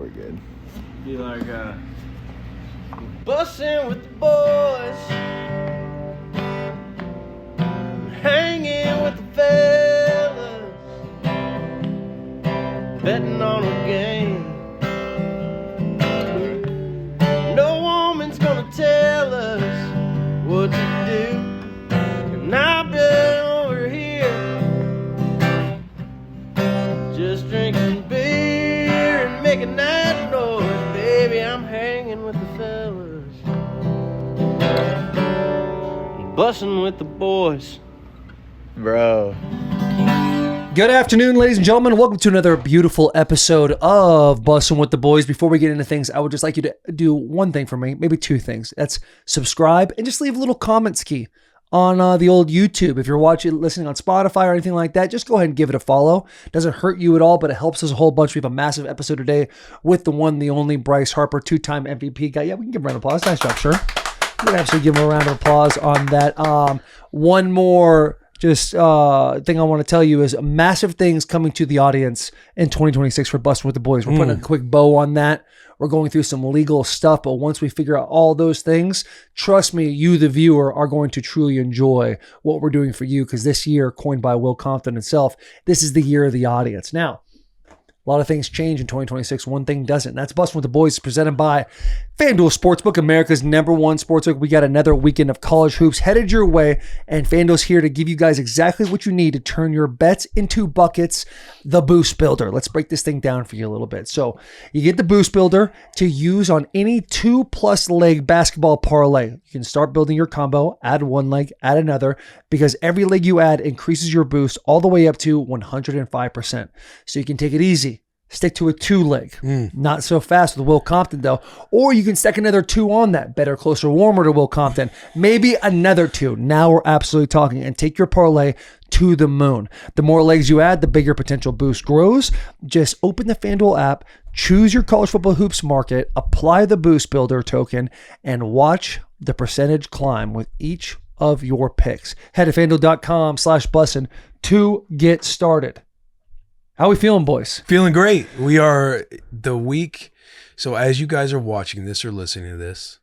really good. Be like, Bussin' with the boys, hanging with the fellas, betting on a game. No woman's gonna tell us what to do, and I've been over here just drinking beer and making that noise. Baby, I'm hanging with the fellas, bussin' with the boys. Bro. Good afternoon, ladies and gentlemen. Welcome to another beautiful episode of Bussin' With The Boys. Before we get into things, I would just like you to do one thing for me, maybe two things. That's subscribe and just leave a little comments key on the old YouTube. If you're listening on Spotify or anything like that, just go ahead and give it a follow. Doesn't hurt you at all, but it helps us a whole bunch. We have a massive episode today with the one, the only Bryce Harper, two-time MVP guy. Yeah, we can give him a round of applause. Nice job, sir. We can actually give him a round of applause on that. One more thing I want to tell you is massive things coming to the audience in 2026 for Bussin' With The Boys. We're putting a quick bow on that. We're going through some legal stuff, but once we figure out all those things, trust me, you, the viewer, are going to truly enjoy what we're doing for you, because this year, coined by Will Compton himself, this is the year of the audience. Now, a lot of things change in 2026. One thing doesn't. And that's Bussin' With The Boys, presented by FanDuel Sportsbook, America's #1 sportsbook. We got another weekend of college hoops headed your way, and FanDuel's here to give you guys exactly what you need to turn your bets into buckets, the Boost Builder. Let's break this thing down for you a little bit. So you get the Boost Builder to use on any 2+ leg basketball parlay. You can start building your combo, add one leg, add another, because every leg you add increases your boost all the way up to 105%. So you can take it easy. Stick to a 2-leg. Not so fast with Will Compton, though. Or you can stack another 2 on that. Better, closer, warmer to Will Compton. Maybe another 2. Now we're absolutely talking. And take your parlay to the moon. The more legs you add, the bigger potential boost grows. Just open the FanDuel app, choose your college football hoops market, apply the Boost Builder token, and watch the percentage climb with each of your picks. Head to FanDuel.com/bussin to get started. How we feeling, boys? Feeling great. We are the week. So as you guys are watching this or listening to this,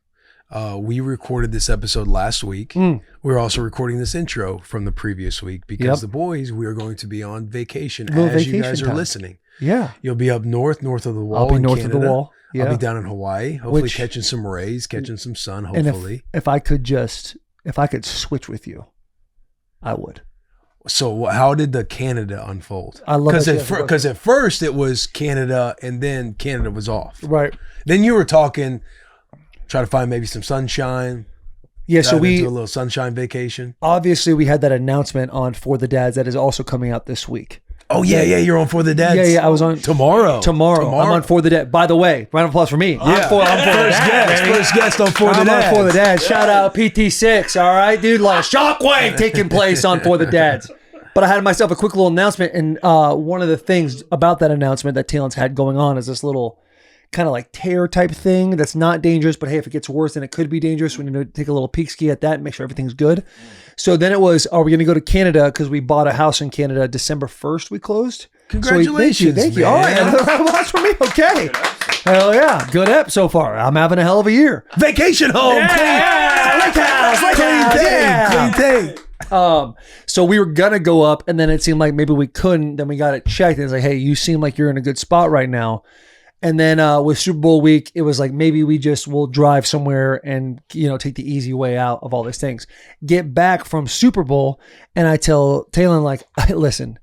we recorded this episode last week. We're also recording this intro from the previous week because the boys, we are going to be on vacation as you guys are listening. Yeah. You'll be up north of the wall. I'll be in north Canada. of the wall. Yeah. I'll be down in Hawaii, hopefully catching some rays, catching some sun, hopefully. And if I could switch with you, I would. So how did the Canada unfold? I love it. Because at first it was Canada and then Canada was off. Right. Then you were talking, try to find maybe some sunshine. Yeah, so we do a little sunshine vacation. Obviously we had that announcement on For the Dads that is also coming out this week. Oh yeah, you're on For the Dads. Yeah, I was on tomorrow. I'm on For the Dad. By the way, round of applause for me. Yeah. I'm for First guest on For the Dads. I'm on For the Dads. Shout out PT6. All right, dude. A lot of shockwave taking place on For the Dads. But I had myself a quick little announcement, and one of the things about that announcement that Talon's had going on is this little kind of like tear type thing that's not dangerous, but hey, if it gets worse, then it could be dangerous. We need to take a little peek ski at that and make sure everything's good. So then it was, are we going to go to Canada? Because we bought a house in Canada December 1st, we closed. Congratulations, Thank you. man. All right, another round of applause for me. Okay. Hell yeah. Good ep so far. I'm having a hell of a year. Vacation home. Yeah. Clean take. So we were gonna go up, and then it seemed like maybe we couldn't. Then we got it checked, and it's like, hey, you seem like you're in a good spot right now. And then with Super Bowl week, it was like maybe we just will drive somewhere and take the easy way out of all these things. Get back from Super Bowl, and I tell Talon, like, listen,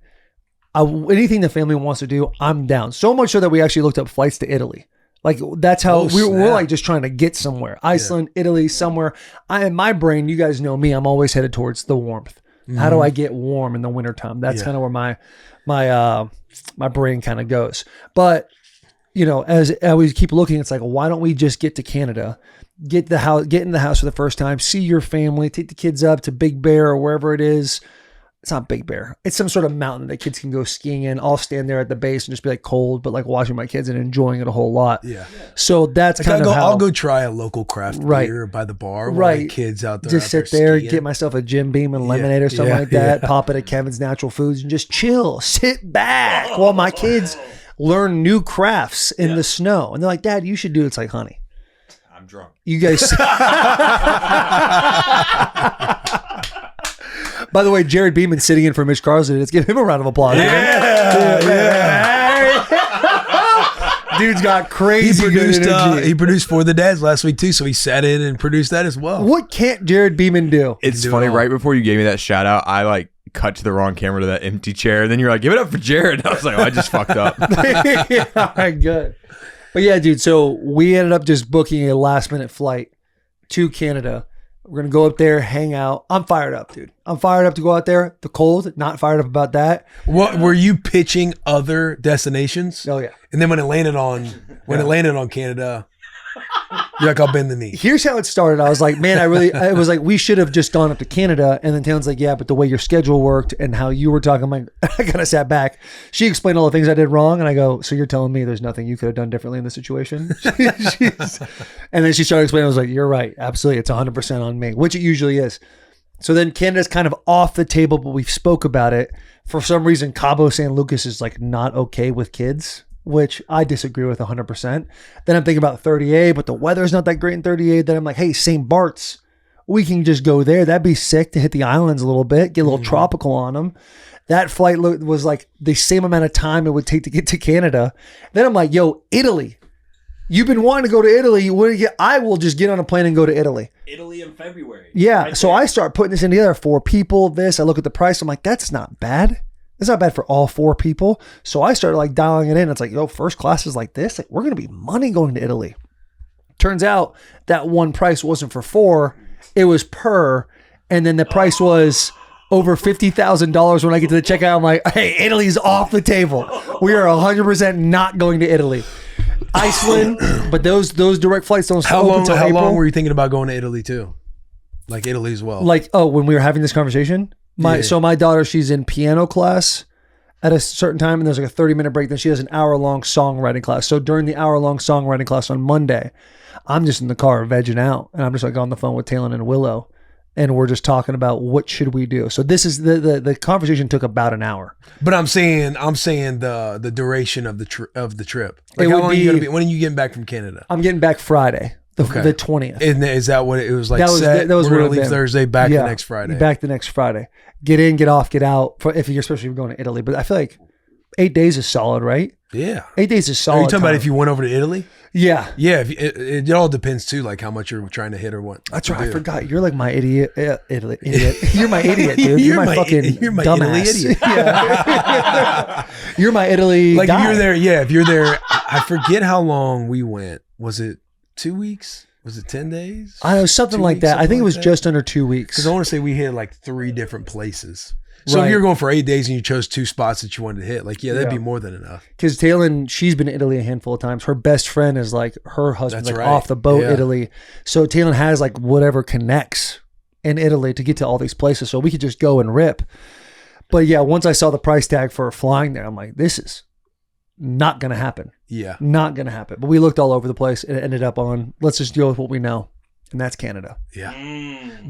anything the family wants to do, I'm down. So much so that we actually looked up flights to Italy. Like that's how we're like just trying to get somewhere. Iceland, Italy, somewhere. In my brain, you guys know me, I'm always headed towards the warmth. How do I get warm in the wintertime? That's kind of where my brain kind of goes. But as we keep looking, it's like, why don't we just get to Canada, get in the house for the first time, see your family, take the kids up to Big Bear or wherever it is. It's not Big Bear. It's some sort of mountain that kids can go skiing in. I'll stand there at the base and just be like cold, but like watching my kids and enjoying it a whole lot. Yeah. So that's kind of how I'll go try a local craft beer by the bar. Right. Kids out there. Just sit there, get myself a Jim Beam and lemonade or something like that. Pop it at Kevin's Natural Foods and just chill, sit back while my kids learn new crafts in the snow. And they're like, Dad, you should do it. It's like, honey, I'm drunk. you guys. By the way, Jared Beeman sitting in for Mitch Carlson. Let's give him a round of applause. Dude's got crazy good energy. He produced For the Dads last week too, so he sat in and produced that as well. What can't Jared Beeman do? It's funny. Right before you gave me that shout out, I like cut to the wrong camera to that empty chair. And then you're like, give it up for Jared. I was like, oh, I just fucked up. Yeah, all right, good. But yeah, dude, so we ended up just booking a last minute flight to Canada. We're going to go up there, hang out. I'm fired up, dude. I'm fired up to go out there. The cold, not fired up about that. What were you pitching other destinations? Oh, yeah. And then when it landed on Canada, you're like, I'll bend the knee. Here's how it started. I was like, man, it was like, we should have just gone up to Canada. And then Taylor's like, yeah, but the way your schedule worked and how you were talking, I'm like, I kind of sat back. She explained all the things I did wrong. And I go, so you're telling me there's nothing you could have done differently in this situation? And then she started explaining. I was like, you're right. Absolutely. It's 100% on me, which it usually is. So then Canada's kind of off the table, but we've spoke about it. For some reason, Cabo San Lucas is like not okay with kids, which I disagree with 100%. Then I'm thinking about 30A, but the weather's not that great in 30A. Then I'm like, hey, St. Bart's, we can just go there. That'd be sick to hit the islands a little bit, get a little tropical on them. That flight was like the same amount of time it would take to get to Canada. Then I'm like, yo, Italy. You've been wanting to go to Italy. I will just get on a plane and go to Italy. Italy in February. Yeah. Right So there. I start putting this in together. 4 people, I look at the price. I'm like, that's not bad. It's not bad for all 4 people. So I started like dialing it in. It's like, yo, first class is like this. Like, we're going to be money going to Italy. Turns out that one price wasn't for 4. It was per. And then the price was over $50,000 when I get to the checkout. I'm like, hey, Italy's off the table. We are 100% not going to Italy. Iceland, but those direct flights don't How open long? until How April. long were you thinking about going to Italy too? Like Italy as well. Like, oh, when we were having this conversation, so my daughter, she's in piano class at a certain time, and there's like a 30-minute break. Then she has an hour-long songwriting class. So during the hour-long songwriting class on Monday, I'm just in the car vegging out, and I'm just like on the phone with Taylor and Willow, and we're just talking about what should we do. So this is the conversation took about an hour. But I'm saying the duration of the trip. Like It how would long are you be- gonna be? When are you getting back from Canada? I'm getting back Friday, the 20th. Is that what it was like? That was set? what We're it gonna had leave been. Thursday, back Yeah, the next Friday. Back the next Friday. Get in, get off, get out. Especially if you're going to Italy. But I feel like 8 days is solid, right? Yeah. 8 days is solid. Are you talking about time. if you went over to Italy? Yeah. Yeah. It all depends too, like how much you're trying to hit or what. That's to right. I do. forgot. You're like my idiot. Idiot. You're my idiot, dude. You're my fucking You're my dumbass. Italy idiot. Yeah. You're my Italy Like guy. if you're there, yeah. If you're there, I forget how long we went. Was it 2 weeks? Was it 10 days? I know, something 2 like weeks, that. I think something it was like that? just under 2 weeks. Because I want to say we hit like 3 different places. So Right. if you're going for 8 days and you chose 2 spots that you wanted to hit, like, yeah, that'd Yeah. be more than enough. Because Taylor, she's been to Italy a handful of times. Her best friend is like her husband's That's like right. off the boat, Yeah. Italy. So Taylor has like whatever connects in Italy to get to all these places. So we could just go and rip. But yeah, once I saw the price tag for flying there, I'm like, this is not going to happen. Yeah. Not going to happen. But we looked all over the place and it ended up on, let's just deal with what we know. And that's Canada. Yeah.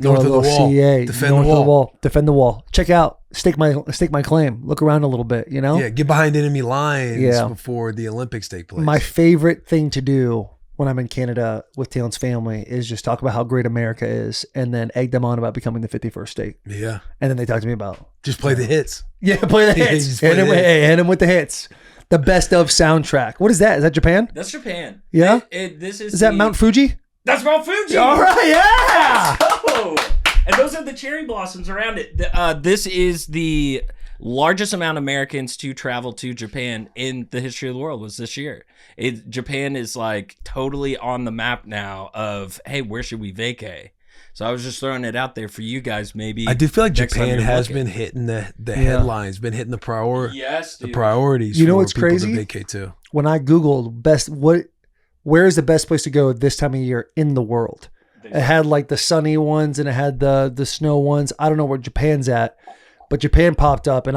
Go North to of the a little wall. CA, Defend north the of wall. Defend the wall. Check out. Stake my claim. Look around a little bit, you know? Yeah. Get behind enemy lines Yeah. before the Olympics take place. My favorite thing to do when I'm in Canada with Taylor's family is just talk about how great America is and then egg them on about becoming the 51st state. Yeah. And then they talk to me about, Just play the hits. yeah, play the Yeah, hits. just play Hit him, the hits. hit him with the hits. The best of soundtrack. What is that? Is that Japan? That's Japan. Yeah? This is Is that Mount Fuji? That's Mount Fuji. All right, yeah. Oh, and those are the cherry blossoms around it. This is the largest amount of Americans to travel to Japan in the history of the world was this year. Japan is like totally on the map now of, hey, where should we vacay? So I was just throwing it out there for you guys. Maybe I do feel like next time Japan you're has looking. been hitting the headlines, been hitting the Yes, the dude. priorities. You know for what's people crazy? To vacate to. When I Googled where is the best place to go this time of year in the world? It had like the sunny ones and it had the snow ones. I don't know where Japan's at, but Japan popped up and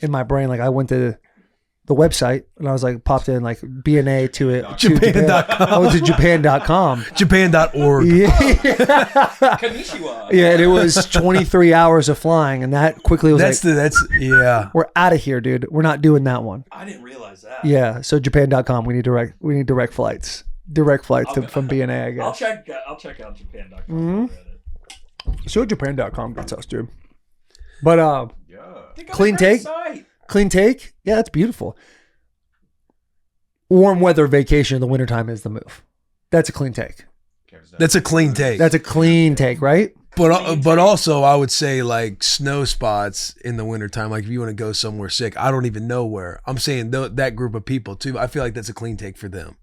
in my brain, like I went to the website, and I was like, popped in like BNA to it. Japan.com. I went to Japan.com. Japan.org. Yeah. Konnichiwa. Yeah, and it was 23 hours of flying, and that quickly was Yeah. we're out of here, dude. We're not doing that one. I didn't realize that. Yeah, so Japan.com. We need direct flights. Direct flights from BNA, I guess. I'll check out Japan.com. Mm-hmm. So Japan.com gets us, dude. But They got a Clean great take? site. clean take. Yeah, that's beautiful. Warm weather vacation in the wintertime is the move. That's a clean take. That's a clean take. That's a clean take, right? But also I would say like snow spots in the wintertime, like if you want to go somewhere sick, I don't even know where. I'm saying that group of people too. I feel like that's a clean take for them.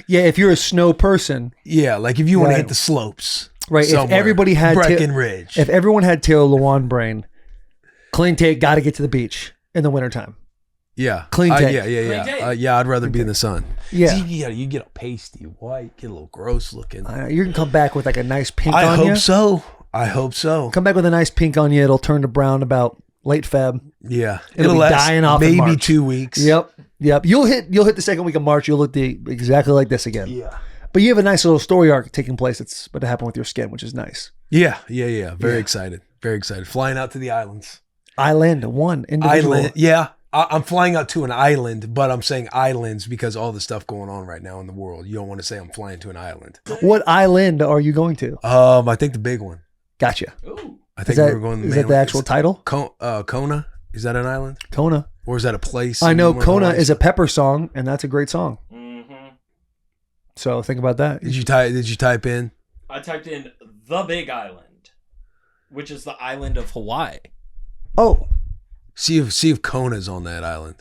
Yeah, if you're a snow person. Yeah, like if you want to Right. hit the slopes. Right. If somewhere. everybody had Breckenridge. if everyone had Taylor Lewan brain, clean take, got to get to the beach in the wintertime. Yeah. Clean take. Yeah. Clean take. Yeah, I'd rather be in the sun. Yeah. You get a pasty white, get a little gross looking. You can come back with like a nice pink I on you. hope so. Come back with a nice pink on you. It'll turn to brown about late Feb. Yeah. It'll be last dying off in maybe March. 2 weeks. Yep. You'll hit the second week of March. You'll look exactly like this again. Yeah. But you have a nice little story arc taking place. It's about to happen with your skin, which is nice. Yeah. Very excited. Very excited. Flying out to the islands. Island, one individual. Island. Yeah. I'm flying out to an island, but I'm saying islands because all the stuff going on right now in the world. You don't want to say I'm flying to an island. What island are you going to? I think the big one. Gotcha. Ooh. I Is think that, we're going. is that the actual title? Kona? Is that an island, Kona. or is that a place? I know in one of the Kona islands? is a Pepper song, and that's a great song. Mm-hmm. So think about that. Did you type in? I typed in the Big Island, which is the island of Hawaii. Oh, See if Kona's on that island.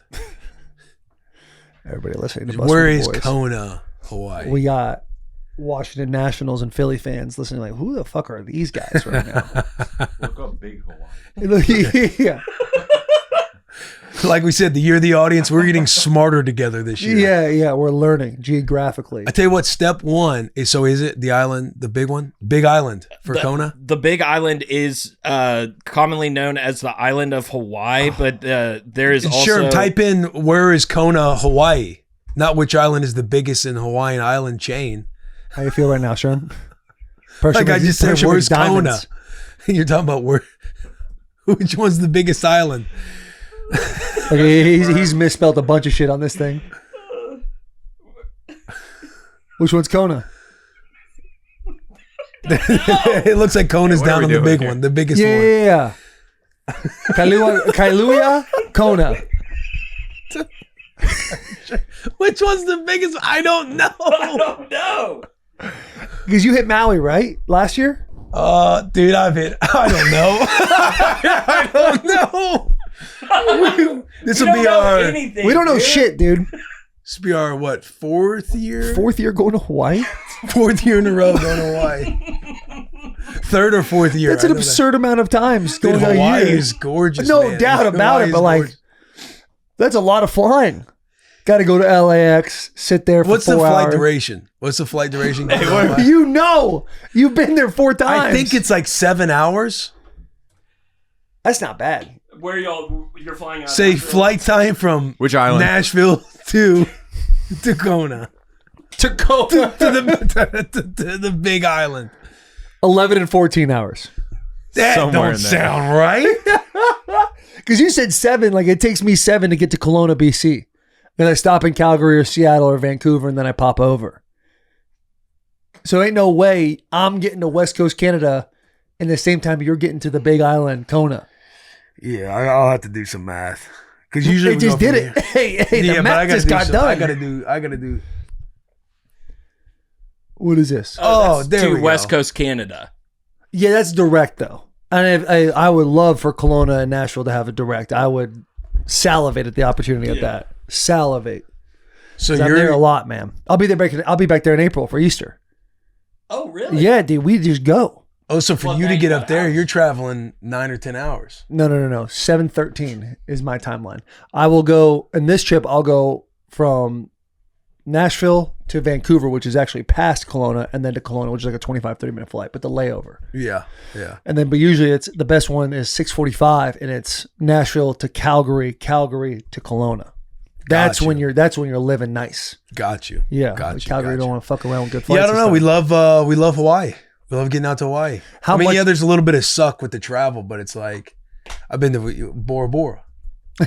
everybody listening to Bussin' Where With is The Boys. Kona, Hawaii? We got Washington Nationals and Philly fans listening like, who the fuck are these guys right now? Look up Big Hawaii. Yeah. Like we said, the year of the audience, we're getting smarter together this year. Yeah, we're learning geographically. I tell you what, step one is, so is it the island, the big one? Big island for Kona? The Big Island is commonly known as the island of Hawaii, but there is also... Sure, type in where is Kona, Hawaii? Not which island is the biggest in the Hawaiian island chain. How you feel right now, Sean? Like I just said, where's Kona? Diamonds. You're talking about which one's the biggest island? Okay, he's misspelled a bunch of shit on this thing. Which one's Kona? It looks like Kona's What are down we on the doing big here? one, the biggest Yeah, one. yeah, yeah. Kailua, Kona. Which one's the biggest? I don't know. Oh, no! Because you hit Maui, right? Last year? Dude, I don't know. I don't know. This will be our We don't know shit, dude. this will be our what, fourth year? Fourth year going to Hawaii? Fourth year in a row going to Hawaii. Third or fourth year. That's an I know absurd amount of times that. going Dude, to Hawaii a year. is gorgeous. No man. doubt about Hawaii it, but is like, gorgeous. that's a lot of flying. Got to go to LAX, sit there for What's the 4 flight hours. duration? What's the flight duration? You know, you've been there 4 times. I think it's like 7 hours. That's not bad. Where you're flying out? Say Nashville? flight time from Which island? Nashville to Kona. To go to the big island. 11 and 14 hours. That Somewhere don't in there. sound right. Because you said 7, like it takes me 7 to get to Kelowna, BC. Then I stop in Calgary or Seattle or Vancouver, and then I pop over. So ain't no way I'm getting to West Coast Canada in the same time you're getting to the Big Island, Kona. Yeah, I'll have to do some math. Because usually They we just go did from it. here. Hey, the but I math gotta just do got some- done. I gotta do. What is this? Oh, That's there to we West go. Coast Canada. Yeah, that's direct though. And I would love for Kelowna and Nashville to have a direct. I would salivate at the opportunity of that. Salivate. So 'Cause I'm there a lot, man. I'll be back there in April for Easter. Oh, really? Yeah, dude, we just go. Oh, so for Well, you now to you get got up there, hours. you're traveling 9 or 10 hours. No. 7:13 is my timeline. I will go in this trip. I'll go from Nashville to Vancouver, which is actually past Kelowna, and then to Kelowna, which is like a 25-30 minute flight, but the layover. Yeah. And then, but usually it's the best one is 6:45, and it's Nashville to Calgary, Calgary to Kelowna. That's Got when you. you're living nice. Got you. Yeah, Got you. Calgary got don't you. want to fuck around with good flights. Yeah, I don't and know. stuff. We love Hawaii. We love getting out to Hawaii. How much- yeah, there's a little bit of suck with the travel, but it's like I've been to Bora Bora.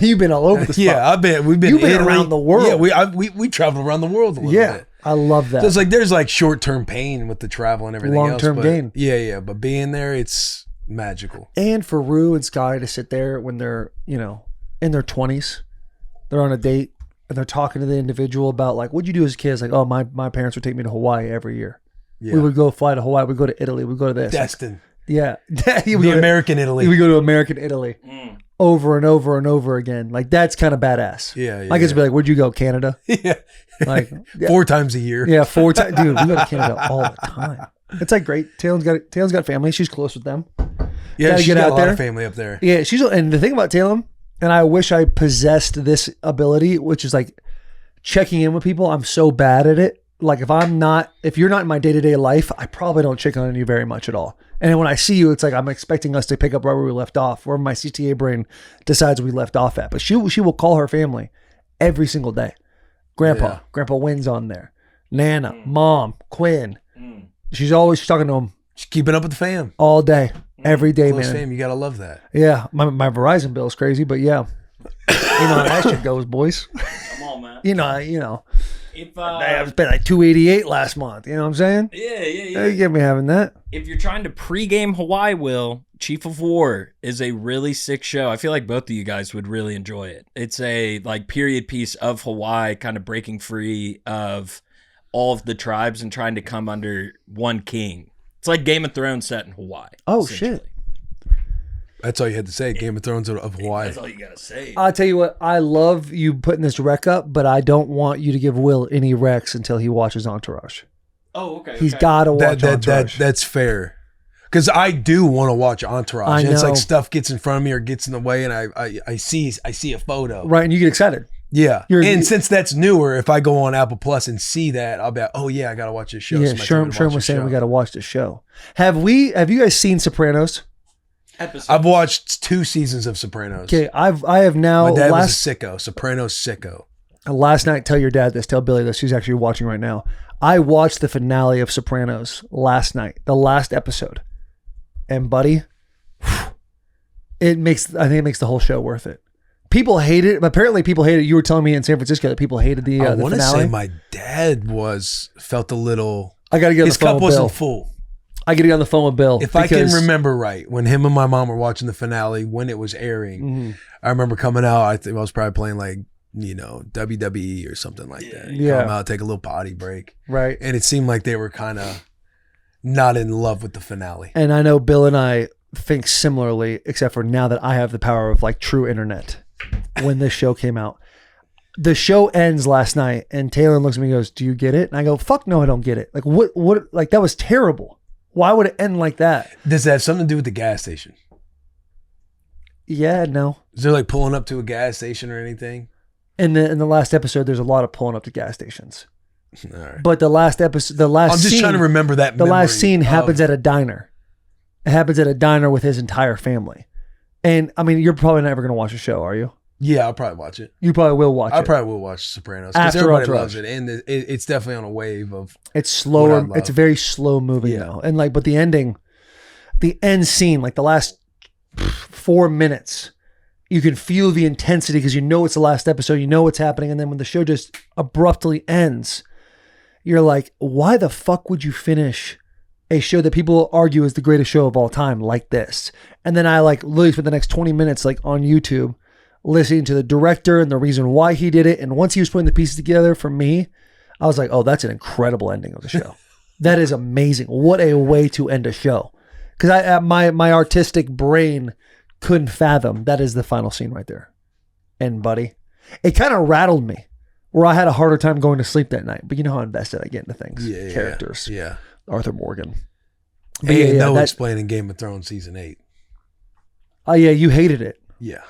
You've been all over the spot. Yeah, we've been You've been Italy. around the world. Yeah, we traveled around the world a little bit. I love that. So it's like there's like short-term pain with the travel and everything else. Long-term but- gain. Yeah, but being there, it's magical. And for Rue and Sky to sit there when they're, in their 20s, they're on a date and they're talking to the individual about like, what'd you do as a kid? It's like, oh, my parents would take me to Hawaii every year. Yeah. We would go fly to Hawaii. We'd go to Italy. We'd go to this. Destin. Yeah. The American Italy. We go to American Italy over and over and over again. Like, that's kind of badass. Yeah, I guess be like, where'd you go? Canada? Yeah. Like, 4 times a year. yeah, 4 times. Dude, we go to Canada all the time. It's like great. Taylor's got family. She's close with them. Yeah, Gotta she's get got out a lot there. of family up there. Yeah, and the thing about Taylor, and I wish I possessed this ability, which is like checking in with people. I'm so bad at it. Like if you're not in my day-to-day life, I probably don't check on you very much at all. And when I see you, it's like I'm expecting us to pick up right where we left off, where my CTA brain decides we left off at. But she will call her family every single day. Grandpa Wynn's on there. Nana, Mom, Quinn. She's talking to them She's keeping up with the fam. all day, every day, Close man. fam. You gotta love that. Yeah, my Verizon bill is crazy, but yeah, you know how that shit goes, boys. Come on, man. You know, If I spent like $288 last month. You know what I'm saying? yeah. You get me having that. If you're trying to pregame Hawaii, Will, Chief of War is a really sick show. I feel like both of you guys would really enjoy it. It's a like period piece of Hawaii, kind of breaking free of all of the tribes and trying to come under one king. It's like Game of Thrones set in Hawaii. Oh, essentially. shit. That's all you had to say. Game of Thrones of Hawaii. That's all you gotta say. I'll tell you what, I love you putting this rec up, but I don't want you to give Will any recs until he watches Entourage. Oh, okay. He's got to watch Entourage. That's fair. Because I do want to watch Entourage. I And it's know. like stuff gets in front of me or gets in the way, and I see a photo. Right, and you get excited. Yeah. You're- Since that's newer, if I go on Apple Plus and see that, I'll be like, oh yeah, I gotta watch this show. Yeah, Somebody told me to Sherm watch was this saying show. we got to watch the show. Have you guys seen Sopranos? Episode. I've watched 2 seasons of Sopranos. Okay, I have now My dad was last a sicko. Sopranos sicko. last night. Tell your dad this. Tell Billy this. He's actually watching right now. I watched the finale of Sopranos last night, the last episode, and buddy, I think it makes the whole show worth it. People hate it. Apparently, people hate it. You were telling me in San Francisco that people hated the I the want to finale. say my dad felt a little. I got to get on His the phone cup with Bill. wasn't full. I got to get on the phone with Bill. If I can because- remember right, when him and my mom were watching the finale when it was airing, Mm-hmm. I remember coming out. I think I was probably playing like WWE or something like that. Yeah. Come out, take a little potty break, right? and it seemed like they were kind of not in love with the finale. And I know Bill and I think similarly, except for now that I have the power of like true internet. When this show came out, the show ends last night, and Taylor looks at me and goes, "Do you get it?" And I go, "Fuck no, I don't get it. Like what? Like that was terrible. Why would it end like that?" Does that have something to do with the gas station? Yeah, no. Is there like pulling up to a gas station or anything? In the last episode, there's a lot of pulling up to gas stations. All right. But the last episode, I'm just trying to remember that. The last memory scene of- happens at a diner. It happens at a diner with his entire family. And I mean, you're probably never going to watch the show, are you? Yeah, I'll probably watch it. You probably will watch I it. probably will watch Sopranos because After everybody Entourage. loves it, and it's definitely on a wave of. It's What I slower. love. It's a very slow movie Yeah. though. And like, but the end scene, like the last 4 minutes, you can feel the intensity because you know it's the last episode, you know what's happening. And then when the show just abruptly ends, you're like, why the fuck would you finish a show that people argue is the greatest show of all time like this? And then I like literally spent the next 20 minutes like on YouTube listening to the director and the reason why he did it. And once he was putting the pieces together for me, I was like, oh, that's an incredible ending of the show. That is amazing. What a way to end a show. Because my artistic brain couldn't fathom that is the final scene right there. And buddy, it kind of rattled me where I had a harder time going to sleep that night. But you know how invested I get into things. Yeah, Characters. Yeah. Arthur Morgan. But Ain't yeah, no that- explaining Game of Thrones season 8. Oh yeah, you hated it. Yeah,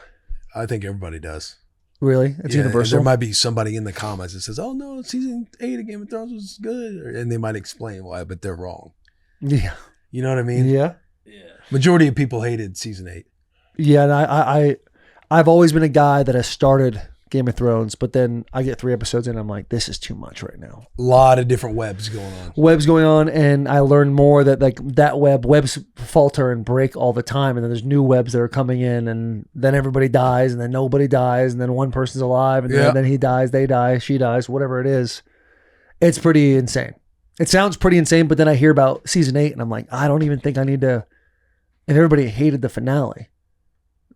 I think everybody does. Really? It's Yeah, universal. There might be somebody in the comments that says, "Oh no, season 8 of Game of Thrones was good," and they might explain why, but they're wrong. Yeah. You know what I mean? Yeah. Yeah. Majority of people hated season 8. Yeah, and I've always been a guy that has started Game of Thrones, but then I get 3 episodes in, I'm like, this is too much right now. A lot of different webs going on. Webs going on, and I learned more that like that webs falter and break all the time, and then there's new webs that are coming in, and then everybody dies, and then nobody dies, and then one person's alive, and then he dies, they die, she dies, whatever it is. It's pretty insane. It sounds pretty insane, but then I hear about season 8, and I'm like, I don't even think I need to. If everybody hated the finale,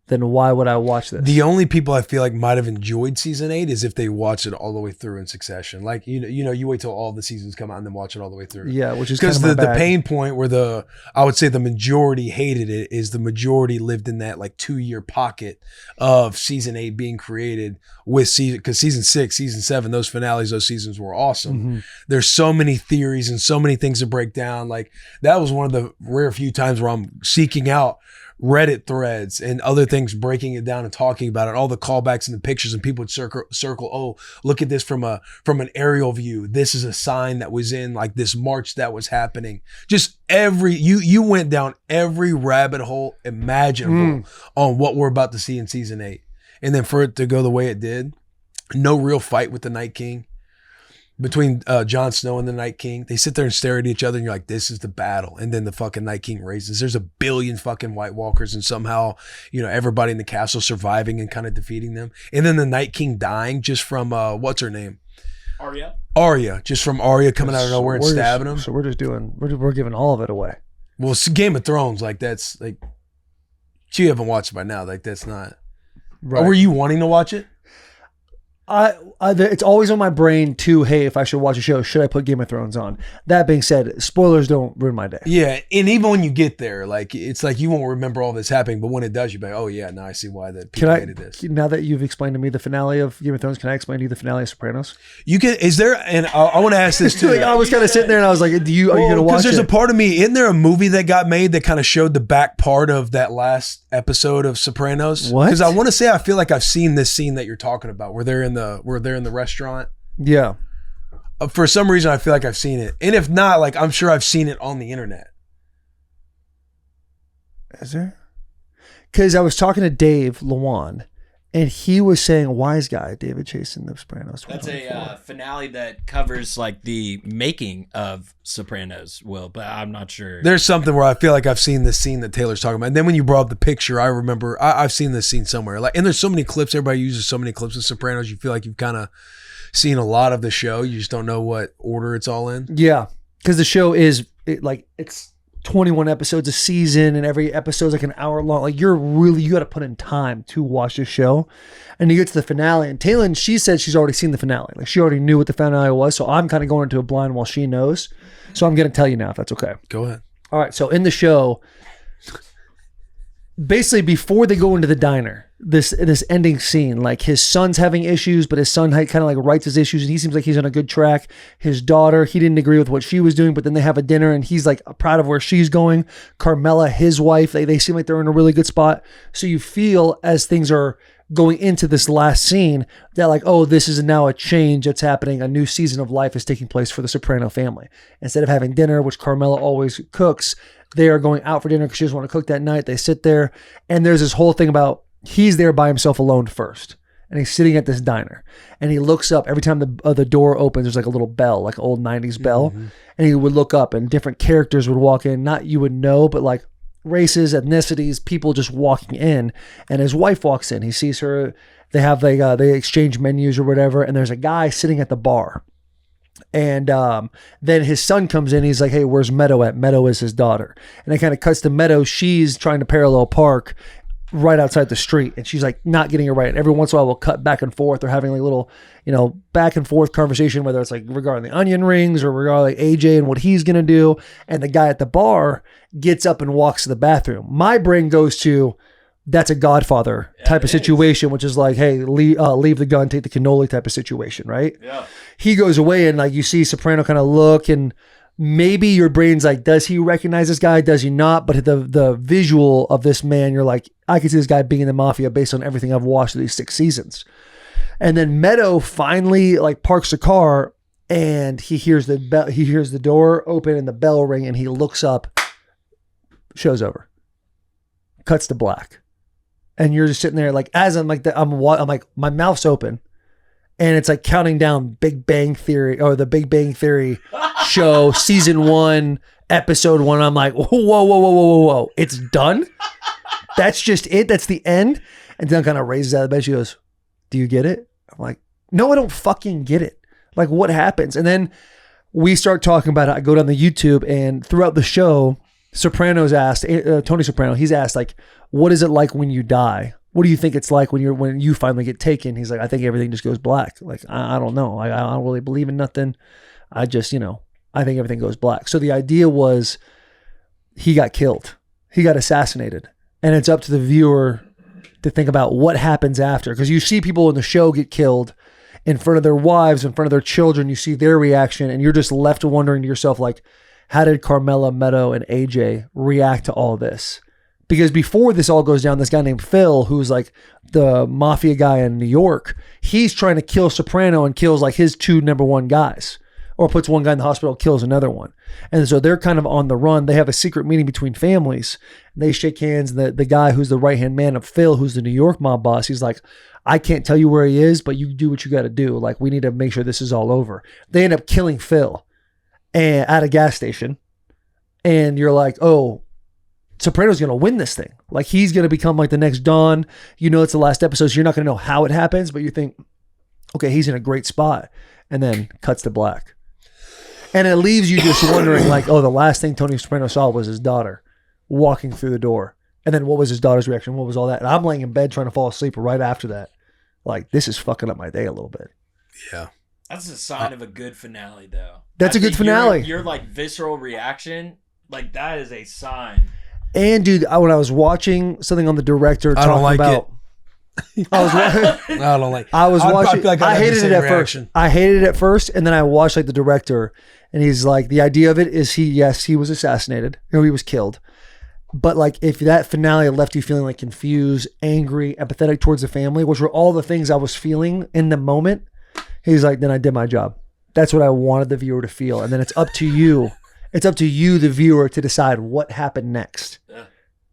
then why would I watch this? The only people I feel like might have enjoyed season 8 is if they watch it all the way through in succession. Like, you wait till all the seasons come out and then watch it all the way through. Yeah, which is because kind of the pain point where I would say the majority hated it is the majority lived in that like 2-year pocket of season 8 being created with because season 6, season 7, those finales, those seasons were awesome. Mm-hmm. There's so many theories and so many things to break down. Like that was one of the rare few times where I'm seeking out Reddit threads and other things, breaking it down and talking about it, all the callbacks and the pictures, and people would circle, oh, look at this from an aerial view. This is a sign that was in like this march that was happening. Just you went down every rabbit hole imaginable on what we're about to see in season 8. And then for it to go the way it did, no real fight with the Night King. Between Jon Snow and the Night King, they sit there and stare at each other and you're like, this is the battle. And then the fucking Night King raises. There's a billion fucking White Walkers and somehow, everybody in the castle surviving and kind of defeating them. And then the Night King dying just from, what's her name? Arya. Just from Arya coming out of nowhere and stabbing him. So we're giving all of it away. Well, it's Game of Thrones. Like that's like, you haven't watched it by now. Like that's not. Right. Or were you wanting to watch it? It's always on my brain too. Hey, if I should watch a show, should I put Game of Thrones on? That being said, spoilers don't ruin my day. Yeah, and even when you get there, like it's like you won't remember all this happening, but when it does, you're like, oh yeah, now I see why that people hated this. Now that you've explained to me the finale of Game of Thrones, can I explain to you the finale of Sopranos? You can. Is there? And I want to ask this too. I was kind of sitting there and I was like, are you going to watch it? Because there's a part of me. Isn't there a movie that got made that kind of showed the back part of that last episode of Sopranos? What? Because I want to say I feel like I've seen this scene that you're talking about, where they're in the restaurant. Yeah. For some reason, I feel like I've seen it, and if not, like I'm sure I've seen it on the internet. Is there? Because I was talking to Dave Lewan, and he was saying Wise Guy, David Chase in The Sopranos. That's a finale that covers like the making of Sopranos, but I'm not sure. There's something where I feel like I've seen this scene that Taylor's talking about. And then when you brought up the picture, I remember I've seen this scene somewhere. Like, and there's so many clips. Everybody uses so many clips of Sopranos. You feel like you've kind of seen a lot of the show. You just don't know what order it's all in. Yeah, because the show it's 21 episodes a season, and every episode's like an hour long. Like you got to put in time to watch the show, and you get to the finale. And Taylor, she said she's already seen the finale. Like she already knew what the finale was. So I'm kind of going into a blind while she knows. So I'm going to tell you now if that's okay. Go ahead. All right. So in the show, basically before they go into the diner, this ending scene, like his son's having issues, but his son kind of like writes his issues, and he seems like he's on a good track. His daughter, he didn't agree with what she was doing, but then they have a dinner and he's like proud of where she's going. Carmela, his wife, they seem like they're in a really good spot. So you feel as things are going into this last scene that like, oh, this is now a change that's happening. A new season of life is taking place for the Soprano family. Instead of having dinner, which Carmela always cooks, they are going out for dinner because she doesn't want to cook that night. They sit there, and there's this whole thing about he's there by himself alone first. And he's sitting at this diner, and he looks up every time the door opens. There's like a little bell, like an old 90s bell. Mm-hmm. And he would look up and different characters would walk in. Not you would know, but like races, ethnicities, people just walking in. And his wife walks in. He sees her. They have they exchange menus or whatever. And there's a guy sitting at the bar. And then his son comes in. He's like, hey, where's Meadow at? Meadow is his daughter. And it kind of cuts to Meadow. She's trying to parallel park right outside the street, and she's like not getting it right. And every once in a while we'll cut back and forth. They're having like little, back and forth conversation, whether it's like regarding the onion rings or regarding like AJ and what he's going to do. And the guy at the bar gets up and walks to the bathroom. My brain goes to, that's a Godfather type of situation, which is like, hey, leave the gun, take the cannoli type of situation, right? Yeah. He goes away, and like you see Soprano kind of look, and maybe your brain's like, does he recognize this guy? Does he not? But the visual of this man, you're like, I can see this guy being in the mafia based on everything I've watched these 6 seasons. And then Meadow finally like parks the car, and he hears the bell. He hears the door open and the bell ring, and he looks up. Show's over. Cuts to black. and you're just sitting there like, as I'm like, I'm like, my mouth's open, and it's like counting down Big Bang Theory or the Big Bang Theory show, season 1, episode 1. I'm like, whoa, it's done. That's just it. That's the end. And then kind of raises out of bed. She goes, "Do you get it?" I'm like, "No, I don't fucking get it. Like, what happens?" And then we start talking about it. I go down the YouTube, and throughout the show, Sopranos asked, Tony Soprano, he's asked, like, what is it like when you die? What do you think it's like when you finally get taken? He's like, I think everything just goes black. Like, I don't know. I don't really believe in nothing. I just, I think everything goes black. So the idea was he got killed. He got assassinated. And it's up to the viewer to think about what happens after. Because you see people in the show get killed in front of their wives, in front of their children. You see their reaction, and you're just left wondering to yourself, like, how did Carmela, Meadow, and AJ react to all this? Because before this all goes down, this guy named Phil, who's like the mafia guy in New York, he's trying to kill Soprano and kills like his 2 number 1 guys, or puts one guy in the hospital, kills another one. And so they're kind of on the run. They have a secret meeting between families. And they shake hands. And the guy who's the right-hand man of Phil, who's the New York mob boss, he's like, I can't tell you where he is, but you do what you got to do. Like, we need to make sure this is all over. They end up killing Phil at a gas station. And you're like, oh, Soprano's going to win this thing. Like, he's going to become like the next Don. It's the last episode, so you're not going to know how it happens, but you think, okay, he's in a great spot. And then cuts to black. And it leaves you just wondering, like, oh, the last thing Tony Soprano saw was his daughter walking through the door. And then what was his daughter's reaction? What was all that? And I'm laying in bed trying to fall asleep right after that. Like, this is fucking up my day a little bit. Yeah. That's a sign of a good finale, though. That's a good finale. Your like visceral reaction, like, that is a sign. And dude, when I was watching something on the director talking about, I was watching. I hated it at first. I hated it at first, and then I watched like the director, and he's like, the idea of it is he was assassinated, or he was killed. But like, if that finale left you feeling like confused, angry, empathetic towards the family, which were all the things I was feeling in the moment, he's like, then I did my job. That's what I wanted the viewer to feel. And then it's up to you. It's up to you, the viewer, to decide what happened next. Yeah.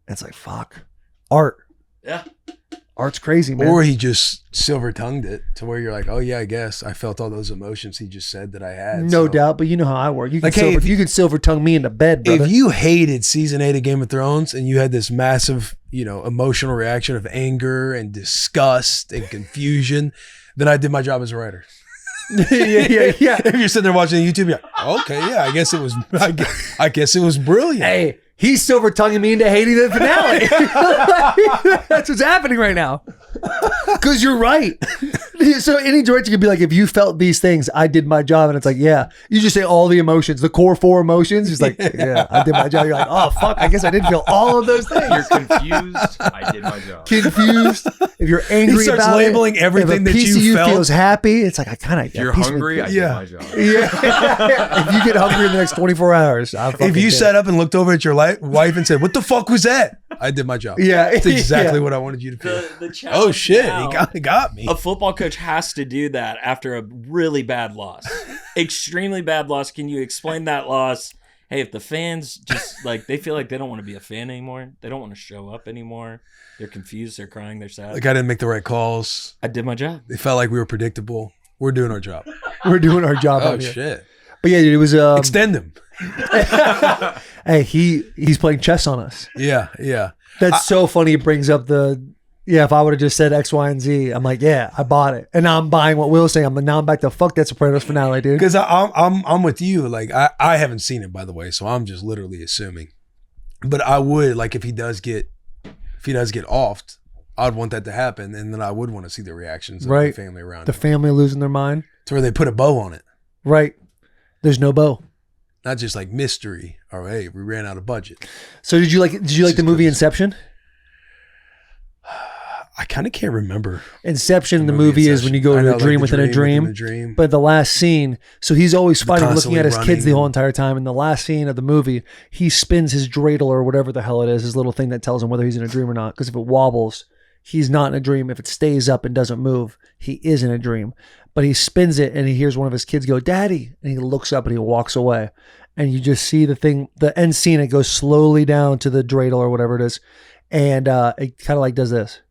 It's like, fuck. Art. Yeah. Art's crazy, man. Or he just silver-tongued it to where you're like, oh yeah, I guess I felt all those emotions he just said that I had. No doubt, but you know how I work. You can silver-tongue me into bed, brother. If you hated season 8 of Game of Thrones and you had this massive, emotional reaction of anger and disgust and confusion, then I did my job as a writer. yeah. If you're sitting there watching YouTube, you're like, okay, yeah, I guess it was brilliant. Hey, he's silver-tonguing me into hating the finale. That's what's happening right now. Because you're right. So any director could be like, if you felt these things, I did my job. And it's like, yeah. You just say all the emotions, the core 4 emotions. He's like, yeah, I did my job. You're like, oh, fuck, I guess I did feel all of those things. You're confused. I did my job. Confused. If you're angry he starts about labeling everything that you felt. feels happy, it's like, I kind of. If you're hungry, I did my job. Yeah. If you get hungry in the next 24 hours, if you sat up and looked over at your wife and said, what the fuck was that? I did my job. Yeah. That's exactly what I wanted you to feel. The challenge oh shit, now, he got me. A football coach has to do that after a really bad loss. Extremely bad loss. Can you explain that loss? Hey, if the fans just like, they feel like they don't want to be a fan anymore. They don't want to show up anymore. They're confused. They're crying. They're sad. Like, I didn't make the right calls. I did my job. They felt like we were predictable. We're doing our job. We're doing our job. Oh shit. But yeah, dude, it was extend him. Hey, he's playing chess on us. Yeah. That's so funny. He brings up if I would have just said X, Y, and Z, I'm like, yeah, I bought it. And now I'm buying what Will's saying. Now I'm back to fuck that Sopranos finale, dude. Because I'm with you. Like, I haven't seen it, by the way, so I'm just literally assuming. But I would, like, if he does get offed, I'd want that to happen, and then I would want to see the reactions of the family around the family losing their mind. To where they put a bow on it. Right. There's no bow. Not just like mystery or, hey, we ran out of budget. So did you like the movie Inception? I kind of can't remember. Inception, the movie is when you go in a dream within a dream. But the last scene, so he's always fighting, looking at his kids the whole entire time. And the last scene of the movie, he spins his dreidel or whatever the hell it is, his little thing that tells him whether he's in a dream or not. Because if it wobbles, he's not in a dream. If it stays up and doesn't move, he is in a dream. But he spins it and he hears one of his kids go, "Daddy." And he looks up and he walks away. And you just see the end scene, it goes slowly down to the dreidel or whatever it is. And it kind of like does this.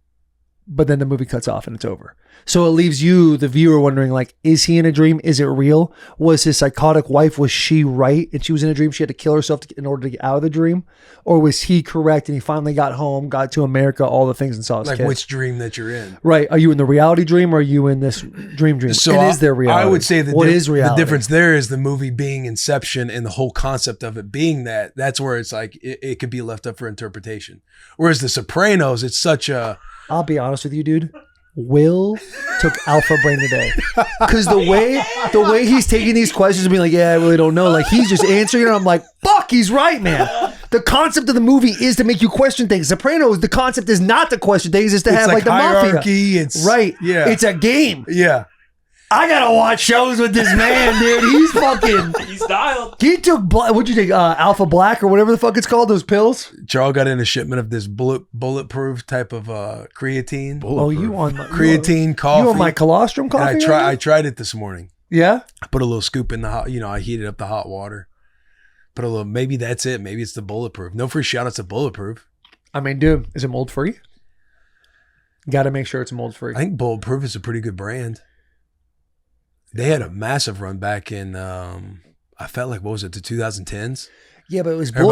but then the movie cuts off and it's over. So it leaves you, the viewer, wondering, like, is he in a dream? Is it real? Was his psychotic wife, was she right? And she was in a dream. She had to kill herself in order to get out of the dream. Or was he correct? And he finally got home, got to America, all the things, and saw his Like kids. which dream that you're in. Right. Are you in the reality dream or are you in this dream? So And is there reality? I would say that what is reality? the difference there is the movie being Inception and the whole concept of it being that. That's where it's like it could be left up for interpretation. Whereas the Sopranos, it's such a... I'll be honest with you, dude. Will took alpha brain today, because the way he's taking these questions and being like, yeah, I really don't know, like he's just answering it. I'm like, fuck, he's right, man. The concept of the movie is to make you question things. Sopranos, the concept is not to question things, it's to have like the hierarchy, mafia. it's Right. Yeah. It's a game. Yeah. I gotta watch shows with this man, dude. He's fucking. He's dialed. He took what'd you take? Alpha Black or whatever the fuck it's called. Those pills. Charles got in a shipment of this bulletproof type of creatine. Oh, you on my Creatine coffee. You on my colostrum And coffee? I tried it this morning. Yeah. I put a little scoop in the hot, I heated up the hot water. Put a little, maybe that's it. Maybe it's the bulletproof. No free shout outs to bulletproof. I mean, dude, is it mold free? Got to make sure it's mold free. I think bulletproof is a pretty good brand. They had a massive run back in, I felt like, what was it, the 2010s? Yeah, but it was Everybody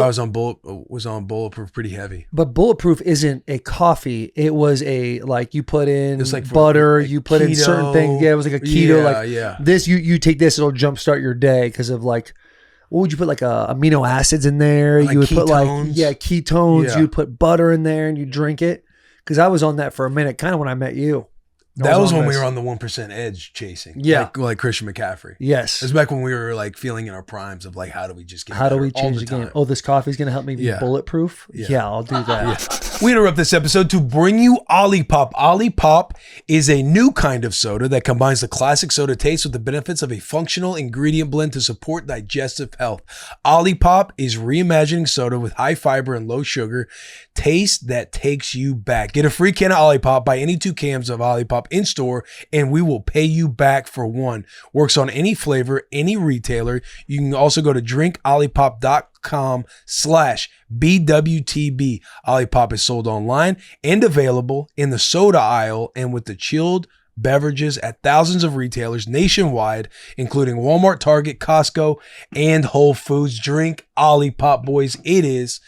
was on bulletproof pretty heavy. But bulletproof isn't a coffee. It was a, like, you put in It's like for, butter, like, you put in certain keto. things. Yeah, it was like a keto. Yeah, like yeah. this, you take this, it'll jumpstart your day because of like, what would you put, like amino acids in there? Like you would put ketones. ketones. Yeah. You would put butter in there and you drink it. Because I was on that for a minute, kind of when I met you. That was when we this. were on the 1% edge chasing. Yeah. Like Christian McCaffrey. Yes. It was back when we were like feeling in our primes of like, how do we just get How do better we all change the game? time? Oh, this coffee's going to help me be Yeah. bulletproof? Yeah. Yeah, I'll do that. We interrupt this episode to bring you Olipop. Olipop is a new kind of soda that combines the classic soda taste with the benefits of a functional ingredient blend to support digestive health. Olipop is reimagining soda with high fiber and low sugar, taste that takes you back. Get a free can of Olipop, buy any 2 cans of Olipop in store, and we will pay you back for one. Works on any flavor, any retailer. You can also go to drinkolipop.com/BWTB. Olipop is sold online and available in the soda aisle and with the chilled beverages at thousands of retailers nationwide, including Walmart, Target, Costco, and Whole Foods. Drink Olipop, boys. It is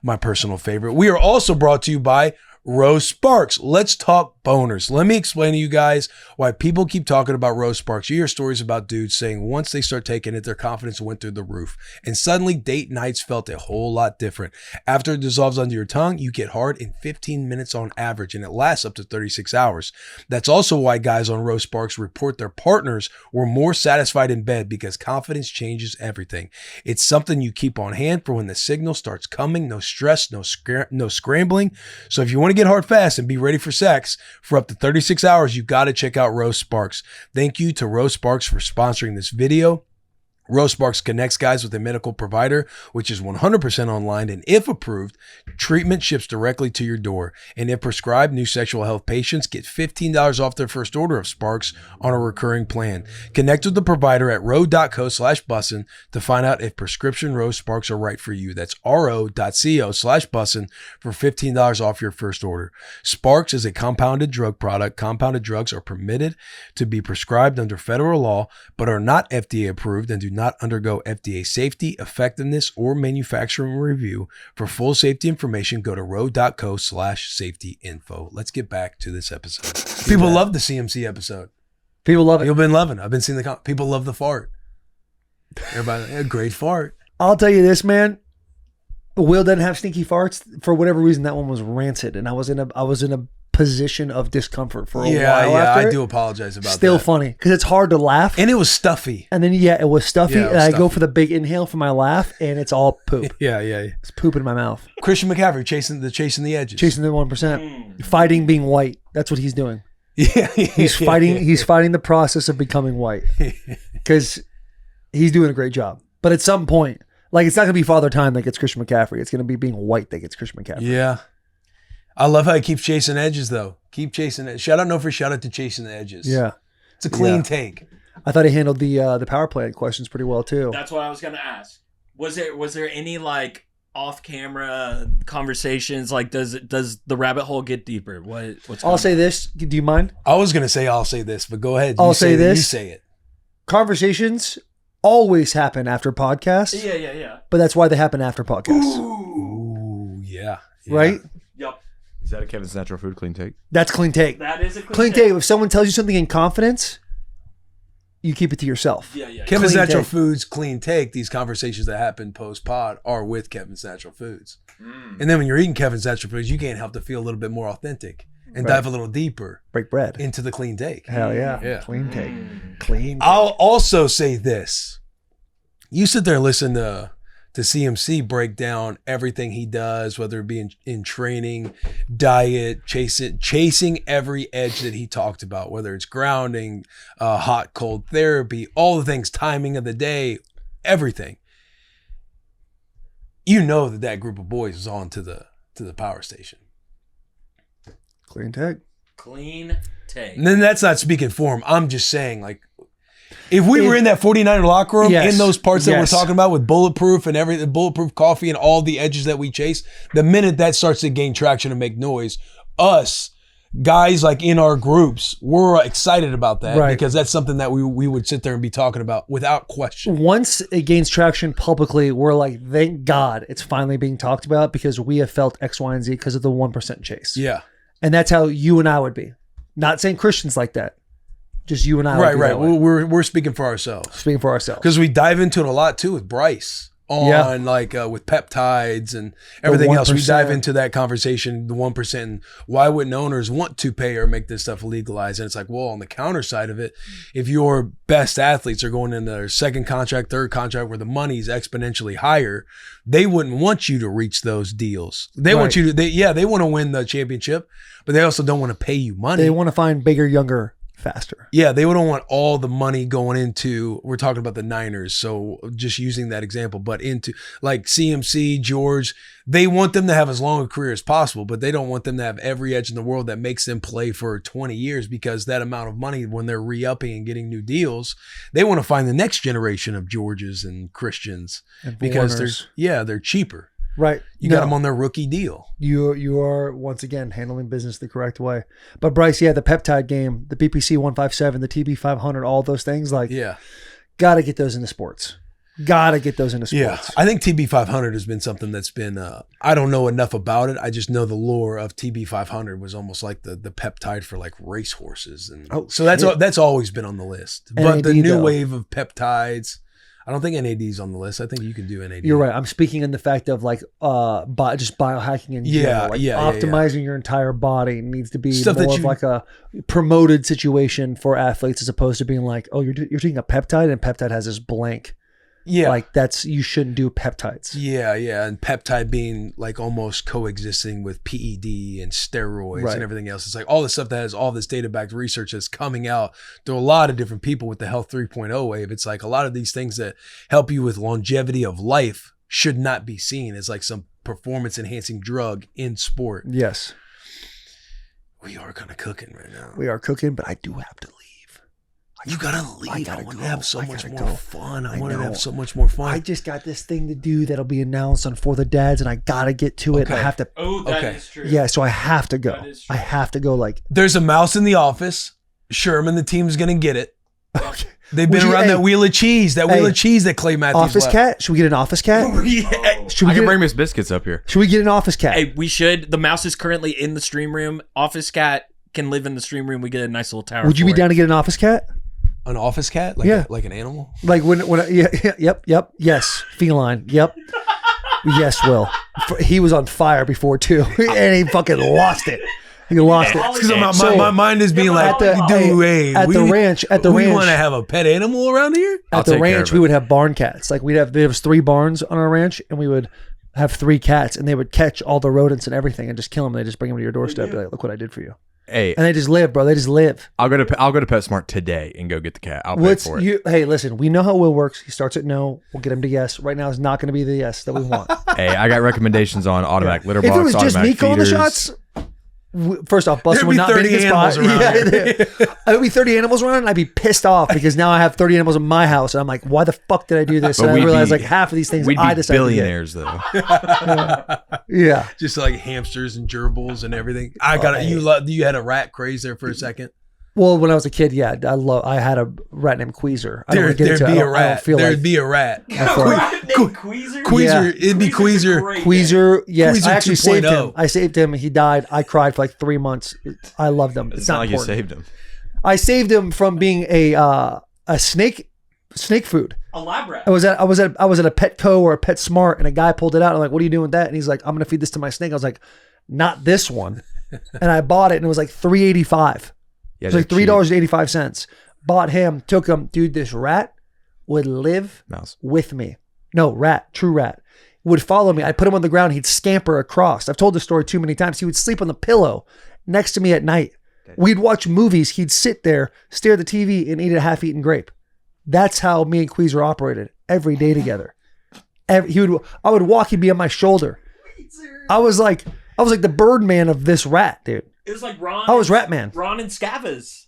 my personal favorite. We are also brought to you by Rose Sparks. Let's talk boners. Let me explain to you guys why people keep talking about Rose Sparks. You hear stories about dudes saying once they start taking it, their confidence went through the roof. And suddenly date nights felt a whole lot different. After it dissolves under your tongue, you get hard in 15 minutes on average, and it lasts up to 36 hours. That's also why guys on Rose Sparks report their partners were more satisfied in bed, because confidence changes everything. It's something you keep on hand for when the signal starts coming. No stress, no scrambling. So if you want to get hard fast and be ready for sex for up to 36 hours, you got to check out Rose Sparks. Thank you to Rose Sparks for sponsoring this video. Rose Sparks connects guys with a medical provider, which is 100% online, and if approved, treatment ships directly to your door. And if prescribed, new sexual health patients get $15 off their first order of Sparks on a recurring plan. Connect with the provider at ro.co/bussin to find out if prescription Rose Sparks are right for you. That's ro.co/bussin for $15 off your first order. Sparks is a compounded drug product. Compounded drugs are permitted to be prescribed under federal law, but are not FDA approved and do not undergo FDA safety, effectiveness, or manufacturing review. For full safety information, go to ro.co/safety info. Let's get back to this episode. People love the CMC episode. People love it. You've been loving it. I've been seeing people love the fart. Everybody, a great fart. I'll tell you this, man. Will doesn't have stinky farts. For whatever reason, that one was rancid, and I was in a position of discomfort for a while. Yeah, after I it. do apologize about Still that. funny because it's hard to laugh. And it was stuffy. And then it was stuffy, Yeah, it was and I go stuffy. for the big inhale for my laugh, and it's all poop. Yeah. It's poop in my mouth. Christian McCaffrey chasing the edges. Chasing the 1%, fighting being white. That's what he's doing. Yeah, He's fighting. He's fighting the process of becoming white because he's doing a great job. But at some point, like, it's not going to be Father Time that gets Christian McCaffrey. It's going to be being white that gets Christian McCaffrey. Yeah. I love how he keeps chasing edges, though. Keep chasing it. Shout out to chasing the edges. Yeah. It's a clean Yeah. take. I thought he handled the power plant questions pretty well too. That's what I was gonna ask. Was there any like off camera conversations? Like, does the rabbit hole get deeper? What's I'll say this. Do you mind? I was gonna say I'll say this, but go ahead. I'll say this. You say it. Conversations always happen after podcasts. Yeah. But that's why they happen after podcasts. Ooh, yeah. Right? Yep. Is that a Kevin's Natural Food clean take? That's clean take. That is a Clean take. If someone tells you something in confidence, you keep it to yourself. Yeah. Kevin's Clean Natural take. Foods clean take. These conversations that happen post pod are with Kevin's Natural Foods. And then when you're eating Kevin's Natural Foods, you can't help to feel a little bit more authentic and dive a little deeper Break bread. into the clean take. Hell yeah. Yeah. Clean take. Clean take. I'll also say this. You sit there and listen to CMC break down everything he does, whether it be in training, diet, chasing every edge that he talked about, whether it's grounding, hot, cold therapy, all the things, timing of the day, everything. You know that group of boys is on to the power station. Clean take. Clean take. And then that's not speaking for him. I'm just saying, like, if we were in that 49er locker room, Yes. in those parts that Yes. we're talking about with bulletproof and everything, bulletproof coffee and all the edges that we chase, the minute that starts to gain traction and make noise, us guys like in our groups, we're excited about that Right. because that's something that we would sit there and be talking about without question. Once it gains traction publicly, we're like, thank God it's finally being talked about because we have felt X, Y, and Z because of the 1% chase. Yeah. And that's how you and I would be. Not saying Christians like that. Just you and I. Right, would be right. that way. We're speaking for ourselves. Speaking for ourselves. Because we dive into it a lot too with Bryce on with peptides and everything else. We 1%. dive into that conversation, the 1%, and why wouldn't owners want to pay or make this stuff legalized? And it's like, well, on the counter side of it, if your best athletes are going into their second contract, third contract, where the money's exponentially higher, they wouldn't want you to reach those deals. They want you to, they want to win the championship, but they also don't want to pay you money. They want to find bigger, younger, faster. Yeah, they don't want all the money going into, we're talking about the Niners, so just using that example, but into like CMC, George, they want them to have as long a career as possible, but they don't want them to have every edge in the world that makes them play for 20 years because that amount of money, when they're re-upping and getting new deals, they want to find the next generation of Georges and Christians And because Warners. they're cheaper. Right. You got them on their rookie deal. You are once again handling business the correct way. But Bryce, the peptide game, the BPC 157, the TB 500, all those things, like, got to get those into sports. Got to get those into sports. Yeah, I think TB 500 has been something that's been, I don't know enough about it. I just know the lore of TB 500 was almost like the peptide for like race horses. And so that's always been on the list. But NAD, the new though. wave of peptides, I don't think NAD is on the list. I think you can do NAD. You're right. I'm speaking in the fact of like just biohacking in general. Like optimizing your entire body needs to be Stuff more that of like a promoted situation for athletes as opposed to being like, oh, you're taking a peptide and peptide has this blank. Yeah. Like you shouldn't do peptides. Yeah. And peptide being like almost coexisting with PED and steroids and everything else. It's like all this stuff that has all this data-backed research that's coming out through a lot of different people with the Health 3.0 wave. It's like a lot of these things that help you with longevity of life should not be seen as like some performance-enhancing drug in sport. Yes. We are kind of cooking right now. We are cooking, but I do have to leave. You gotta leave. I want to have so much more fun. I want to have so much more fun. I just got this thing to do that'll be announced on For the Dads, and I gotta get to it. I have to. Oh, that is true. Yeah, so I have to go. That is true. I have to go. Like, There's a mouse in the office. Sherman, the team's gonna get it. okay. They've been around that wheel of cheese. That wheel of cheese that Clay Matthews Office left. cat? Should we get an office cat? Should we I can get bring Miss Biscuits up here. Should we get an office cat? Hey, we should. The mouse is currently in the stream room. Office cat can live in the stream room. We get a nice little tower. Would you for be it. down to get an office cat? An office cat? Like Yeah. like an animal? Like when yep, yes, feline, yep, yes, Will. He was on fire before too, and he fucking lost it. He lost it. Because So- my mind is being like, At the- dude, hey, at the ranch, we want to have a pet animal around here? I'll At the take care ranch, of we it. would have barn cats. Like there was 3 barns on our ranch, and we would have 3 cats, and they would catch all the rodents and everything, and just kill them. They just bring them to your doorstep. Be like, look what I did for you. Hey, And they just live, bro. They just live. I'll go to PetSmart today and go get the cat. I'll pay for it. Hey, listen, we know how Will works. He starts at no. We'll get him to yes. Right now is not going to be the yes that we want. Hey, I got recommendations on automatic litter If box. it was just me automatic calling the feeders. shots, First off, Bussin would be not be 30 in a spot. animals around There would be 30 animals around, and I'd be pissed off because now I have 30 animals in my house, and I'm like, why the fuck did I do this? And I realized like half of these things we'd I be decided billionaires though. to get. Yeah. Just like hamsters and gerbils and everything. You had a rat craze there for a second. Well, when I was a kid, yeah, I had a rat named Queezer. I don't want to get There'd into be it. a rat. There'd be a rat. Queezer? Queezer, it'd be Queezer. Queezer, yes. Queezer I actually saved 2.0. him. I saved him. He died. I cried for like 3 months. I loved him. It's not like important. you saved him. I saved him from being a snake food. A lab rat. I was at a Petco or a PetSmart, and a guy pulled it out. I'm like, "What are you doing with that?" And he's like, "I'm gonna feed this to my snake." I was like, "Not this one." And I bought it, and it was like $3.85. Yeah, It was like $3.85. Bought him, took him. Dude, this rat would live Mouse. with me. No, rat, true rat. Would follow me. I'd put him on the ground. He'd scamper across. I've told this story too many times. He would sleep on the pillow next to me at night. We'd watch movies. He'd sit there, stare at the TV, and eat a half-eaten grape. That's how me and Queezer operated every day together. I would walk. He'd be on my shoulder. I was like the Birdman of this rat, dude. It was like Ron. I was Rat Man. Ron and Scavas.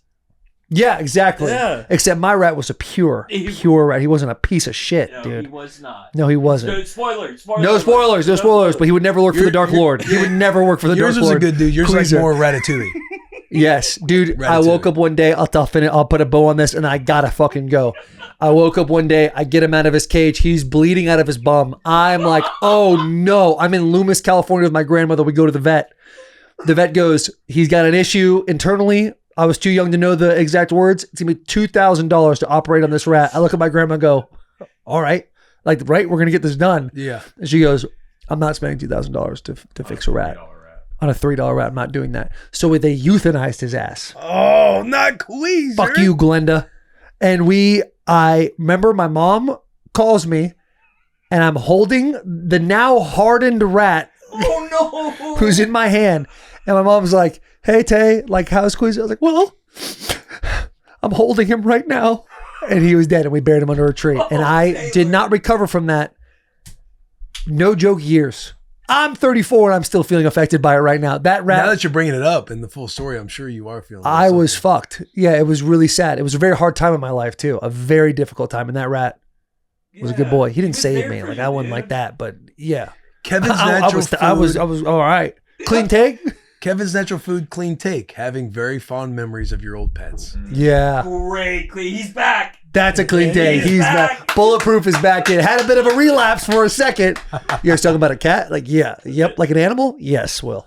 Yeah, exactly. Yeah. Except my rat was a pure rat. He wasn't a piece of shit, No, dude. he was not. No, he wasn't. No spoilers. No spoilers. But he would never work for the Dark Lord. He would never work for the Dark Yours was Lord. a good dude. Yours was Queezer. like more Ratatouille. Yes, dude. I woke up one day. I'll put a bow on this, and I gotta fucking go. I woke up one day. I get him out of his cage. He's bleeding out of his bum. I'm like, oh no. I'm in Loomis, California with my grandmother. We go to the vet. The vet goes, he's got an issue internally. I was too young to know the exact words. It's gonna be $2,000 to operate on this rat. I look at my grandma and go, all right. Like, right, we're gonna get this done. Yeah. And she goes, I'm not spending $2,000 to fix a rat. On a $3 rat, I'm not doing that. So they euthanized his ass. Oh, not Queezer. Fuck you, Glenda. And I remember my mom calls me, and I'm holding the now hardened rat. Oh no! Who's in my hand. And my mom's like, hey, Tay, like, how's Queezer? I was like, well, I'm holding him right now. And he was dead, and we buried him under a tree. And I did not recover from that. No joke, years. I'm 34 and I'm still feeling affected by it right now. That rat. Now that you're bringing it up in the full story, I'm sure you are feeling. I was fucked. Yeah, it was really sad. It was a very hard time in my life too. A very difficult time. And that rat was a good boy. He didn't save me. Like, I wasn't like that, but yeah. Kevin's natural food. I was all right. Clean take? Kevin's natural food, clean take. Having very fond memories of your old pets. Yeah. Great, clean. He's back. That's a clean take. He's back. Bulletproof is back in. Had a bit of a relapse for a second. You guys talking about a cat? Like, yeah. Yep. Like an animal? Yes, Will.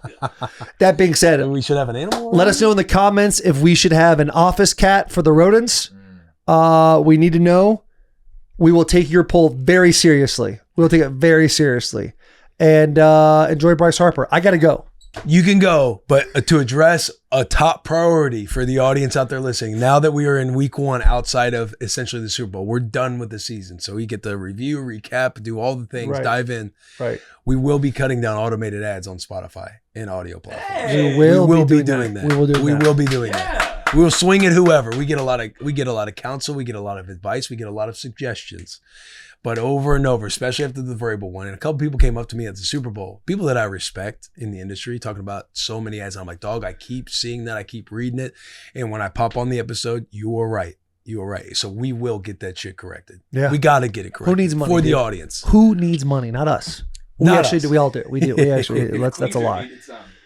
That being said, We should have an animal. let us know in the comments if we should have an office cat for the rodents. We need to know. We will take your poll very seriously. We'll take it very seriously. And enjoy Bryce Harper. I got to go. You can go, but to address a top priority for the audience out there listening, now that we are in week one outside of essentially the Super Bowl, we're done with the season. So we get to review, recap, do all the things, dive in. Right. We will be cutting down automated ads on Spotify and audio platforms. We will be doing that. We will do We that. will be doing that. We will swing it whoever. We get a lot of counsel, we get a lot of advice, we get a lot of suggestions. But over and over, especially after the variable one, and a couple people came up to me at the Super Bowl, people that I respect in the industry, talking about so many ads. And I'm like, dog, I keep seeing that. I keep reading it. And when I pop on the episode, you are right. You are right. So we will get that shit corrected. Yeah. We got to get it corrected. Who needs money, for the dude? audience? Who needs money? Not us. We Not actually us. do. We all do. We do. We actually. That's a lie.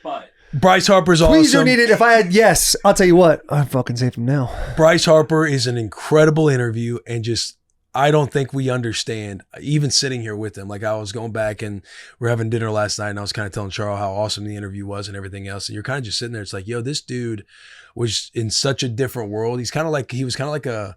But Bryce Harper's Please awesome. don't need it. If I had yes, I'll tell you what. I'd fucking save him now. Bryce Harper is an incredible interview, and just I don't think we understand, even sitting here with him. Like, I was going back and we're having dinner last night, and I was kind of telling Charles how awesome the interview was and everything else. And you're kind of just sitting there. It's like, yo, this dude was in such a different world. He was kind of like a,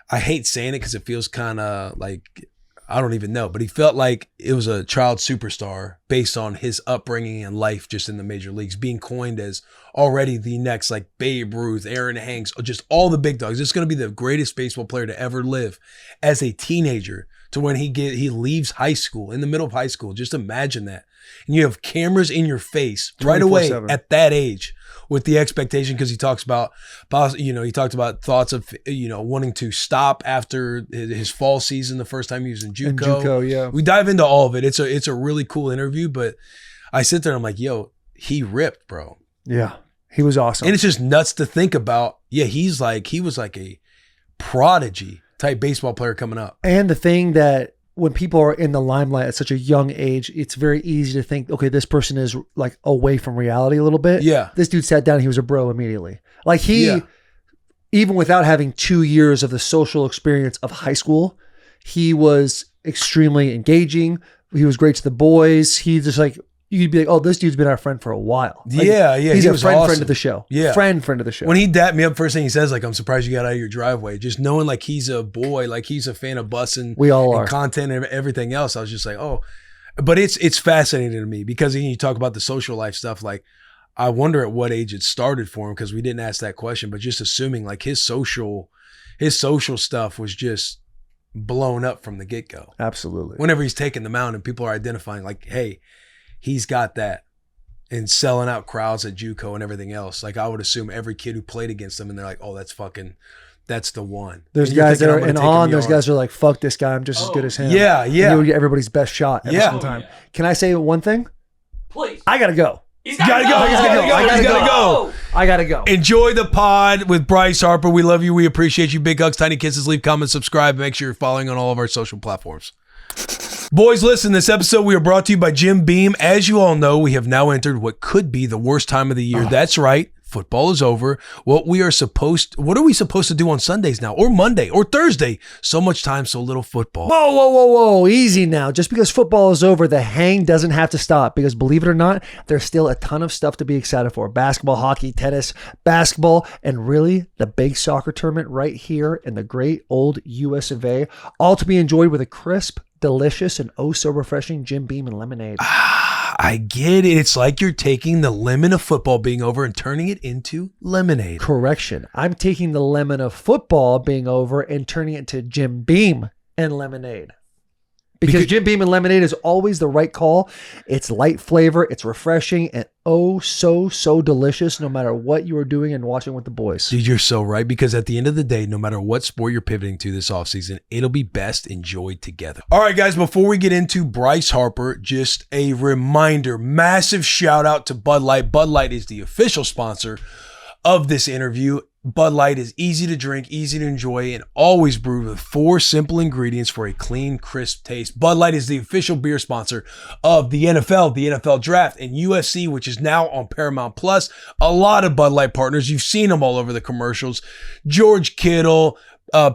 I hate saying it because it feels kind of like, I don't even know, but he felt like it was a child superstar based on his upbringing and life just in the major leagues, being coined as already the next like Babe Ruth, Aaron Hanks, just all the big dogs. It's going to be the greatest baseball player to ever live as a teenager to when he leaves high school, in the middle of high school. Just imagine that. And you have cameras in your face right away 24/7. at that age with the expectation, because he talks about, he talked about thoughts of, wanting to stop after his fall season, the first time he was in JUCO. In JUCO, yeah. We dive into all of it. It's a really cool interview, but I sit there and I'm like, yo, he ripped, bro. Yeah, he was awesome. And it's just nuts to think about. Yeah, he was like a prodigy type baseball player coming up. And the thing that when people are in the limelight at such a young age, it's very easy to think, okay, this person is like away from reality a little bit. Yeah. This dude sat down, he was a bro immediately. Like even without having 2 years of the social experience of high school, he was extremely engaging. He was great to the boys. He just like, you'd be like, oh, this dude's been our friend for a while. Like, yeah. He's he a was friend awesome. of the show. Yeah. Friend of the show. When he dapped me up, first thing he says, like, I'm surprised you got out of your driveway. Just knowing like he's a boy, like he's a fan of Bussin. We all are. Content and everything else. I was just like, oh. But it's fascinating to me because you talk about the social life stuff. Like, I wonder at what age it started for him because we didn't ask that question, but just assuming like his social stuff was just blown up from the get-go. Absolutely. Whenever he's taking the mound and people are identifying like, hey, he's got that. And selling out crowds at JUCO and everything else. Like I would assume every kid who played against them and they're like, oh, that's the one. There's guys that are in awe and those guys are like, fuck this guy, I'm just as good as him. Yeah. And you would get everybody's best shot every single time. Yeah. Can I say one thing? Please. I gotta go. He's Gotta go. I gotta go. Enjoy the pod with Bryce Harper. We love you. We appreciate you. Big hugs, tiny kisses. Leave comments, subscribe. Make sure you're following on all of our social platforms. Boys, listen, this episode we are brought to you by Jim Beam. As you all know, we have now entered what could be the worst time of the year. That's right. Football is over. What are we supposed to do on Sundays now? Or Monday or Thursday? So much time, so little football. Whoa. Easy now. Just because football is over, the hang doesn't have to stop because believe it or not, there's still a ton of stuff to be excited for. Basketball, hockey, tennis, basketball, and really the big soccer tournament right here in the great old US of A. All to be enjoyed with a crisp, delicious, and oh so refreshing Jim Beam and lemonade. I get it. It's like you're taking the lemon of football being over and turning it into lemonade. Correction. I'm taking the lemon of football being over and turning it to Jim Beam and lemonade. Because Jim Beam and lemonade is always the right call. It's light flavor, it's refreshing, and oh so delicious no matter what you are doing and watching with the boys. Dude, you're so right. Because at the end of the day, no matter what sport you're pivoting to this offseason, it'll be best enjoyed together. All right, guys, before we get into Bryce Harper, just a reminder, massive shout out to Bud Light. Bud Light is the official sponsor of this interview. Bud Light is easy to drink, easy to enjoy, and always brewed with 4 simple ingredients for a clean, crisp taste. Bud Light is the official beer sponsor of the NFL Draft, and UFC, which is now on Paramount Plus. A lot of Bud Light partners. You've seen them all over the commercials. George Kittle,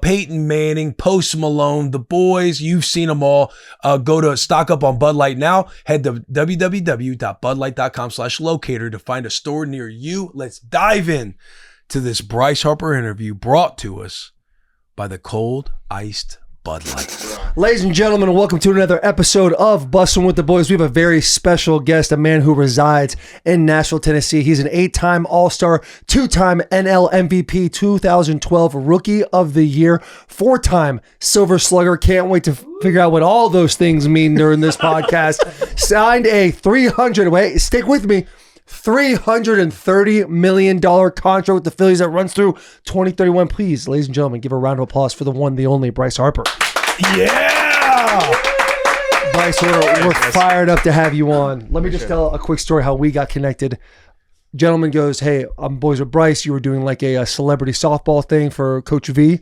Peyton Manning, Post Malone, the boys, you've seen them all. Go to stock up on Bud Light now. Head to www.budlight.com/locator to find a store near you. Let's dive in to this Bryce Harper interview brought to us by the cold iced Bud Light. Ladies and gentlemen, welcome to another episode of Bussin With The Boys. We have a very special guest, a man who resides in Nashville, Tennessee. He's an 8-time All-Star, 2-time NL MVP, 2012 Rookie of the Year, 4-time Silver Slugger. Can't wait to figure out what all those things mean during this podcast. Signed a stick with me, $330 million contract with the Phillies that runs through 2031. Please, ladies and gentlemen, give a round of applause for the one, the only Bryce Harper. Yeah! Bryce, we're fired up to have you on. Let me just tell a quick story how we got connected. Gentleman goes, hey, I'm boys with Bryce. You were doing like a celebrity softball thing for Coach V.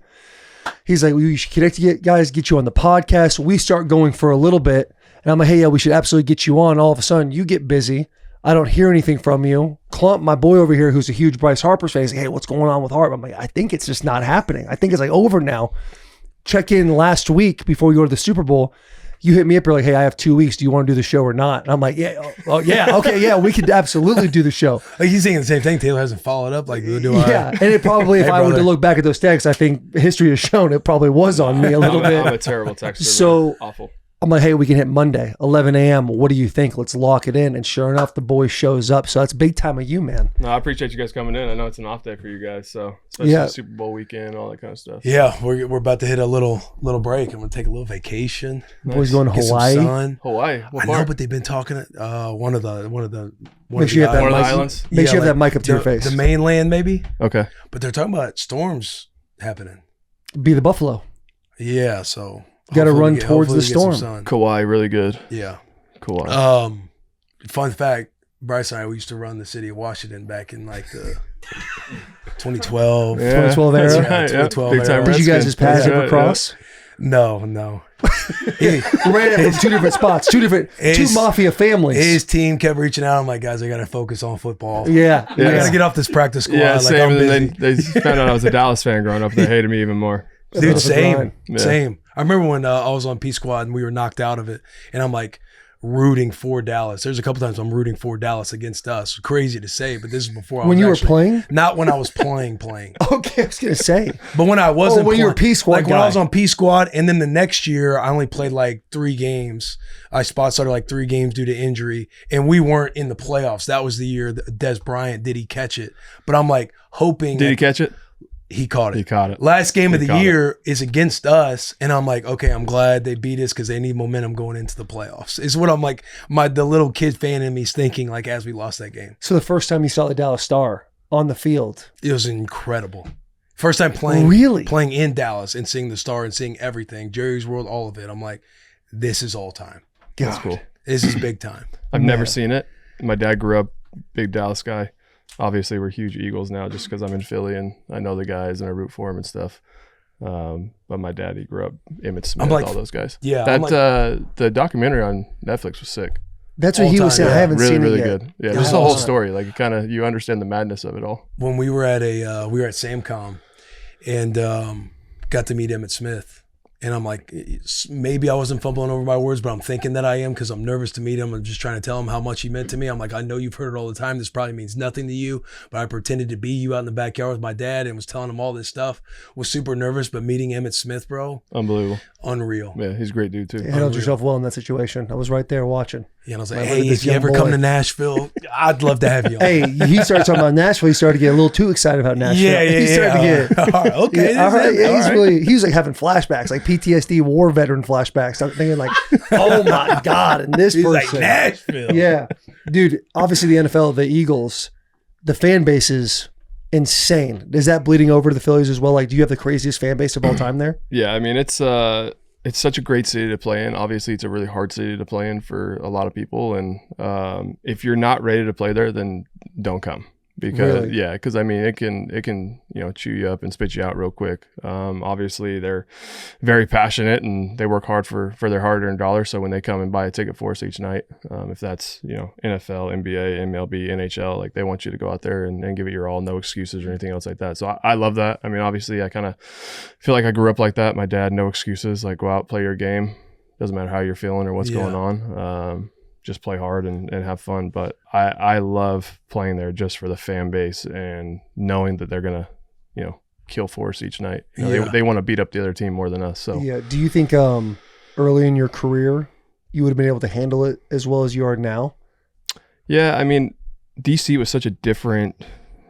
He's like, we should connect you guys, get you on the podcast. We start going for a little bit. And I'm like, hey, yeah, we should absolutely get you on. All of a sudden, you get busy. I don't hear anything from you. Clump, my boy over here, who's a huge Bryce Harper fan, is like, hey, what's going on with Harper? I'm like, I think it's just not happening. I think it's like over now. Check in last week before we go to the Super Bowl. You hit me up. You're like, hey, I have 2 weeks. Do you want to do the show or not? And I'm like, yeah, okay, yeah, we could absolutely do the show. Like he's saying the same thing. Taylor hasn't followed up. Like, do I? Yeah, and it probably, if I were to look back at those texts, I think history has shown it probably was on me a little bit. I'm a terrible texter. So man. Awful. I'm like, hey, we can hit Monday, 11 a.m. What do you think? Let's lock it in. And sure enough, the boy shows up. So that's big time of you, man. No, I appreciate you guys coming in. I know it's an off day for you guys, so especially the Super Bowl weekend, all that kind of stuff. Yeah, we're about to hit a little break. I'm gonna take a little vacation. The boy's going to Hawaii. Hawaii. What I part? know, but they've been talking. One of the Make sure you have that one of the mic. islands. Make sure you have that mic up to your face. The mainland, maybe. Okay. But they're talking about storms happening. Be the Buffalo. Yeah, so Got to hopefully run we get- towards hopefully the we get some storm. sun. Kauai, really good. Yeah. Kauai. Fun fact: Bryce and I, we used to run the city of Washington back in like the 2012. 2012 era. That's right, 2012 Big time era. Did you guys Redskins. just pass Yeah, ever cross? No. We ran it from two different spots, two mafia families. His team kept reaching out. I'm like, guys, I got to focus on football. Yeah. I got to get off this practice squad. Yeah, like, same. I'm And busy. then they found out I was a Dallas fan growing up. They hated me even more. Dude, same. grind. Yeah. Same. I remember when I was on P Squad and we were knocked out of it, and I'm like rooting for Dallas. There's a couple times I'm rooting for Dallas against us. Crazy to say, but this is before I When was you were actually- playing? Not when I was playing. Okay, I was going to say. But when I wasn't when you were P Squad like when I guy. was on P Squad, and then the next year I only played like 3 games. I spot started like 3 games due to injury, and we weren't in the playoffs. That was the year that Des Bryant, did he catch it? But I'm like hoping Did he catch it? he caught it. He caught it. Last game of He the caught year is against us, and I'm like, okay, I'm glad they beat us because they need momentum going into the playoffs. Is what I'm like. The little kid fan in me's thinking like as we lost that game. So the first time you saw the Dallas Star on the field. It was incredible. First time playing in Dallas and seeing the Star and seeing everything, Jerry's World, all of it. I'm like, this is all time. That's cool. This is big time. I've never seen it. My dad grew up big Dallas guy. Obviously, we're huge Eagles now just because I'm in Philly and I know the guys and I root for them and stuff. But my dad, he grew up Emmitt Smith, like- all those guys. Yeah, That I'm like- the documentary on Netflix was sick. That's what All he was time, saying. I yeah. haven't Really, seen really it yet. good. Yeah, Yeah. just the whole story. Like it kind of you understand the madness of it all. When we were at Samcom and got to meet Emmitt Smith. And I'm like, maybe I wasn't fumbling over my words, but I'm thinking that I am because I'm nervous to meet him. I'm just trying to tell him how much he meant to me. I'm like, I know you've heard it all the time. This probably means nothing to you, but I pretended to be you out in the backyard with my dad and was telling him all this stuff. Was super nervous, but meeting Emmitt Smith, bro, Unbelievable. unreal. Yeah, he's a great dude too. You handled yourself well in that situation. I was right there watching. Yeah, and I was like, Like, hey, look at this if you young ever boy. come to Nashville, I'd love to have you on. Hey, he started talking about Nashville. He started to get a little too excited about Nashville. He started to get. All right, okay, Yeah, all right, this is it. he's All right. really. He was like having flashbacks, like PTSD war veteran flashbacks. I'm thinking like, oh my god, and this He's person. like, Nashville. Yeah, dude. Obviously, the NFL, the Eagles, the fan base is insane. Is that bleeding over to the Phillies as well? Like, do you have the craziest fan base of all time there? Yeah, I mean it's such a great city to play in. Obviously, it's a really hard city to play in for a lot of people, and if you're not ready to play there, then don't come. Because Really? because I mean it can chew you up and spit you out real quick. Obviously they're very passionate and they work hard for their hard-earned dollars. So when they come and buy a ticket for us each night, if that's NFL, NBA, MLB, NHL, like they want you to go out there and give it your all, no excuses or anything else like that. So I love that. I mean, obviously I kind of feel like I grew up like that. My dad, no excuses, like go out, play your game. Doesn't matter how you're feeling or what's going on. Just play hard and have fun. But I love playing there just for the fan base and knowing that they're going to, kill for us each night. They want to beat up the other team more than us. So Yeah. Do you think early in your career you would have been able to handle it as well as you are now? yeah, I mean, DC was such a different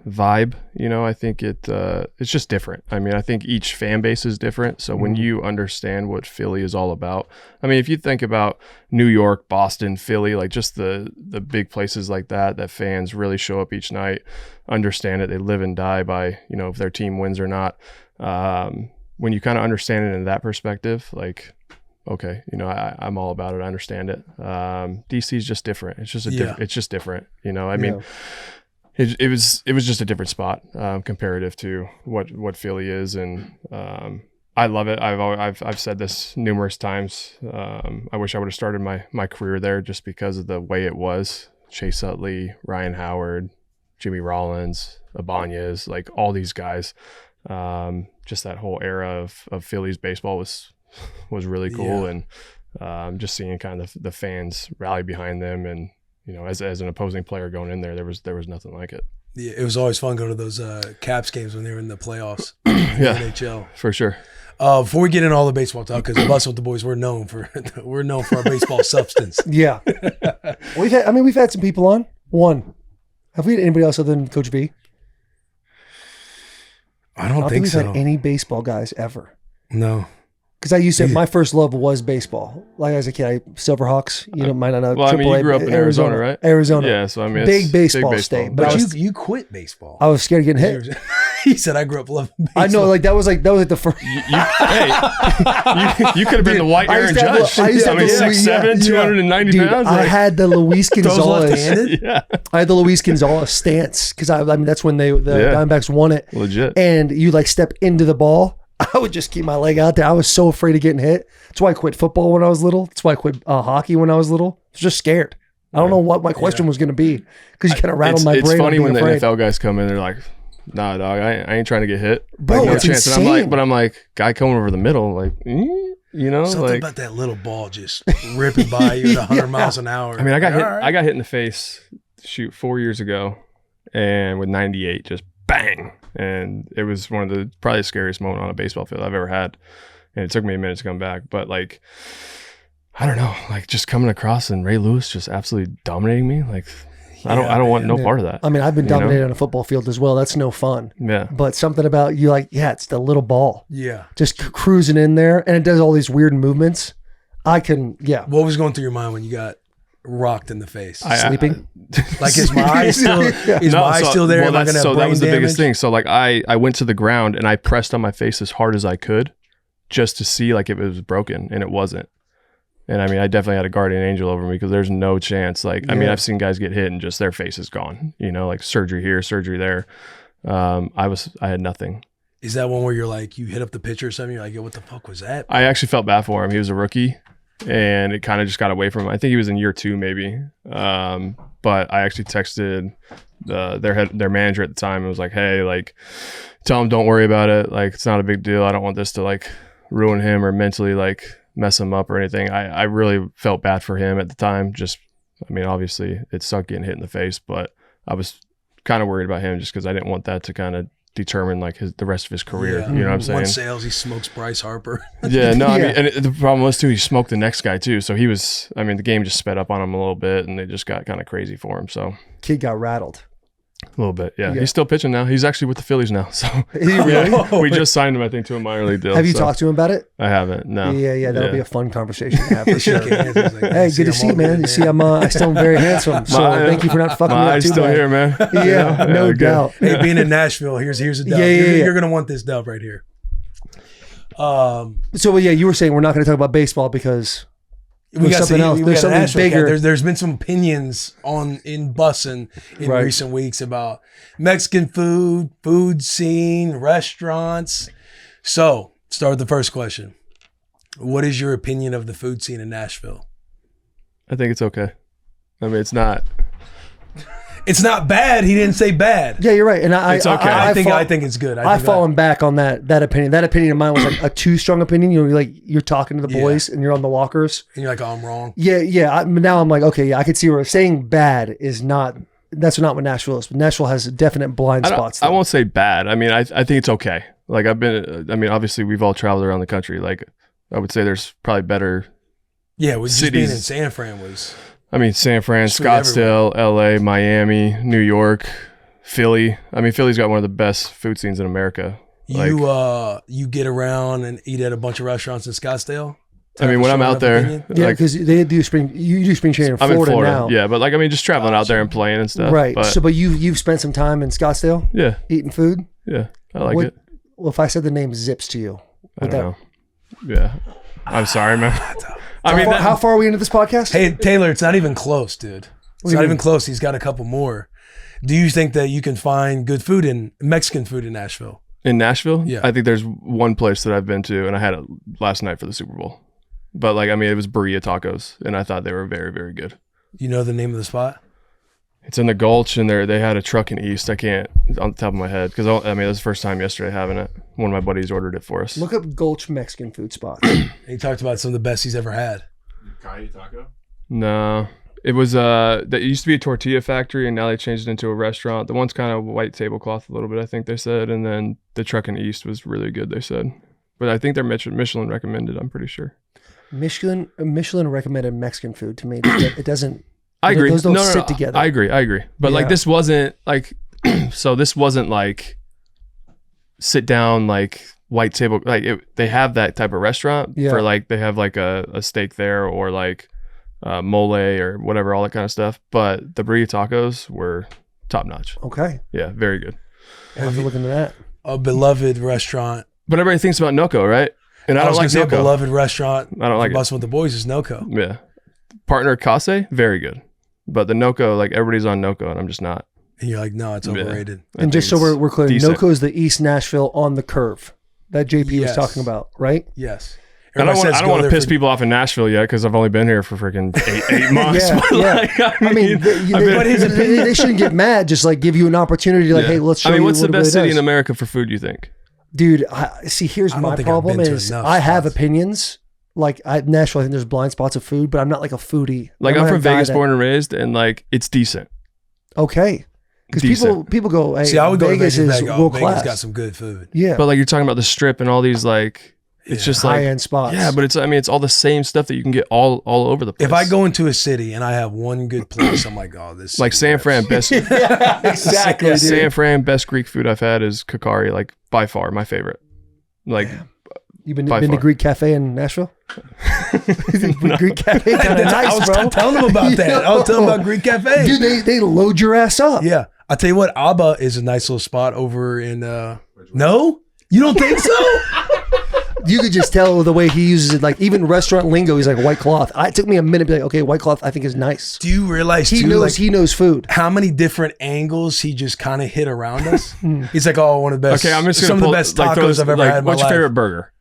vibe. I think it's just different. I mean, I think each fan base is different. So when you understand what Philly is all about, I mean, if you think about New York, Boston, Philly, like just the big places like that fans really show up each night, understand it, they live and die by, if their team wins or not. When you kind of understand it in that perspective, like, okay, I'm all about it. I understand it. DC is just different. It's just it's just different. I mean, it was just a different spot comparative to what Philly is, and I love it. I've said this numerous times. I wish I would have started my career there just because of the way it was. Chase Utley, Ryan Howard, Jimmy Rollins, Ibanez, like all these guys. Just that whole era of Phillies baseball was really cool, and just seeing kind of the fans rally behind them, and as an opposing player going in there was nothing like it. Yeah, it was always fun going to those Caps games when they were in the playoffs. Yeah, NHL. for sure. Before we get into all the baseball talk, because Bussin With The Boys, we're known for our baseball substance. Yeah. We've had some people on. One. Have we had anybody else other than Coach V? I don't think we've so. had any baseball guys ever. No. Because I used to, my first love was baseball. Like as a kid, Silverhawks, might not know. Well, I mean, you grew up in Arizona, right? Arizona. Yeah, so I mean, big it's baseball state. But But I was, you quit baseball. I was scared of getting hit. He said, "I grew up loving baseball." I know, like that was the first. You could have been the white I Aaron used to have Judge. the- I used to have the 6'7", Louis- 290 Dude, pounds. I had the Luis Throws Gonzalez. left-handed. yeah, I had the Luis Gonzalez stance because I mean that's when the Diamondbacks won it. legit. And you like step into the ball. I would just keep my leg out there. I was so afraid of getting hit. That's why I quit football when I was little. That's why I quit hockey when I was little. I was just scared. I don't know what my question was going to be because you kind of rattled my brain. It's funny on when the being afraid. NFL guys come in, they're like, "Nah, dog, I ain't trying to get hit, Bro, like, no it's chance." And insane. I'm like, guy coming over the middle, like, you know, Something like. about that little ball just ripping by you at 100 miles an hour. I mean, I got Like, hit. all right. I got hit in the face, 4 years ago, and with 98, just bang, and it was one of the probably the scariest moment on a baseball field I've ever had, and it took me a minute to come back. But like, I don't know, like just coming across and Ray Lewis just absolutely dominating me. Like, I don't want no part of that. I mean, I've been You know? dominated on a football field as well. That's no fun. Yeah, But something about you, like, yeah, it's the little ball Yeah. just cruising in there, and it does all these weird movements. What was going through your mind when you got rocked in the face? Sleeping. Like, is my eye still? Is my eye still there? Am I gonna have so that brain was the biggest damage? thing. So like I went to the ground and I pressed on my face as hard as I could just to see like if it was broken, and it wasn't. And I mean, I definitely had a guardian angel over me because there's no chance. Like, I mean, I've seen guys get hit and just their face is gone, you know, like surgery here, surgery there. I had nothing. Is that one where you're like, you hit up the pitcher or something? You're like, yo, what the fuck was that? I actually felt bad for him. He was a rookie and it kind of just got away from him. I think he was in year 2 maybe. But I actually texted their manager at the time and was like, hey, like, tell him don't worry about it. Like, it's not a big deal. I don't want this to like ruin him or mentally like mess him up or anything. I really felt bad for him at the time. Just, I mean, obviously it sucked getting hit in the face, but I was kind of worried about him just because I didn't want that to kind of determine like the rest of his career. Yeah. You know what I'm saying? One sales, he smokes Bryce Harper. Yeah, no, I Yeah. mean, and the problem was too, he smoked the next guy too. So he was, I mean, the game just sped up on him a little bit and it just got kind of crazy for him. So Kid got rattled. a little bit, yeah. Yeah. He's still pitching now. He's actually with the Phillies now. So Is he really? we just signed him, I think, to a minor league deal. Have you so talked to him about it? I haven't. No. Yeah, that'll be a fun conversation to have for sure. Shook hands, he was like, Hey, good to see you, man. You see, I still am very handsome. So thank you for not fucking me My up eye's too still bad. here, man. Yeah, no good. doubt. Hey, being in Nashville, here's a dub. Yeah. You're gonna want this dub right here. So yeah, you were saying we're not going to talk about baseball because We got something else. we There's got something Nashville cat. bigger. There's been some opinions in Bussin in Right. recent weeks about Mexican food scene, restaurants. So, start with the first question. What is your opinion of the food scene in Nashville? I think it's okay. I mean, it's not. It's not bad. He didn't say bad. Yeah, you're right. And It's okay. I think it's good. I've fallen back on that opinion. That opinion of mine was like a too strong opinion. You're like you're talking to the boys and you're on the lockers. And you're like, oh, I'm wrong. Yeah. Now I'm like, okay, yeah, I could see where saying bad is not. That's not what Nashville is. Nashville has definite blind spots. I won't say bad. I mean, I think it's okay. Like I mean, obviously we've all traveled around the country. Like I would say there's probably better. Yeah, with just being in Cities. San Fran was. I mean, San Fran, Sweet Scottsdale, LA, Miami, New York, Philly. I mean, Philly's got one of the best food scenes in America. You get around and eat at a bunch of restaurants in Scottsdale? I mean, when I'm out there, Yeah, like, because they do you do spring training in I'm Florida, in Florida. now. Yeah, but like, I mean, just traveling out there and playing and stuff. Right. But, But you've spent some time in Scottsdale yeah, eating food. yeah, I like What- it. Well, if I said the name Zips to you, I would don't know. Yeah, I'm sorry, man. I mean, how far are we into this podcast? Hey, Taylor, it's not even close, dude. It's do you not even mean? close. He's got a couple more. Do you think that you can find good food Mexican food in Nashville? in Nashville, Yeah. I think there's one place that I've been to, and I had it last night for the Super Bowl. But like, I mean, it was burrito tacos, and I thought they were very, very good. You know the name of the spot? It's in the Gulch, and they had a truck in East. I can't on the top of my head because I mean, it was the first time yesterday having it. One of my buddies ordered it for us. Look up Gulch Mexican food spots. And he talked about some of the best he's ever had. No, it was that used to be a tortilla factory, and now they changed it into a restaurant. The one's kind of white tablecloth a little bit, I think they said, and then the truck in East was really good. They said, but I think they're Michelin recommended. I'm pretty sure. Michelin recommended Mexican food to me. It doesn't. I agree. Those don't sit together. I agree. But Yeah. like, this wasn't like, so this wasn't like sit down like white table. Like they have that type of restaurant Yeah. for like, they have like a steak there or like mole or whatever, all that kind of stuff. But the burrito tacos were top notch. Okay, Yeah, very good. I'll have to look into that. a beloved restaurant. But everybody thinks about Noco, right? And I don't like a Noco. beloved restaurant. I don't like it. Bussin' With The Boys is Noco. Yeah. Partner Kase, very good. But the Noco, like everybody's on Noco and I'm just not. And you're like, no, it's overrated. I And think just so it's we're clear, decent. Noco is the East Nashville on the curve that JP was Yes. talking about, right? Yes. I don't Everybody want says to go there piss for- people off in Nashville yet because I've only been here for freaking eight months. Yeah, But, yeah. like, I mean, they shouldn't get mad. Just like give you an opportunity to like, hey, let's show you. what's what the it best really city in does. America for food, you think? Dude, see, here's I don't my think I've problem been to is enough I have spots. opinions. Like Nashville, I think there's blind spots of food, but I'm not like a foodie. Like not I'm a from guy Vegas, that- born and raised, and like it's decent. Okay, because Decent. people go, hey, See, I would go Vegas to Vegas. is Like, world Vegas class. got some good food. Yeah, But like you're talking about the Strip and all these like, it's just like high end spots. yeah, but it's all the same stuff that you can get all over the place. If I go into a city and I have one good place, I'm like, oh, this like city San rips. Fran, best yeah, exactly. dude. San Fran, best Greek food I've had is Kakari, like by far my favorite. Like You've been by to far. Greek Cafe in Nashville? Greek Cafe kind of I nice, was bro. telling them about that. I was telling them about Greek Cafe. Dude, they load your ass up. Yeah. I'll tell you what, Abba is a nice little spot over in no? You don't think so? You could just tell the way he uses it. Like even restaurant lingo, he's like white cloth. It took me a minute to be like, okay, white cloth I think is nice. Do you realize He too, knows like, he knows food. how many different angles he just kind of hit around us? He's like, oh, one of the best. okay, I'm just some gonna of pull, the best like, tacos throw this- I've ever like, had in my what's your life. favorite burger?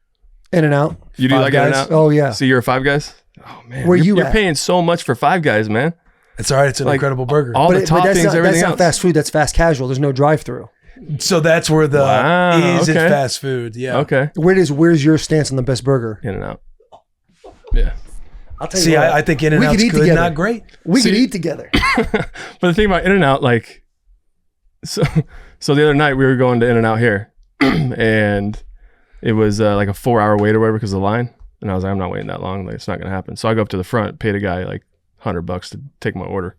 In and out. You do Five like Guys? In-N-Out? Oh yeah. So you're a Five Guys? Oh man, Where you you're at? paying so much for Five Guys, man. It's all right. It's an Like, incredible burger. All the But toppings, that's everything not else. fast food. That's fast casual. There's no drive through. So that's where the Wow, is it okay. fast food? Yeah. Okay, Where's your stance on the best burger? In-N-Out. Yeah. I'll tell you See, what, I think we could In-N-Out's eat good, together. not great. We could See- eat together. But the thing about In-N-Out, like, so the other night we were going to In-N-Out here, and it was like a 4-hour wait or whatever because of the line. And I was like, I'm not waiting that long. Like, it's not gonna happen. So I go up to the front, paid a guy like $100 to take my order.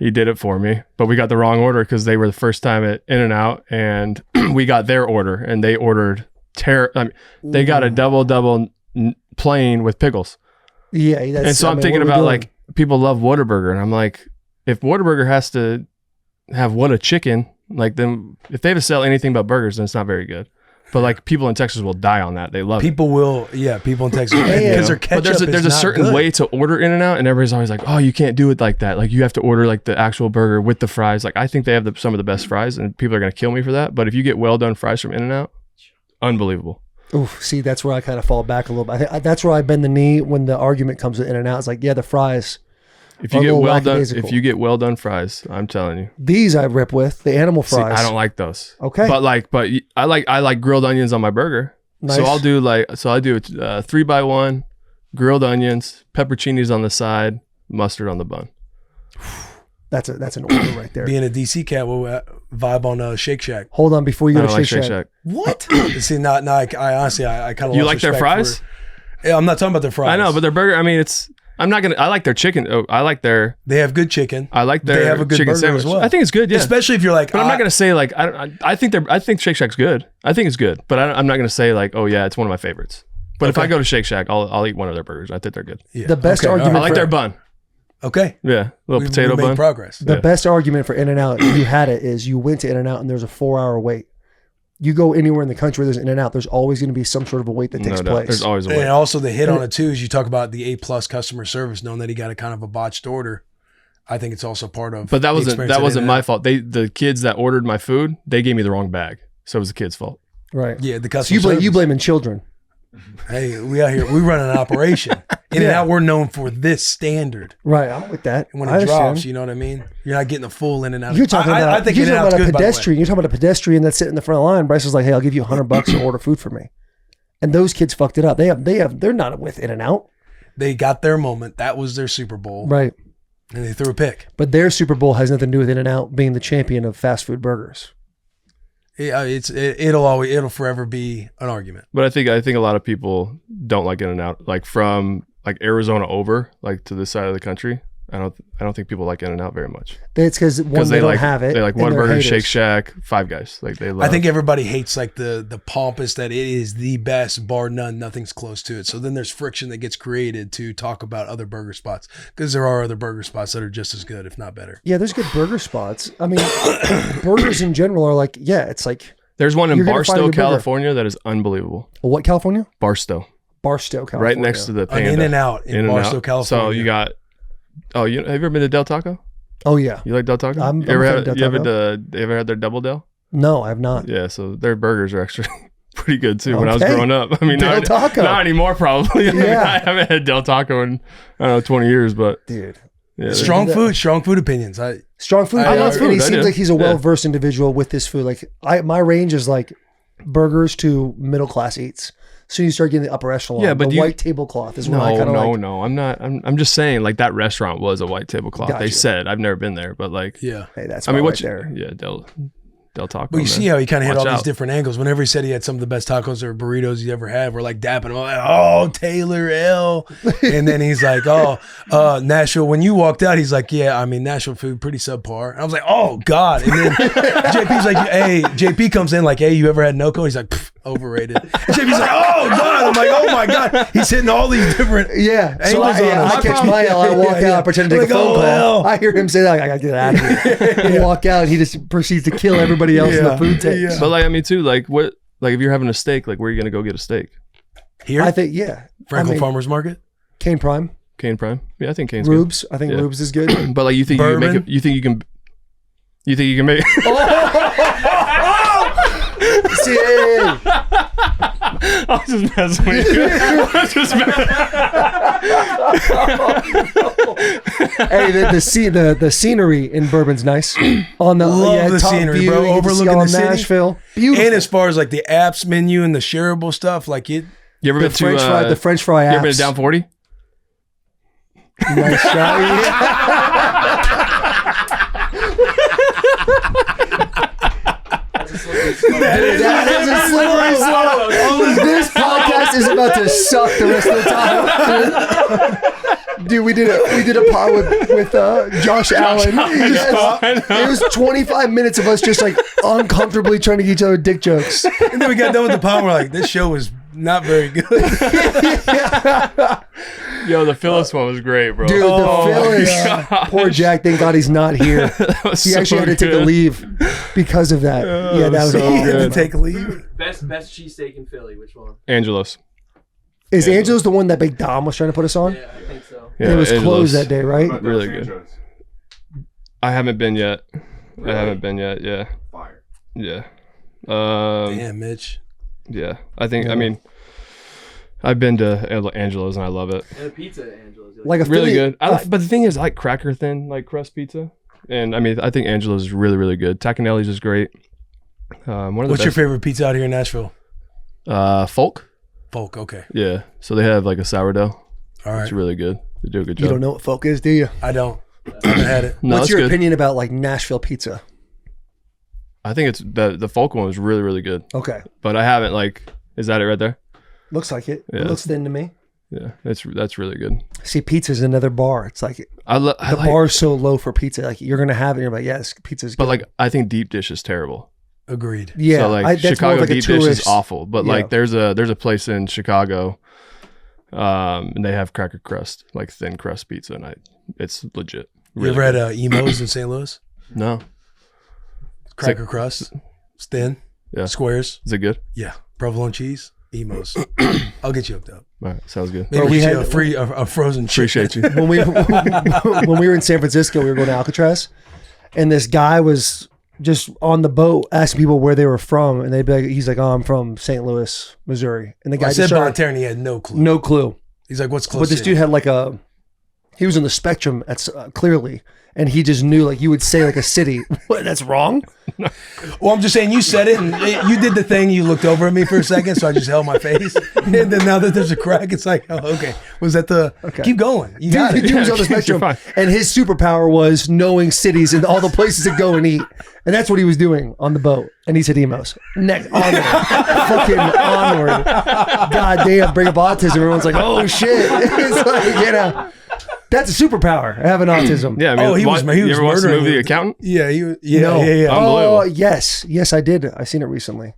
He did it for me, but we got the wrong order because they were the first time at In-N-Out, and we got their order, and they ordered they got a double plain with pickles. Yeah, that's, And so I'm thinking about like people love Whataburger, and I'm like, if Whataburger has to have Whata chicken, like then if they have to sell anything but burgers, then it's not very good. But like people in Texas will die on that. They love it. People will, yeah, people in Texas Yeah. because their ketchup But there's a is not certain good. way to order In-N-Out, and everybody's always like, oh, you can't do it like that. Like you have to order like the actual burger with the fries. Like I think they have some of the best fries, and people are gonna kill me for that. But if you get well done fries from In-N-Out, unbelievable. Oof, see, that's where I kind of fall back a little bit. That's where I bend the knee when the argument comes with In-N-Out. It's like, yeah, the fries. If A you get little well done, lackadaisical. if you get well done fries, I'm telling you. These I rip with the animal See, fries. I don't like those. Okay. But I like grilled onions on my burger. Nice. So I do 3x1, grilled onions, pepperoncinis on the side, mustard on the bun. That's an order right there. Being a DC cat, we'll vibe on Shake Shack. Hold on before you I go to don't like Shake Shake Shack. Shack. What? See, not I honestly, I kind of You like their fries? Yeah, I'm not talking about their fries. I know, but their burger. I mean, I like their chicken. Oh, I like their good chicken. I like their They have a good chicken burger sandwich. as well. I think it's good. Yeah. Especially if you're like, But I'm not gonna say like I think Shake Shack's good. I think it's good, but I'm not gonna say like, oh yeah, it's one of my favorites. But if I go to Shake Shack, I'll eat one of their burgers. I think they're good. Yeah. The best Okay, all argument I like for- their bun. Okay. Yeah, little We potato made bun. progress. The Yeah. best argument for In-N-Out, you had it, is you went to In-N-Out and there's a 4-hour wait. You go anywhere in the country where there's In-N-Out, there's always going to be some sort of a wait that takes No doubt. place. There's always a way. And also the hit on it too is you talk about the A+ customer service, knowing that he got a kind of a botched order. I think it's also part of. But that the wasn't experience at my In-N-Out. fault. The kids that ordered my food, they gave me the wrong bag, so it was the kids' fault. Right. Yeah, the So customer. you service. blaming children. Hey, we out here. We run an operation. In-N-Out, we're known for this standard. Right. I'm with that. And when I it drops, understand. you know what I mean. You're not getting the full In-N-Out. You're talking about, I think you're talking In-N-Out's about a good, by the way. pedestrian. You're talking about a pedestrian that's sitting in the front of the line. Bryce was like, hey, I'll give you $100 to order food for me. And those kids fucked it up. They're not with In-N-Out. They got their moment. That was their Super Bowl. Right. And they threw a pick. But their Super Bowl has nothing to do with In-N-Out being the champion of fast food burgers. Yeah, it'll forever be an argument. But I think a lot of people don't like In-N-Out, like from like Arizona over like to this side of the country. I don't think people like In-N-Out very much It's because one, they don't have it. They like and they're Whataburger, haters. Shake Shack, Five Guys. Like they love. I think everybody hates like the pompous that it is the best, bar none, nothing's close to it. So then there's friction that gets created to talk about other burger spots because there are other burger spots that are just as good, if not better. Yeah, there's good burger spots. I mean, burgers in general are like, yeah, it's like There's one in You're gonna find a Barstow, good burger. California that is unbelievable. What, California? Barstow, Barstow, California. right next to the An Panda. In-N-Out in Barstow, California. So you got. Oh, have you ever been to Del Taco? Oh yeah. You like Del Taco? I'm you ever a fan had? of You Del ever had their Double Del? No, I have not. Yeah, so their burgers are actually pretty good too. When I was Okay. growing up, I mean, Del Taco. not anymore probably. I mean, Yeah. I haven't had Del Taco in I don't know 20 years, but Dude. yeah, strong food opinions. Strong food. I And love he food. I seems do. like he's a Yeah. well-versed individual with this food. Like my range is like burgers to middle class eats. So you start getting the upper echelon. Yeah, but the you- white tablecloth is what I kind of like. No. I'm not. I'm just saying like that restaurant was a white tablecloth. Gotcha. They said I've never been there, but like Yeah. Hey, that's I mean, right what there. Yeah, Del Taco. But you man. see how he kind of hit Watch all these out. different angles. Whenever he said he had some of the best tacos or burritos he ever had, we're like dapping him. Like, oh, Taylor L. And then he's like, oh, Nashville. When you walked out, he's like, yeah, I mean, Nashville food, pretty subpar. And I was like, oh, God. And then JP's like, hey, JP comes in like, hey, you ever had Noco? He's like, "Pff, overrated. And JP's like, oh, God. I'm like, oh, my God. He's hitting all these different Yeah. So angles on us. I catch my L, I walk Yeah, out, pretend to take like, a phone oh, call. L. I hear him say that, I gotta get out of here. I walk out, and he just proceeds to kill everybody else in the Yeah. food takes. Yeah. But like I mean too, like what, like if you're having a steak, like where are you gonna go get a steak? Here, I think, yeah. Franklin Farmers Market. Cane Prime, Cane Prime. Yeah, I think Cane's good. Rubes. I think Yeah. Rubes is good. But like you think Bourbon? you can make it, you think you can make See, hey, I was just messing with you. I was just hey, the scenery in Bourbon's nice. On the Love the top scenery, view, bro. you get to see Overlooking all the city. Nashville. Beautiful. And as far as like the apps menu and the shareable stuff, like it. You ever the been French to fry, the French fry you ever been apps. to Down 40? Nice shot. Yeah. That is a slippery slope. This podcast is about to suck the rest of the time. Dude, we did a pod with Josh Allen. It was 25 minutes of us just like uncomfortably trying to get each other dick jokes. And then we got done with the pod. We're like, this show was not very good. Yo, the Phillies one was great, bro. Dude, the Phillies. gosh. Poor Jack, thank God he's not here. That was He so actually had to take a good. leave because of that. Yeah, that was so He had to good. take a leave. Best cheesesteak in Philly. Which one? Angelos. Is Angelo's the one that Big Dom was trying to put us on? Yeah, I think so. Yeah, It was Angelos. closed that day, right? Really good. I haven't been yet. I haven't been yet. Yeah. Fire. Yeah. Damn, Mitch. Yeah. I think. I mean, I've been to Angelo's and I love it. And the pizza at Angelo's. Like a Really Philly- good. But the thing is, I like cracker thin, like crust pizza. And I mean, I think Angelo's is really, really good. Tacanelli's is great. One of the What's your best. favorite pizza out here in Nashville? Folk. Folk. Okay. Yeah. So they have like a sourdough. All right. It's really good. They do a good job. You don't know what folk is, do you? I don't. I haven't had it. No, What's it's your good. opinion about like Nashville pizza? I think it's the folk one was really, really good. Okay. But I haven't like. Is that it right there? Looks like it. Yeah. It looks thin to me. Yeah. That's really good. See, pizza's another bar. It's like I the like, bar's so low for pizza. Like you're gonna have it, and you're like, yeah, this pizza's good. but like I think deep dish is terrible. Agreed. yeah, So like that's more Chicago of like a deep dish is tourist. awful. But Yeah. like there's a place in Chicago, and they have cracker crust, like thin crust pizza, and it's legit. You ever had Emos in St. Louis? No. Cracker crust. It's thin. Yeah. Squares. Is it good? Yeah. Provolone cheese. Emos. I'll get you hooked up. All right, sounds good. Maybe Bro, we we had had- a frozen chicken. Appreciate you. when we were in San Francisco, we were going to Alcatraz, and this guy was just on the boat asking people where they were from, and they'd be like, he's like, oh, I'm from St. Louis, Missouri, and the guy I just said started, Bonterra and he had no clue. no clue. He's like, what's close? But this city? dude had like he was on the spectrum clearly, and he just knew like you would say like a city. What, that's wrong? Well, I'm just saying you said it and you did the thing. You looked over at me for a second, so I just held my face. And then now that there's a crack, it's like, oh, okay. Was that the? Okay. Keep going. You got Dude, it. he was on the You're spectrum, fine. and his superpower was knowing cities and all the places to go and eat, and that's what he was doing on the boat. And he said, "Emos, next onward, fucking onward." God damn, bring up autism. Everyone's like, "Oh shit!" It's like that's a superpower. Having autism. Yeah, I mean, Oh, he was you murdering ever watched the movie you. Accountant? Yeah, yeah, No. yeah. Oh Unbelievable. yes, I did. I seen it recently.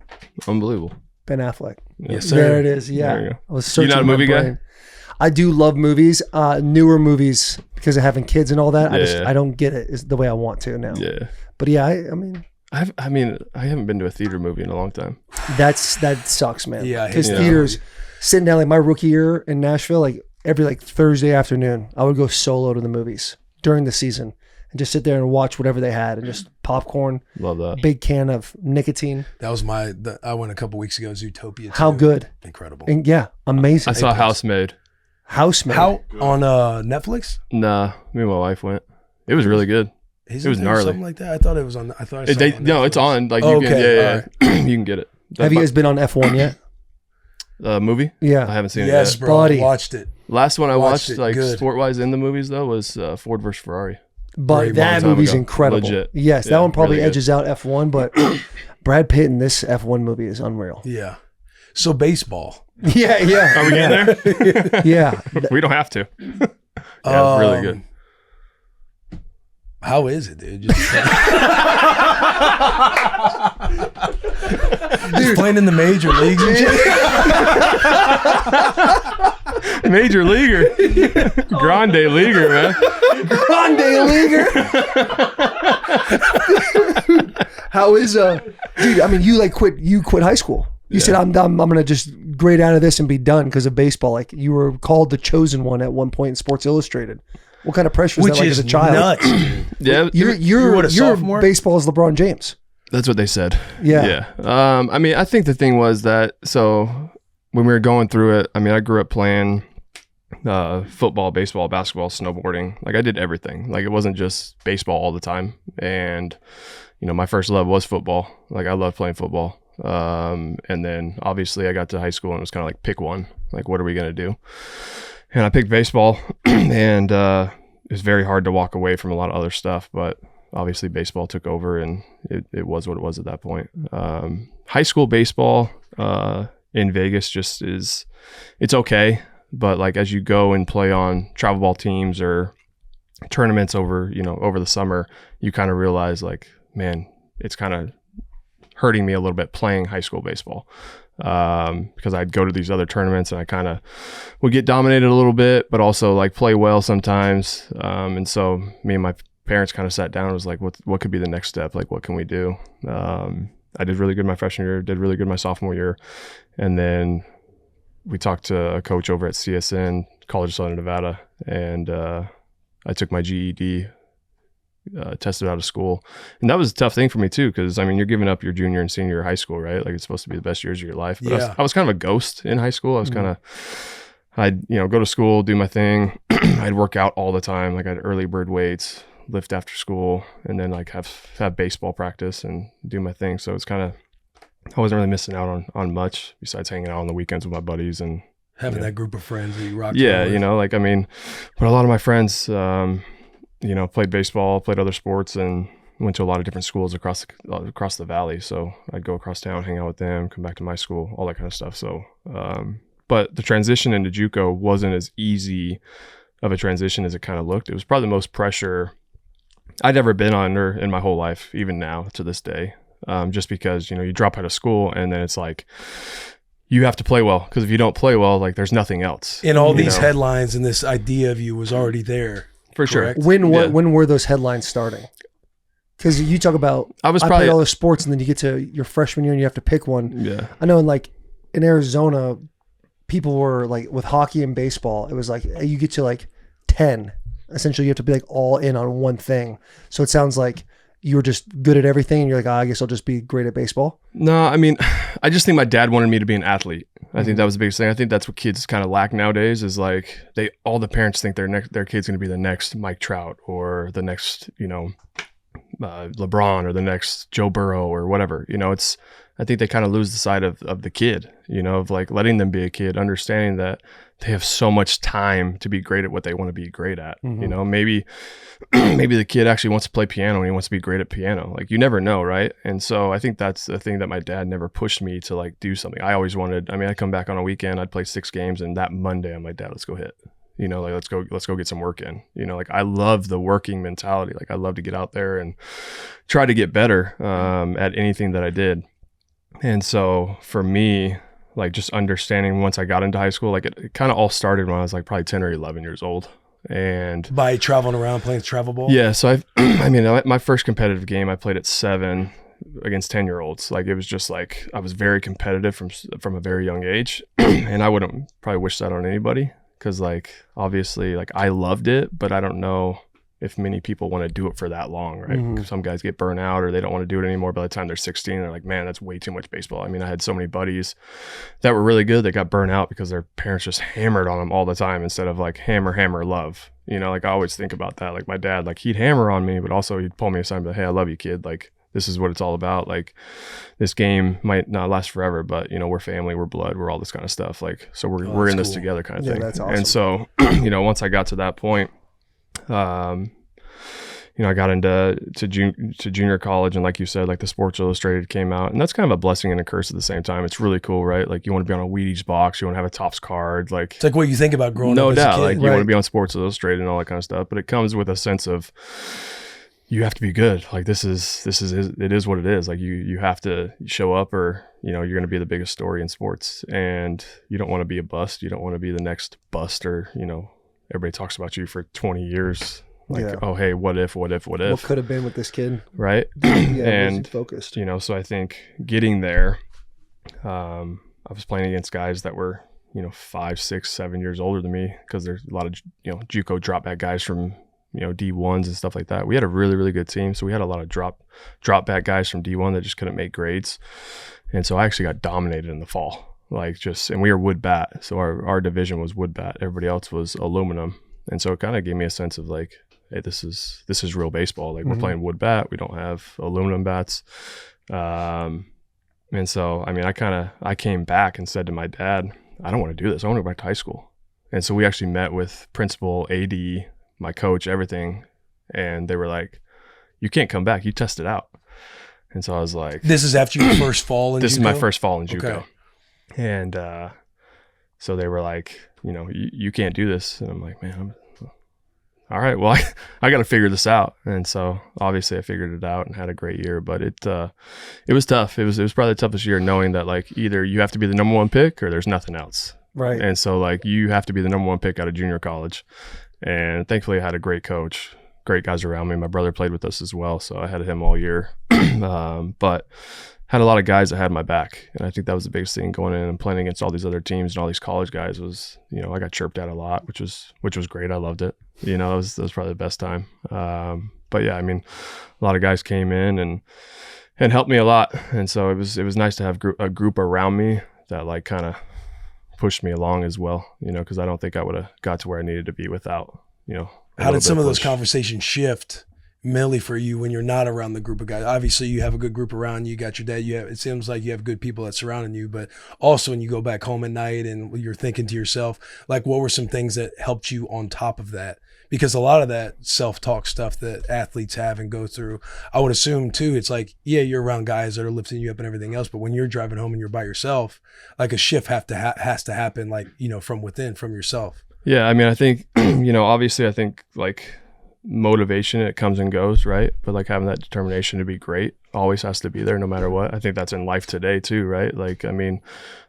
Unbelievable. Ben Affleck. Yes, sir. There it is. Yeah, There you go. I was searching. You're not a my movie guy? brain. I do love movies, newer movies because of having kids and all that. Yeah. I don't get it is the way I want to now. Yeah. But yeah, I mean, I mean, I haven't been to a theater movie in a long time. That sucks, man. Yeah, I hate because that. theaters, sitting down like my rookie year in Nashville, like every like Thursday afternoon, I would go solo to the movies during the season and just sit there and watch whatever they had and just popcorn, Love that. big can of nicotine. That was I went a couple weeks ago. Zootopia. How 2. good? Incredible. And yeah, amazing. I saw Housemaid. Housemaid. How on Netflix? Nah, me and my wife went. It was really good. Isn't It was there gnarly. Something like that. I thought it was on. I thought I saw it on No, Netflix. it's on. Like Oh, you can, okay, yeah. You can get it. Have you guys been on F1 yet? Movie? I Yeah. haven't seen Yes, it yet. bro. Buddy. Watched it. Last one I Watched watched, it. like Good. sport wise in the movies though, was Ford versus Ferrari. But Very that long time movie's ago. incredible. Legit. Yes, that Yeah, one probably really good. edges out F1, but Brad Pitt in this F1 movie is unreal. Yeah. So baseball. Yeah, yeah. Are we getting there? Yeah. We don't have to. Yeah, it's really good. How is it, dude? Just playing in the major leagues and shit. Major leaguer. Grande leaguer, man. Grande leaguer. How is dude, I mean you quit high school. You said I'm gonna just grade out of this and be done because of baseball. Like you were called the chosen one at one point in Sports Illustrated. What kind of pressure was Which that like is as a child? nuts. Dude. Yeah, You're what, a sophomore? baseball is LeBron James. that's what they said. Yeah. Yeah. I mean, I think the thing was that, so when we were going through it, I mean, I grew up playing football, baseball, basketball, snowboarding. Like I did everything. Like it wasn't just baseball all the time. And, you know, my first love was football. Like I loved playing football. And then obviously I got to high school and it was kind of like pick one. Like, what are we going to do? And I picked baseball and it was very hard to walk away from a lot of other stuff, but obviously baseball took over and it was what it was at that point. High school baseball in Vegas just it's okay. But like as you go and play on travel ball teams or tournaments over the summer, you kind of realize like, man, it's kind of hurting me a little bit playing high school baseball. Because I'd go to these other tournaments and I kind of would get dominated a little bit, but also like play well sometimes. And so me and my parents kind of sat down and was like, what could be the next step? Like, what can we do? I did really good my freshman year, did really good my sophomore year. And then we talked to a coach over at CSN, College of Southern Nevada, and I took my GED, tested out of school. And that was a tough thing for me too, because I mean, you're giving up your junior and senior year of high school, right? Like it's supposed to be the best years of your life. But Yeah. I was kind of a ghost in high school. I was kind of, I'd go to school, do my thing. I'd work out all the time. Like I had early bird weights, lift after school, and then like have baseball practice and do my thing. So it's kind of, I wasn't really missing out on much besides hanging out on the weekends with my buddies and Having that group of friends that you rock. yeah, with. like, I mean, but a lot of my friends, played baseball, played other sports, and went to a lot of different schools across the valley. So I'd go across town, hang out with them, come back to my school, all that kind of stuff. So, but the transition into JUCO wasn't as easy of a transition as it kind of looked. It was probably the most pressure I'd ever been under in my whole life, even now to this day. Just because, you drop out of school and then it's like, you have to play well, because if you don't play well, like there's nothing else. And all these know? headlines and this idea of you was already there. For sure. correct? When were those headlines starting? Because you talk about I was I probably played all the sports, and then you get to your freshman year and you have to pick one. yeah. I know in Arizona, people were like with hockey and baseball. It was like you get to like 10. Essentially, you have to be like all in on one thing. So it sounds like you were just good at everything, and you're like, I guess I'll just be great at baseball. No, I mean, I just think my dad wanted me to be an athlete. I think that was the biggest thing. I think that's what kids kind of lack nowadays is like all the parents think their kid's going to be the next Mike Trout or the next, LeBron or the next Joe Burrow or whatever. I think they kind of lose the side of the kid, of like letting them be a kid, understanding that they have so much time to be great at what they want to be great at. Maybe the kid actually wants to play piano and he wants to be great at piano. Like you never know, right? And so I think that's the thing that my dad never pushed me to like do something. I always wanted, I'd come back on a weekend, I'd play 6 games, and that Monday I'm like, Dad, let's go hit. Like let's go get some work in. Like I love the working mentality. Like I love to get out there and try to get better at anything that I did. And so for me, like just understanding once I got into high school, like it kind of all started when I was like probably 10 or 11 years old. And By traveling around playing travel ball? yeah, so my first competitive game I played at 7. against 10-year-olds. Like, it was just like, I was very competitive from a very young age. And I wouldn't probably wish that on anybody, because like, obviously, like, I loved it, but I don't know if many people want to do it for that long, right? Some guys get burnt out, or they don't want to do it anymore. By the time they're 16, they're like, man, that's way too much baseball. I mean, I had so many buddies that were really good that got burnt out because their parents just hammered on them all the time instead of like hammer, love. You know, like, I always think about that. Like, my dad, like, he'd hammer on me, but also he'd pull me aside and be like, hey, I love you, kid. Like, this is what it's all about. Like, this game might not last forever, but, you know, we're family, we're blood, we're all this kind of stuff. Like, so we're in this together kind of thing. That's awesome. And so, you know, once I got to that point, you know, I got into junior college, and like you said, like, the Sports Illustrated came out, and that's kind of a blessing and a curse at the same time. It's really cool, right? Like, you want to be on a Wheaties box, you want to have a Topps card, like, It's like what you think about growing no up as a doubt, kid. like, you want to be on Sports Illustrated and all that kind of stuff, but it comes with a sense of, you have to be good. Like, it is what it is. Like, you have to show up, or, you know, you're going to be the biggest story in sports, and you don't want to be a bust. You don't want to be the next bust, or, you know, everybody talks about you for 20 years. Like, oh, hey, what if? What could have been with this kid? Right. And focused. You know, so I think getting there, I was playing against guys that were, you know, 5, 6, 7 years older than me, because there's a lot of, you know, JUCO drop back guys from, you know, D1s and stuff like that. We had a really, really good team. So we had a lot of drop back guys from D1 that just couldn't make grades. And so I actually got dominated in the fall, like, and we were wood bat. So our division was wood bat. Everybody else was aluminum. And so it kind of gave me a sense of like, hey, this is real baseball. Like, we're playing wood bat. We don't have aluminum bats. And so, I mean, I came back and said to my dad, I don't want to do this. I want to go back to high school. And so we actually met with principal, AD, my coach, everything. And they were like, you can't come back. You test it out. And so I was like, This is after your first fall in this JUCO? is my first fall in JUCO. Okay. And so they were like, you know, you can't do this. And I'm like, man, all right, well, I got to figure this out. And so obviously I figured it out and had a great year, but it was tough. It was probably the toughest year, knowing that, like, either you have to be the number one pick or there's nothing else. Right. And so, like, you have to be the number one pick out of junior college. And thankfully I had a great coach, great guys around me. My brother played with us as well, so I had him all year. But had a lot of guys that had my back. And I think that was the biggest thing going in and playing against all these other teams and all these college guys was, you know, I got chirped at a lot, which was great. I loved it. You know, that was probably the best time. But yeah, I mean, a lot of guys came in and helped me a lot. And so it was nice to have a group around me that, like, kind of pushed me along as well, you know, because I don't think I would have got to where I needed to be without, you know. How did some of those conversations shift mentally for you when you're not around the group of guys? Obviously, you have a good group around you. You got your dad. It seems like you have good people that surrounding you. But also, when you go back home at night and you're thinking to yourself, like, what were some things that helped you on top of that? Because a lot of that self-talk stuff that athletes have and go through, I would assume too, it's like, yeah, you're around guys that are lifting you up and everything else, but when you're driving home and you're by yourself, like, a shift has to happen, like, you know, from within, from yourself. Yeah, I mean, I think, you know, obviously, I think, like, motivation, it comes and goes, right? But, like, having that determination to be great always has to be there no matter what. I think that's in life today too, right? Like, I mean,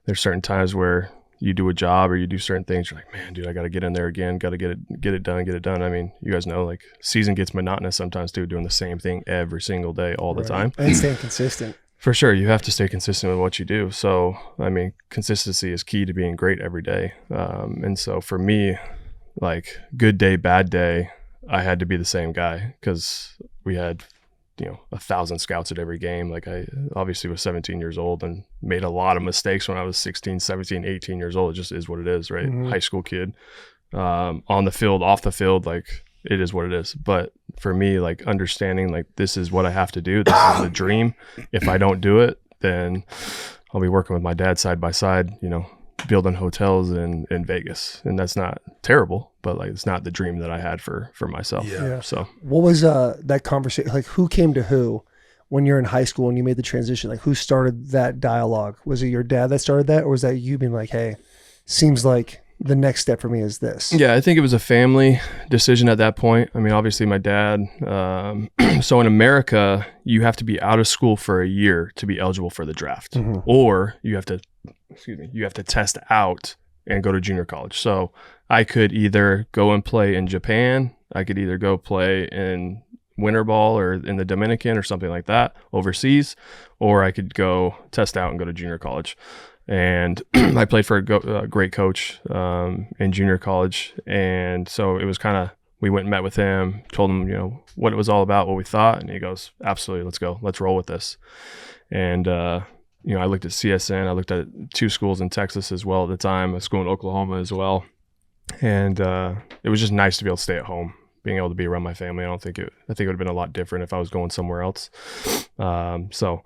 there's certain times where you do a job or you do certain things, you're like, man, dude, I got to get in there again, got to get it done. I mean, you guys know, like, season gets monotonous sometimes too, doing the same thing every single day all the time. And staying consistent. For sure, you have to stay consistent with what you do. So, I mean, consistency is key to being great every day. And so for me, like, good day, bad day, I had to be the same guy, because we had, you know, 1,000 scouts at every game. Like, I obviously was 17 years old and made a lot of mistakes when I was 16, 17, 18 years old. It just is what it is, right? High school kid, on the field, off the field, like, it is what it is. But for me, like, understanding, like, this is what I have to do. This is the dream. If I don't do it, then I'll be working with my dad side by side, you know, building hotels in Vegas. And that's not terrible, but, like, it's not the dream that I had for myself. Yeah. So What was that conversation? Like, who came to who when you're in high school and you made the transition? Like, who started that dialogue? Was it your dad that started that, or was that you being like, hey, seems like the next step for me is this? Yeah, I think it was a family decision at that point. I mean, obviously my dad, so in America, you have to be out of school for a year to be eligible for the draft, or you have to test out and go to junior college. So I could either go and play in Japan, I could either go play in winter ball or in the Dominican or something like that overseas, or I could go test out and go to junior college. And I played for a great coach in junior college. And so it was kind of, we went and met with him, told him, what it was all about, what we thought. And he goes, absolutely, let's go. Let's roll with this. And, I looked at CSN. I looked at 2 schools in Texas as well at the time, a school in Oklahoma as well. And it was just nice to be able to stay at home, being able to be around my family. I think it would have been a lot different if I was going somewhere else. So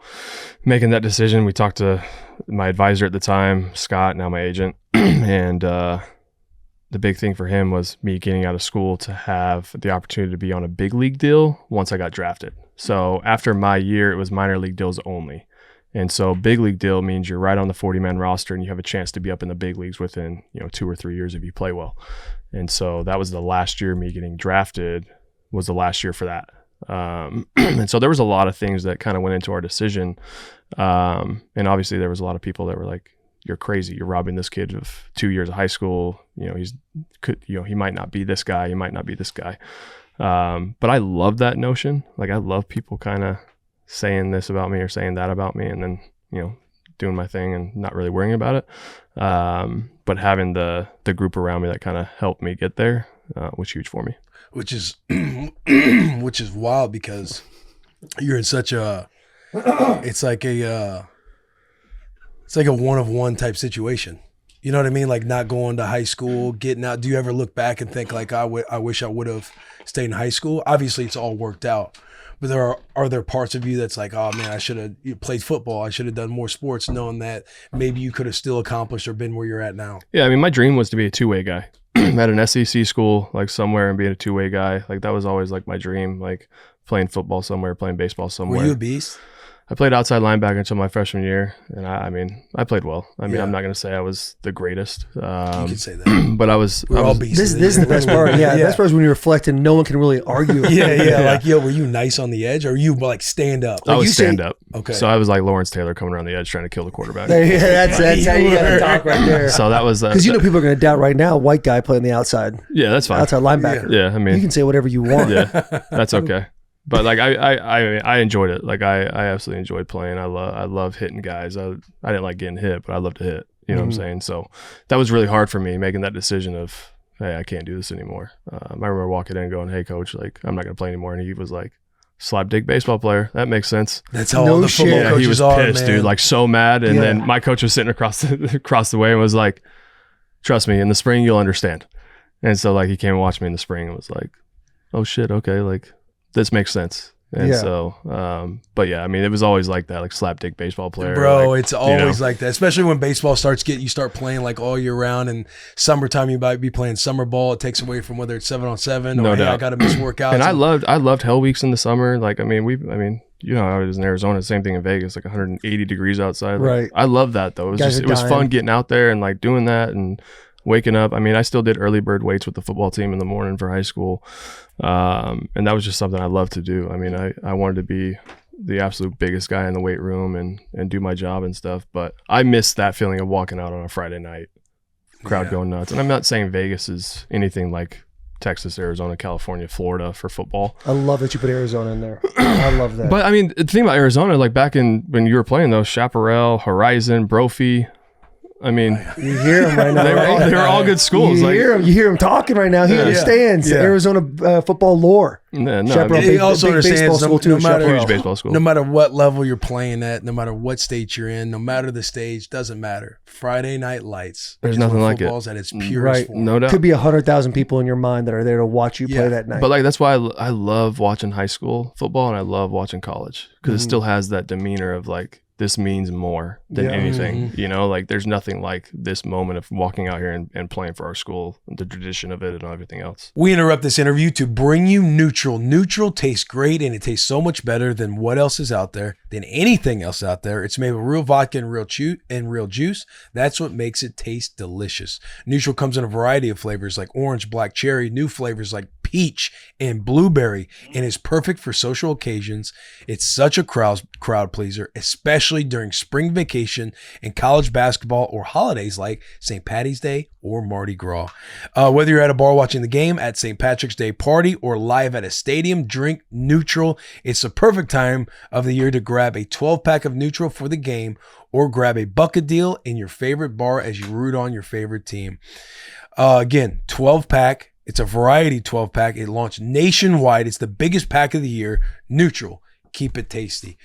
making that decision, we talked to my advisor at the time, Scott, now my agent. And the big thing for him was me getting out of school to have the opportunity to be on a big league deal once I got drafted. So after my year, it was minor league deals only. And so big league deal means you're right on the 40-man roster and you have a chance to be up in the big leagues within, 2 or 3 years if you play well. And so that was the last year me getting drafted was the last year for that. And so there was a lot of things that kind of went into our decision. And obviously there was a lot of people that were like, you're crazy. You're robbing this kid of 2 years of high school. He might not be this guy. He might not be this guy. But I love that notion. Like I love people kind of saying this about me or saying that about me and then, doing my thing and not really worrying about it. But having the group around me that kind of helped me get there was huge for me. Which is wild because you're in such a, it's like a one of one type situation. You know what I mean? Like not going to high school, getting out. Do you ever look back and think like, I wish I would have stayed in high school? Obviously it's all worked out. But are there parts of you that's like, oh man, I should have played football. I should have done more sports, knowing that maybe you could have still accomplished or been where you're at now. Yeah, I mean, my dream was to be a two-way guy at an SEC school, like somewhere, and being a two-way guy. Like that was always like my dream, like playing football somewhere, playing baseball somewhere. Were you a beast? I played outside linebacker until my freshman year, and I played well. I mean, Yeah. I'm not going to say I was the greatest. You could say that. But I was. We're I all was beasts. This is the best part. Yeah, the best part is when you reflect and no one can really argue. Yeah. Like, yo, were you nice on the edge or you like stand up? I Like, was you say- stand up. Okay. So I was like Lawrence Taylor coming around the edge trying to kill the quarterback. That's how you got to talk right there. So that was Because people are going to doubt right now, white guy playing the outside yeah, that's fine. outside linebacker. Yeah, I mean, You can say whatever you want. yeah, that's okay. But like I enjoyed it. Like I absolutely enjoyed playing. I love hitting guys. I didn't like getting hit, but I love to hit. You know what I'm saying? So that was really hard for me making that decision of, hey, I can't do this anymore. I remember walking in and going, hey coach, like I'm not gonna play anymore. And he was like, slap dick baseball player. That makes sense. That's how No all the shit. football Yeah, coaches he was are, pissed, man. dude. Like so mad. And Yeah. then my coach was sitting across the way and was like, trust me, in the spring you'll understand. And so like he came and watched me in the spring and was like, oh shit, okay, like this makes sense. And Yeah. so, but yeah, I mean, it was always like that, like slapdick baseball player. Bro, like, it's always like that, especially when baseball you start playing like all year round, and summertime you might be playing summer ball. It takes away from whether it's 7-on-7 or No hey, I doubt. got to miss workouts. And I loved hell weeks in the summer. Like, I mean, you know how it is in Arizona, same thing in Vegas, like 180 degrees outside. Like, Right. I love that though. It was Guys are it was dying. fun getting out there and like doing that and waking up. I mean, I still did early bird weights with the football team in the morning for high school. And that was just something I loved to do. I mean, I wanted to be the absolute biggest guy in the weight room and do my job and stuff. But I missed that feeling of walking out on a Friday night, crowd Yeah. going nuts. And I'm not saying Vegas is anything like Texas, Arizona, California, Florida for football. I love that you put Arizona in there. I love that. But I mean, the thing about Arizona, like back in when you were playing those, Chaparral, Horizon, Brophy, I mean, you hear him right now. they were all good schools. You Like, hear him talking right now. He understands Yeah. Arizona football lore. no, I Chaparral, mean, He big, also big baseball understands school too. no matter- Chaparral. huge baseball school. no matter what level you're playing at, no matter what state you're in, no matter the stage, doesn't matter. Friday Night Lights. There's is nothing when like it. football's at its purest Right. form. No doubt. Could be 100,000 people in your mind that are there to watch you play Yeah. that night. But like that's why I love watching high school football and I love watching college because it still has that demeanor of like this means more than Yeah. anything. You know, like there's nothing like this moment of walking out here and playing for our school, the tradition of it and everything else. We interrupt this interview to bring you Neutral. Neutral tastes great, and it tastes so much better than what else is out there, than anything else out there. It's made with real vodka and real juice. That's what makes it taste delicious. Neutral comes in a variety of flavors like orange, black cherry, new flavors like peach and blueberry and is perfect for social occasions. It's such a crowd pleaser, especially during spring vacation and college basketball or holidays like St. Patty's Day or Mardi Gras. Whether you're at a bar watching the game, at St. Patrick's Day party, or live at a stadium, drink Neutral. It's the perfect time of the year to grab a 12-pack of Neutral for the game or grab a bucket deal in your favorite bar as you root on your favorite team. Again, 12-pack. It's a variety 12-pack. It launched nationwide. It's the biggest pack of the year. Neutral. Keep it tasty.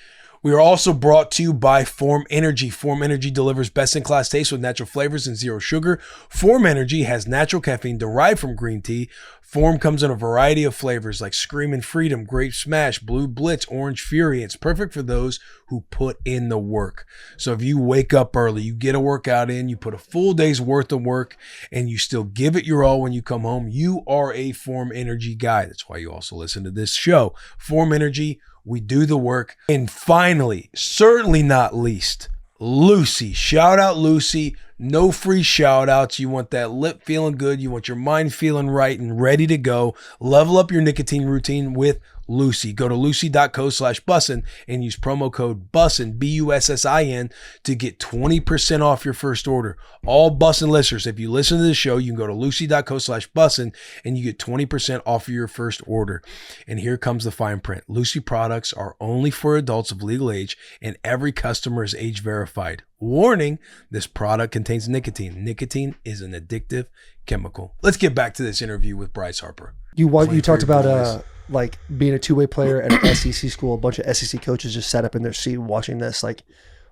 We are also brought to you by Form Energy. Form Energy delivers best-in-class taste with natural flavors and zero sugar. Form Energy has natural caffeine derived from green tea. Form comes in a variety of flavors like Screamin' Freedom, Grape Smash, Blue Blitz, Orange Fury. It's perfect for those who put in the work. So if you wake up early, you get a workout in, you put a full day's worth of work, and you still give it your all when you come home, you are a Form Energy guy. That's why you also listen to this show. Form Energy. We do the work. And finally, certainly not least, Lucy. Shout out Lucy. No free shout outs. You want that lip feeling good. You want your mind feeling right and ready to go. Level up your nicotine routine with Lucy. Go to lucy.co/bussin and use promo code BUSSIN, BUSSIN, to get 20% off your first order. All Bussin listeners, if you listen to the show, you can go to lucy.co/bussin and you get 20% off of your first order. And here comes the fine print. Lucy products are only for adults of legal age and every customer is age verified. Warning, this product contains nicotine. Nicotine is an addictive chemical. Let's get back to this interview with Bryce Harper. You talked about like being a two-way player at an SEC school. A bunch of SEC coaches just sat up in their seat watching this. Like,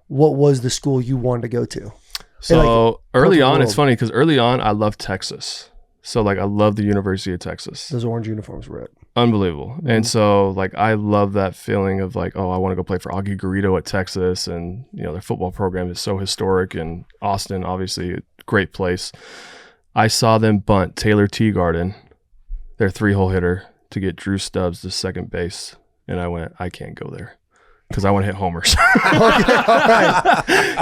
what was the school you wanted to go to? So early on, it's funny because early on I loved Texas. So like I love the University of Texas. Those orange uniforms were it. Unbelievable. Mm-hmm. And so like I love that feeling of like, oh, I want to go play for Augie Garrido at Texas, and you know their football program is so historic, and Austin obviously a great place. I saw them bunt Taylor Teagarden, their 3-hole hitter, to get Drew Stubbs to second base, and I went, I can't go there because I want to hit homers.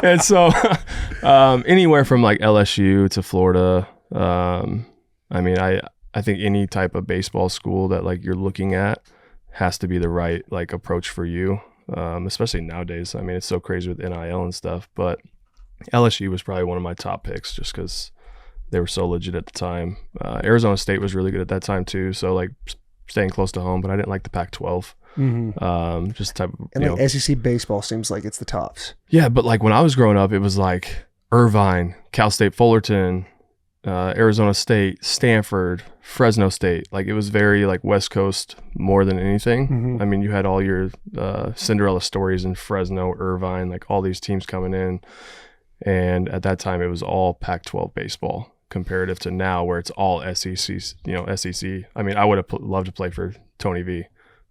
And so anywhere from like LSU to Florida, I mean, I think any type of baseball school that like you're looking at has to be the right like approach for you, especially nowadays. I mean, it's so crazy with NIL and stuff, but LSU was probably one of my top picks just because they were so legit at the time. Arizona State was really good at that time too, so like staying close to home, but I didn't like the Pac-12. Mm-hmm. Just type of, and like SEC baseball seems like it's the tops. Yeah, but like when I was growing up, it was like Irvine, Cal State Fullerton, Arizona State, Stanford, Fresno State. Like it was very like West Coast more than anything. Mm-hmm. I mean, you had all your Cinderella stories in Fresno, Irvine, like all these teams coming in. And at that time, it was all Pac-12 baseball comparative to now where it's all SEC, SEC. I mean, I would have loved to play for Tony V,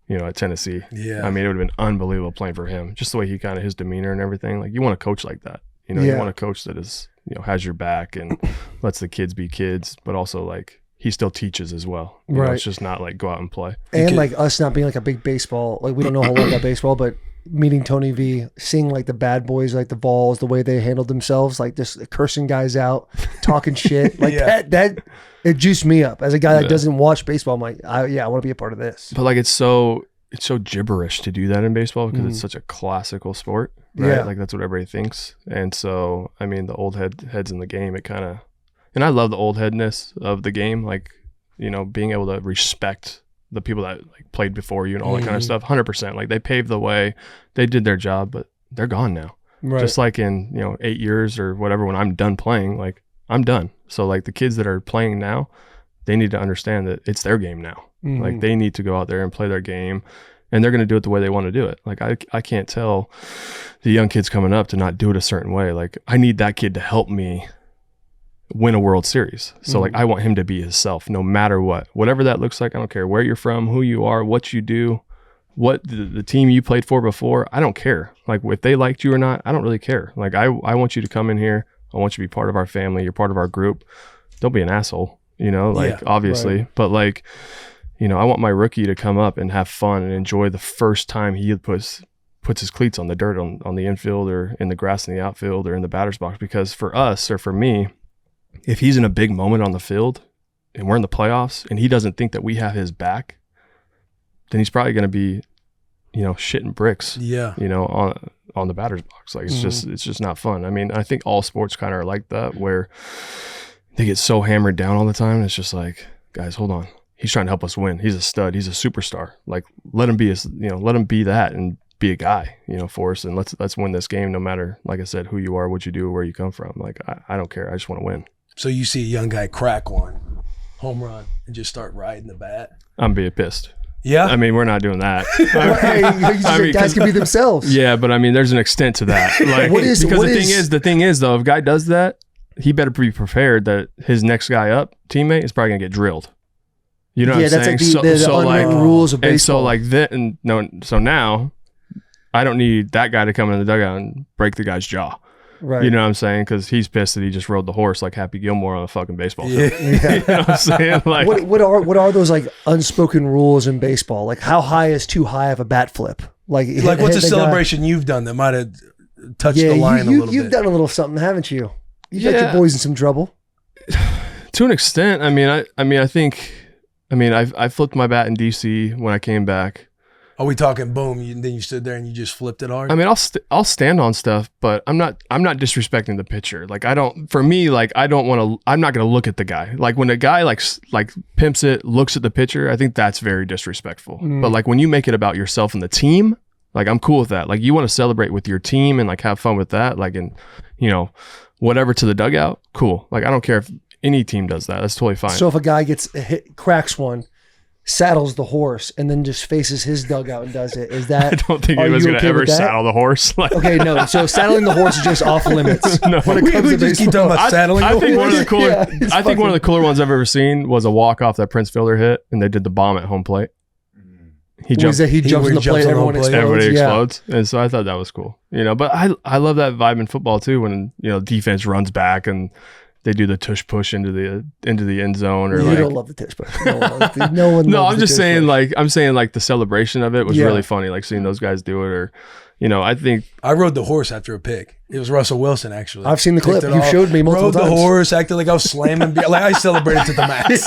at Tennessee. Yeah. I mean, it would have been unbelievable playing for him. Just the way he kind of, his demeanor and everything. Like you want to coach like that. You want a coach that is, has your back and lets the kids be kids, but also like he still teaches as well. It's just not like go out and play. And like us not being like a big baseball, like we don't know a whole lot about baseball, but meeting Tony V, seeing like the bad boys, like the Vols, the way they handled themselves, like just cursing guys out, talking shit, like that it juiced me up as a guy that doesn't watch baseball. I'm like, I want to be a part of this. But like it's so gibberish to do that in baseball because it's such a classical sport, right? Yeah. Like that's what everybody thinks. And so, I mean, the old heads in the game, it kind of, and I love the old headness of the game, like, being able to respect the people that like played before you and all that kind of stuff. 100%. Like they paved the way, they did their job, but they're gone now. Right. Just like in, 8 years or whatever, when I'm done playing, like I'm done. So like the kids that are playing now, they need to understand that it's their game now. Mm-hmm. Like they need to go out there and play their game, and they're going to do it the way they want to do it. Like I can't tell the young kids coming up to not do it a certain way. Like I need that kid to help me win a World Series. So like I want him to be himself no matter whatever that looks like. I don't care where you're from, who you are, what you do, what the team you played for before. I don't care. Like if they liked you or not, I don't really care. Like I want you to come in here. I want you to be part of our family. You're part of our group. Don't be an asshole, obviously. Right. But like, I want my rookie to come up and have fun and enjoy the first time he puts his cleats on the dirt on the infield or in the grass in the outfield or in the batter's box. Because for us or for me, if he's in a big moment on the field and we're in the playoffs and he doesn't think that we have his back, then he's probably going to be, shitting bricks, on the batter's box. Like it's just not fun. I mean, I think all sports kind of are like that, where they get so hammered down all the time. And it's just like, guys, hold on. He's trying to help us win. He's a stud. He's a superstar. Like let him be let him be that and be a guy, for us. And let's win this game no matter, like I said, who you are, what you do, where you come from. Like I don't care. I just want to win. So you see a young guy crack one home run and just start riding the bat. I'm being pissed. Yeah. I mean, we're not doing that. Guys can be themselves. Yeah, but I mean, there's an extent to that. Like, the thing is though, if a guy does that, he better be prepared that his next guy up, teammate, is probably gonna get drilled. You know what I'm saying? That's like the unwritten rules of baseball. So now I don't need that guy to come in the dugout and break the guy's jaw. Right. You know what I'm saying? Because he's pissed that he just rode the horse like Happy Gilmore on a fucking baseball field. Yeah. You know what I'm saying? Like, what are those like unspoken rules in baseball? Like how high is too high of a bat flip? Like what's a celebration you've done that might have touched the line a little bit? You've done a little something, haven't you? You got your boys in some trouble. To an extent. I flipped my bat in DC when I came back. Are we talking boom? Then you stood there and you just flipped it hard? I mean, I'll stand on stuff, but I'm not disrespecting the pitcher. Like I'm not gonna look at the guy. Like when a guy like pimps it, looks at the pitcher, I think that's very disrespectful. But like when you make it about yourself and the team, like I'm cool with that. Like you want to celebrate with your team and like have fun with that. Like and whatever to the dugout, cool. Like I don't care if any team does that. That's totally fine. So if a guy gets hit, cracks one, saddles the horse, and then just faces his dugout and does it, is that? I don't think anyone's going to ever saddle the horse. Like, okay, no. So saddling the horse is just off limits. No, when it comes to just keep talking about saddling the horse. I think one of the cooler ones I've ever seen was a walk-off that Prince Fielder hit, and they did the bomb at home plate. He jumps on the plate, everybody explodes. And so I thought that was cool. But I love that vibe in football too, when defense runs back and they do the tush push into the end zone. Or you don't love the tush push. No one. No, I'm just saying the celebration of it was really funny. Like seeing those guys do it, or I think I rode the horse after a pick. It was Russell Wilson actually. I've seen the clip. You showed me multiple times. Rode the horse, acted like I was slamming. Like I celebrated to the max.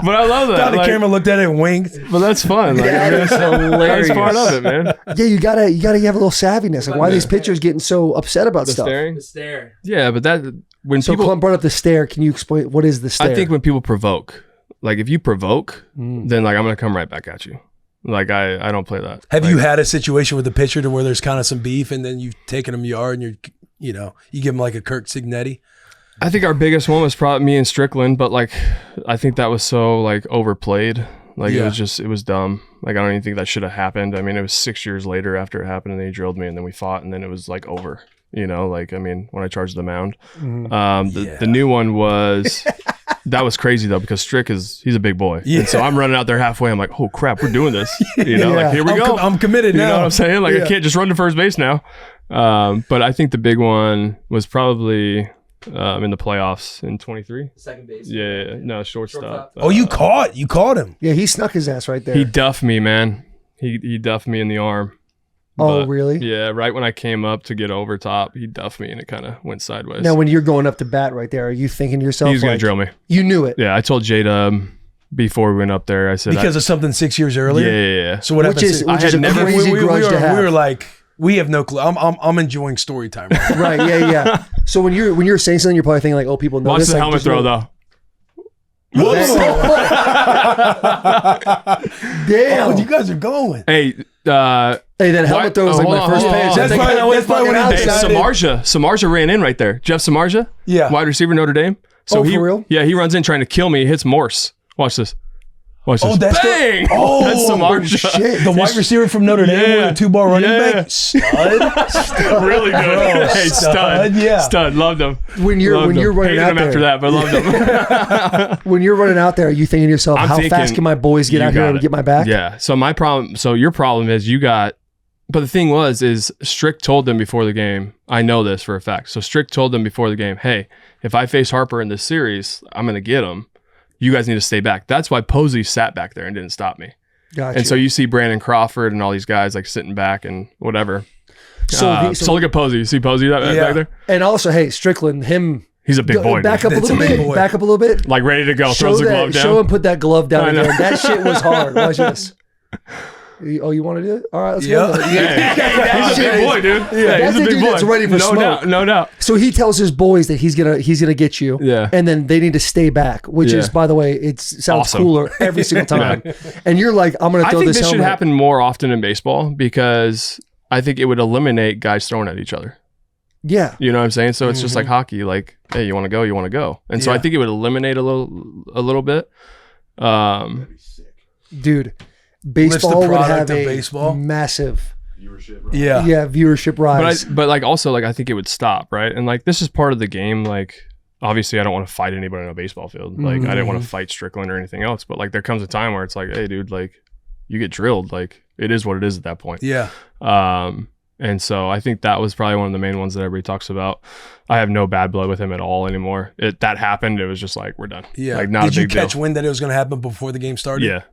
But I love that. Thought the camera looked at it and winked. But that's fun. Like, that's hilarious. That's part of it, man. Yeah, you gotta have a little savviness. Like why are these pitchers getting so upset about stuff? The stare. Yeah, but people Clump brought up the stare. Can you explain what is the stare? I think when people provoke, like if you provoke, then like I'm gonna come right back at you. Like I don't play that. Have you had a situation with the pitcher to where there's kind of some beef and then you've taken him yard and you give him like a Kirk Cignetti? I think our biggest one was probably me and Strickland, but like I think that was so like overplayed. Like it was dumb. Like I don't even think that should have happened. I mean, it was 6 years later after it happened and they drilled me and then we fought and then it was like over. Like I mean, when I charged the mound. The new one was that was crazy though because Strick he's a big boy. Yeah. And so I'm running out there halfway. I'm like, oh crap, we're doing this. Like here we go. I'm committed now. You know what I'm saying? Like I can't just run to first base now. But I think the big one was probably in the playoffs in 23. Second base. Yeah. No, shortstop. You caught him. Yeah, he snuck his ass right there. He duffed me, man. He duffed me in the arm. Oh, really? Yeah, right when I came up to get over top, he duffed me and it kind of went sideways. Now, when you're going up to bat right there, are you thinking to yourself, he was going to drill me? You knew it. Yeah, I told Jada before we went up there, I said... Because of something 6 years earlier? Yeah. So what happened? Which is a crazy grudge to have. We were like... We have no clue. I'm enjoying story time right now. Right, yeah. So when you're saying something, you're probably thinking like, oh, people know Watch this. Watch the helmet throw, though. Damn. Oh, you guys are going. Hey, that helmet throw was like my first pitch. That's probably when he Samardzija ran in right there. Jeff Samardzija, wide receiver, Notre Dame. So for real? Yeah, he runs in trying to kill me. He hits Morse. Watch this. Oh, that's bang! That's Samardzija. Shit. The wide receiver from Notre Dame with a 2-ball running back. Stud. Really good. Bro, hey, stud. Yeah. Stud. Loved him. When you're running out there. After that, but loved him. When you're running out there, are you thinking to yourself, how fast can my boys get out here and get my back? Yeah. So your problem is but the thing is Strick told them before the game, I know this for a fact. So Strick told them before the game, hey, if I face Harper in this series, I'm going to get him. You guys need to stay back. That's why Posey sat back there and didn't stop me. Gotcha. And so you see Brandon Crawford and all these guys like sitting back and whatever. So look at Posey. You see Posey back there? And also, hey, Strickland, him He's a big boy. Back up a That's little a big bit. boy. Back up a little bit. Like ready to go. Throws the glove down. Show him put that glove down I know. again. That shit was hard. Watch this. Oh, you want to do it? All right, let's go. Hey, he's a big boy, dude. Yeah, That's he's a a big dude boy. that's ready for no smoke. doubt. No doubt. So he tells his boys that he's gonna get you. Yeah. And then they need to stay back, which is, Yeah. by the way, it sounds Awesome. cooler every single time. And you're like, I'm gonna I throw think this this should helmet. happen more often in baseball because I think it would eliminate guys throwing at each other. Yeah. You know what I'm saying? So it's just like hockey. Like, hey, you want to go? You want to go? And so I Yeah. think it would eliminate a little bit. Dude, baseball would product have of a baseball. massive Yeah. viewership rise. But like also like I think it would stop, right? And like this is part of the game. Like obviously I don't want to fight anybody on a baseball field. Like I didn't want to fight Strickland or anything else. But like there comes a time where it's like, hey, dude, like you get drilled. Like it is what it is at that point. Yeah. And so I think that was probably one of the main ones that everybody talks about. I have no bad blood with him at all anymore. That happened. It was just like we're done. Yeah. Like not Did a you big catch deal. wind that it was going to happen before the game started? Yeah.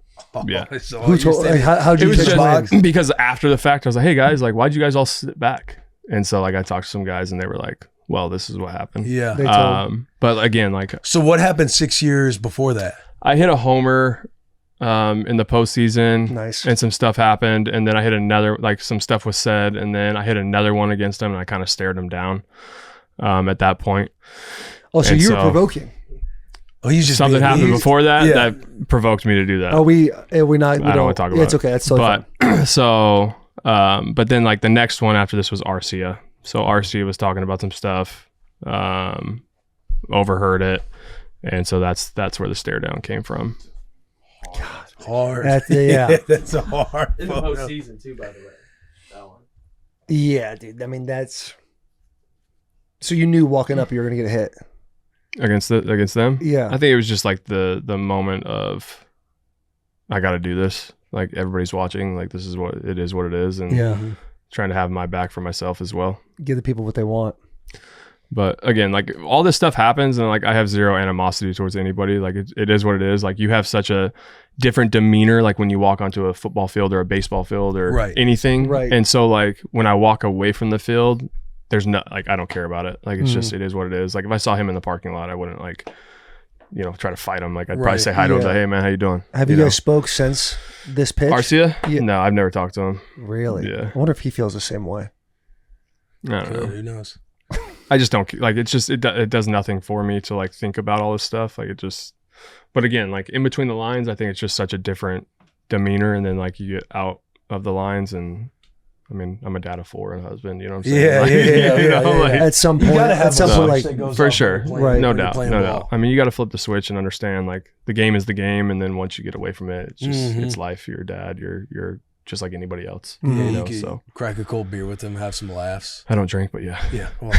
Yeah. So Who you told? said it. How'd It you was catch just wind? because after the fact, I was like, hey guys, like why'd you guys all sit back? And so like I talked to some guys and they were like, well, this is what happened. Yeah. They told. But again, like So what happened 6 years before that? I hit a homer in the postseason. Nice. And some stuff happened. And then I hit another, like some stuff was said. And then I hit another one against him and I kind of stared him down at that point. Oh, so and you were so- provoking. Oh, he's just Something being- happened he's- before that yeah. that provoked me to do that. Are we not? We I don't want to talk about It's it. okay. That's totally But fine. so, but then like the next one after this was Arcia. So Arcia was talking about some stuff, overheard it. And so that's where the stare down came from. Hard. Yeah. That's a hard. In the photo. postseason too, by the way. That one. Yeah, dude. I mean, that's. So you knew walking up you were gonna get a hit. Against them? Yeah. I think it was just like the moment of I got to do this. Like everybody's watching. Like this is what it is, and Yeah. trying to have my back for myself as well. Give the people what they want. But again, like all this stuff happens, and like I have zero animosity towards anybody. Like it is what it is. Like you have such a different demeanor, like when you walk onto a football field or a baseball field or Right. anything. Right. And so like when I walk away from the field, there's no like I don't care about it. Like it's just it is what it is. Like if I saw him in the parking lot, I wouldn't like try to fight him. Like I'd probably Right. say hi to him. Yeah. Like, hey man, how you doing? Have you know? guys spoke since this pitch? Arcia? Yeah. No, I've never talked to him. Really? Yeah. I wonder if he feels the same way. I don't know. Who knows? I just don't like. It's just it does nothing for me to like think about all this stuff. Like it just. But again, like in between the lines, I think it's just such a different demeanor, and then like you get out of the lines, and I mean, I'm a dad of 4 and a husband. You know what I'm saying? Yeah, Like, yeah, you yeah, know, yeah. like, At some point, gotta have at some a point, switch like that goes for off sure. when you're playing- Right. no when you're doubt, playing no ball. doubt. I mean, you got to flip the switch and understand like the game is the game, and then once you get away from it, it's just it's life. You're a dad. You're just like anybody else. Yeah, You you know, could so crack a cold beer with him, have some laughs. I don't drink, but yeah. Yeah. Well,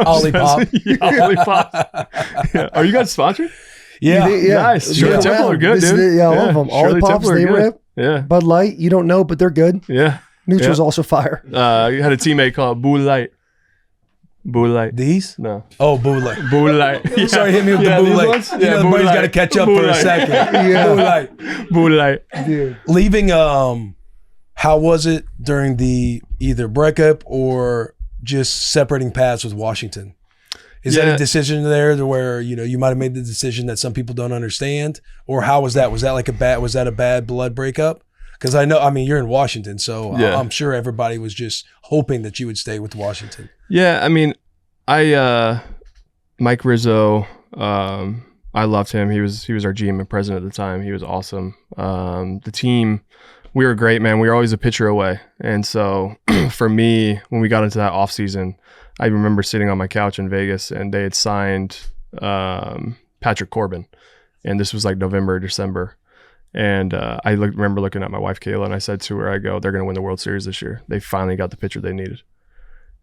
Ollie Pop. Yeah, Ollie Pop. Yeah. Are you guys sponsored? Yeah. Nice. Shirley Yeah, Temple are good, this is dude. the- yeah, all of them. Ollie Shirley Pops, Temple are they good. rip. Yeah. Bud Light, you don't know, but they're good. Yeah. Neutral's Yeah. also fire. You had a teammate called Boo Light. Boo Light. These? No. Oh, Boo Light. Boo Light. Yeah. Sorry, hit me with Yeah, the Boo these Light. ones? You Yeah, know, the Boo boys got to Light. catch up Boo for a Light. second. Yeah. Boo Light. Boo Light. Dude. Leaving, how was it during the either breakup or just separating paths with Washington? Is that Yeah. a decision there to where, you might have made the decision that some people don't understand? Or how was that? Was that a bad blood breakup? Because you're in Washington, so Yeah. I'm sure everybody was just hoping that you would stay with Washington. Yeah, I mean, Mike Rizzo, I loved him. He was our GM and president at the time. He was awesome. The team, we were great, man. We were always a pitcher away. And so for me, when we got into that offseason, I remember sitting on my couch in Vegas and they had signed Patrick Corbin. And this was like November, December. And I remember looking at my wife, Kayla, and I said to her, they're going to win the World Series this year. They finally got the pitcher they needed.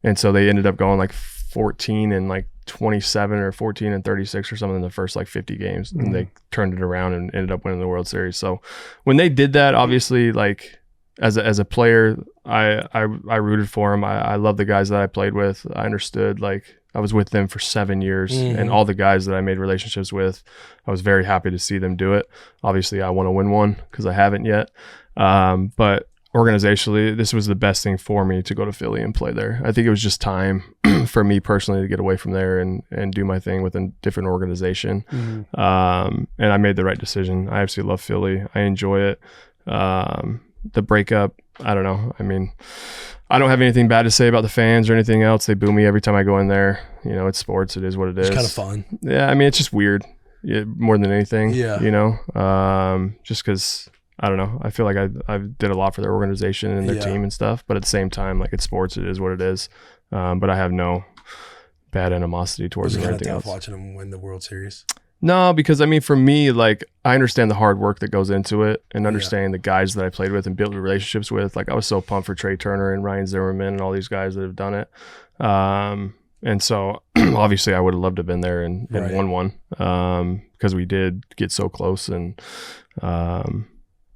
And so they ended up going like 14 and like 27 or 14 and 36 or something in the first like 50 games. And they turned it around and ended up winning the World Series. So when they did that, obviously, like as a player, I rooted for him. I love the guys that I played with. I understood, like I was with them for 7 years and all the guys that I made relationships with, I was very happy to see them do it. Obviously I want to win one because I haven't yet. But organizationally, this was the best thing for me to go to Philly and play there. I think it was just time for me personally to get away from there and do my thing with a different organization. And I made the right decision. I absolutely love Philly. I enjoy it. The breakup, I don't know. I mean, I don't have anything bad to say about the fans or anything else. They boo me every time I go in there. You know, it's sports. It is what it is. It's kind of fun. Yeah, I mean, it's just weird, more than anything. Yeah. You know, just because, I don't know. I feel like I did a lot for their organization and their team and stuff. But at the same time, like, it's sports. It is what it is. But I have no bad animosity towards them or anything else. Watching them win the World Series? No, because I mean, for me, like, I understand the hard work that goes into it and understand the guys that I played with and built relationships with. Like, I was so pumped for Trey Turner and Ryan Zimmerman and all these guys that have done it. And so obviously I would have loved to have been there and won one, because we did get so close and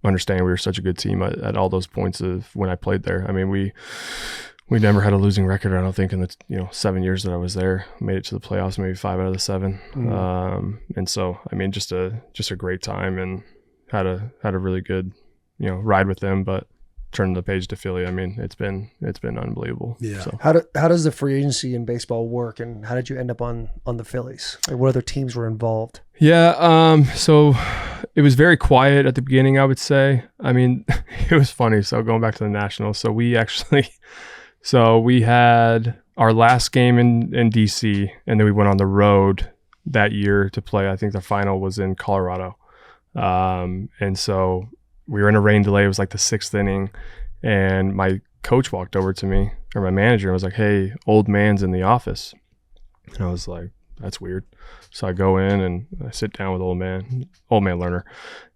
understand we were such a good team at all those points of when I played there. I mean, we never had a losing record, I don't think, in the 7 years that I was there. Made it to the playoffs, maybe 5 out of the 7. And so, I mean, just a great time, and had a really good, ride with them. But turning the page to Philly, I mean, it's been unbelievable. Yeah. So. How does the free agency in baseball work, and how did you end up on the Phillies? Like, what other teams were involved? Yeah. So it was very quiet at the beginning, I would say. I mean, it was funny. So going back to the Nationals, so we actually. So we had our last game in DC, and then we went on the road that year to play. I think the final was in Colorado. And so we were in a rain delay. It was like the 6th inning, and my coach walked over to me, or my manager, and was like, "Hey, old man's in the office." And I was like, "That's weird." So I go in and I sit down with old man Lerner,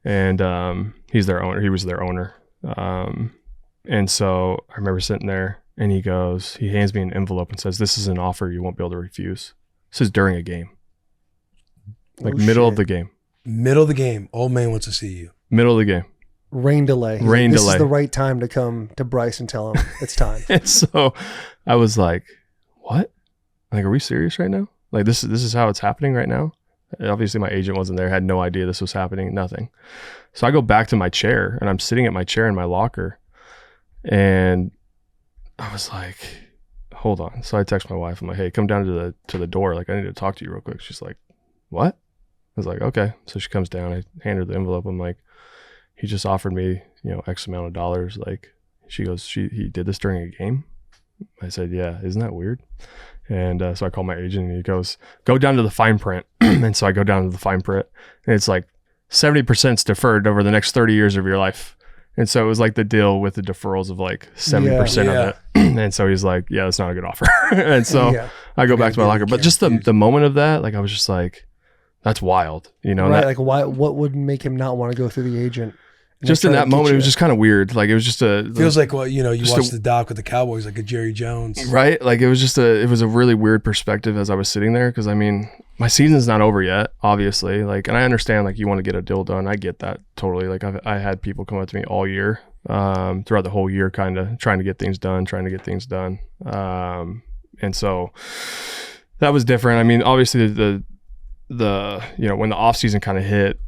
and he's their owner. He was their owner. And so I remember sitting there. And he hands me an envelope and says, "This is an offer you won't be able to refuse." This is during a game. Like middle of the game. Middle of the game. Old man wants to see you. Middle of the game. Rain delay. This is the right time to come to Bryce and tell him it's time. And so I was like, "What? Like, are we serious right now? Like, this is how it's happening right now?" And obviously my agent wasn't there, had no idea this was happening, nothing. So I go back to my chair, and I'm sitting at my chair in my locker, and I was like, "Hold on." So I text my wife. I'm like, "Hey, come down to the door. Like, I need to talk to you real quick." She's like, "What?" I was like, "Okay." So she comes down. I hand her the envelope. I'm like, "He just offered me, X amount of dollars." Like, she goes, he did this during a game? I said, "Yeah. Isn't that weird?" And so I call my agent, and he goes, "Go down to the fine print." And so I go down to the fine print, and it's like 70% deferred over the next 30 years of your life. And so it was like the deal with the deferrals of like 70% of it. And so he's like, "Yeah, that's not a good offer." And so I go back to my locker. But just the moment of that, like, I was just like, that's wild. Right. Like, what would make him not want to go through the agent? Just in that moment, it was just kind of weird. Like, it was just feels like you watch the doc with the Cowboys, like a Jerry Jones. Right. Like, it was a really weird perspective as I was sitting there. Cause I mean, my season's not over yet, obviously. Like, and I understand, like, you want to get a deal done. I get that totally. Like, I had people come up to me all year, throughout the whole year, kind of trying to get things done. And so that was different. I mean, obviously the when the off season kind of hit,